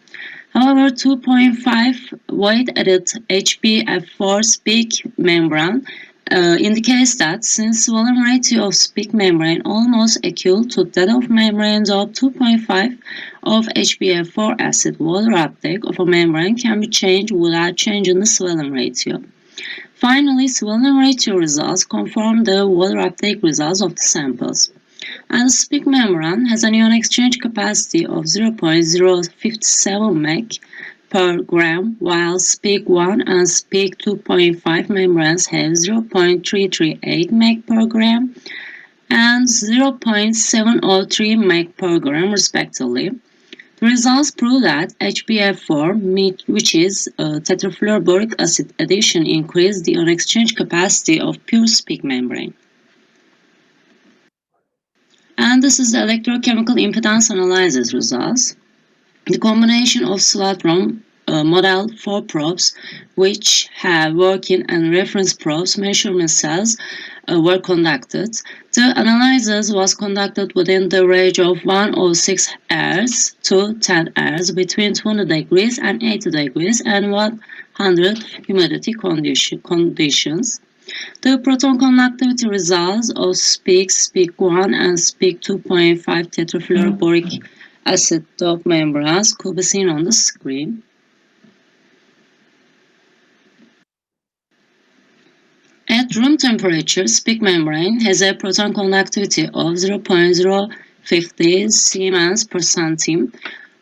However, 2.5 weight-added HbF4 speak membrane indicates that since swelling ratio of speak membrane almost equal to that of membranes of 2.5 of HbF4 acid, water uptake of a membrane can be changed without changing the swelling ratio. Finally, swelling ratio results confirm the water uptake results of the samples. And the speak membrane has an ion exchange capacity of 0.057 meg, per gram, while SPEAK1 and SPEAK 2.5 membranes have 0.338 mg per gram and 0.703 mg per gram respectively. The results prove that HbF4, which is tetrafluoroboric acid addition, increased the ion exchange capacity of pure SPEAK membrane. And this is the electrochemical impedance analysis results. The combination of Slatron model 4 probes, which have working and reference probes measurement cells, were conducted. The analysis was conducted within the range of 106 hours to 10 hours between 20 degrees and 80 degrees and 100 humidity conditions. The proton conductivity results of SPEAK, SPEAK1, and SPEAK 2.5 tetrafluoroboric acid dope membranes could be seen on the screen. At room temperature, SPEAK membrane has a proton conductivity of 0.050 Siemens per centime,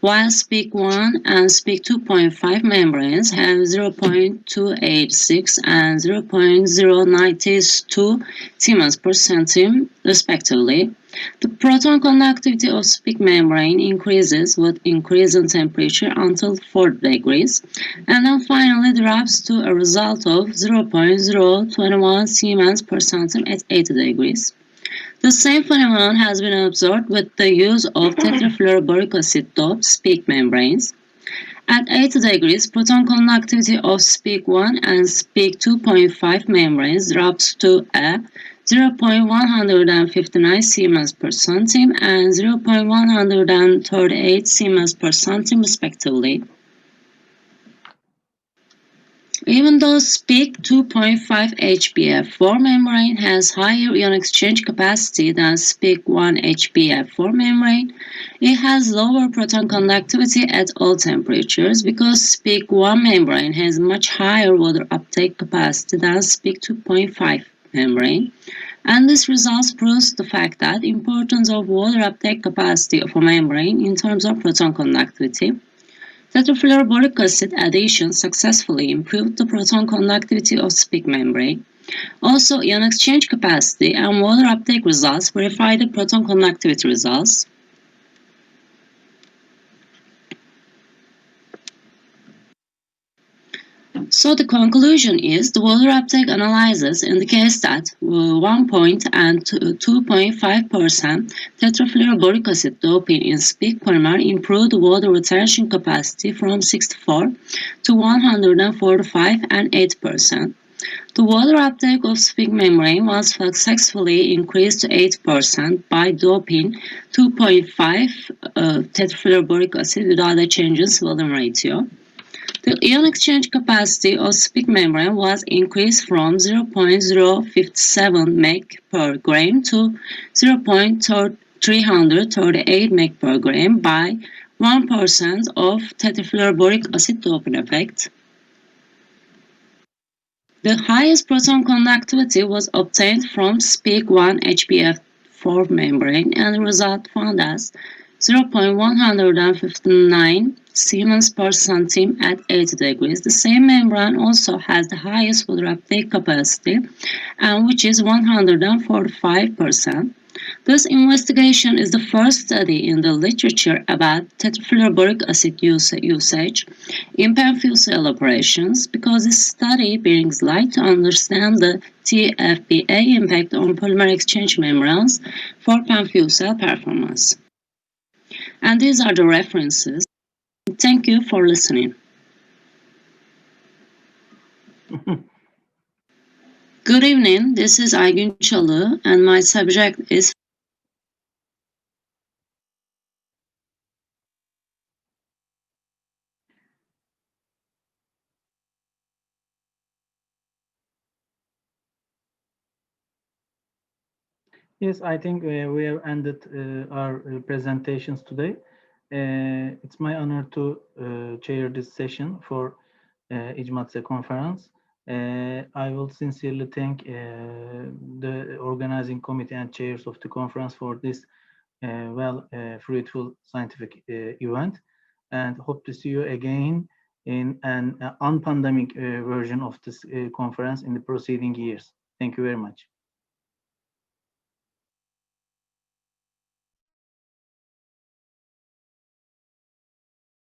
while SPEAK1 and SPEAK 2.5 membranes have 0.286 and 0.092 Siemens per centime, respectively. The proton conductivity of SPEAK membrane increases with increase in temperature until 40 degrees, and then finally drops to a result of 0.021 Siemens per centime at 80 degrees. The same phenomenon has been observed with the use of tetrafluoroboric acid doped SPEAK membranes. At 80 degrees, proton conductivity of SPEAK1 and SPEAK 2.5 membranes drops to a 0.159 Siemens per centime and 0.138 Siemens per centime respectively. Even though SPEAK 2.5 HbF4 membrane has higher ion exchange capacity than SPEAK 1 HbF4 membrane, it has lower proton conductivity at all temperatures because SPEAK 1 membrane has much higher water uptake capacity than SPEAK 2.5 membrane. And this result proves the fact that the importance of water uptake capacity of a membrane in terms of proton conductivity. Tetrafluoroboric acid addition successfully improved the proton conductivity of SPEAK membrane. Also, ion exchange capacity and water uptake results verify the proton conductivity results. So the conclusion is the water uptake analysis indicates that 1 and 2.5% tetrafluoroboric acid doping in SPEAK polymer improved the water retention capacity from 64 to 145 and 8%. The water uptake of SPEAK membrane was successfully increased to 8% by doping 2.5 tetrafluoroboric acid without a change in volume ratio. The ion exchange capacity of SPEAK membrane was increased from 0.057 mg per gram to 0.338 mg per gram by 1% of tetrafluoroboric acid doping effect. The highest proton conductivity was obtained from SPEAK 1 HbF4 membrane, and the result found as 0.159 Siemens per centime at 80 degrees. The same membrane also has the highest water uptake capacity, and which is 145%. This investigation is the first study in the literature about tetrafluoroboric acid usage in PEM fuel cell operations, because this study brings light to understand the TFPA impact on polymer exchange membranes for PEM fuel cell performance. And these are the references. Thank you for listening. Good evening, this is Aygün Çalı, and my subject is Yes, I think we have ended our presentations today. It's my honor to chair this session for İcmatse conference. I will sincerely thank the organizing committee and chairs of the conference for this fruitful scientific event, and hope to see you again in an unpandemic version of this conference in the preceding years. Thank you very much.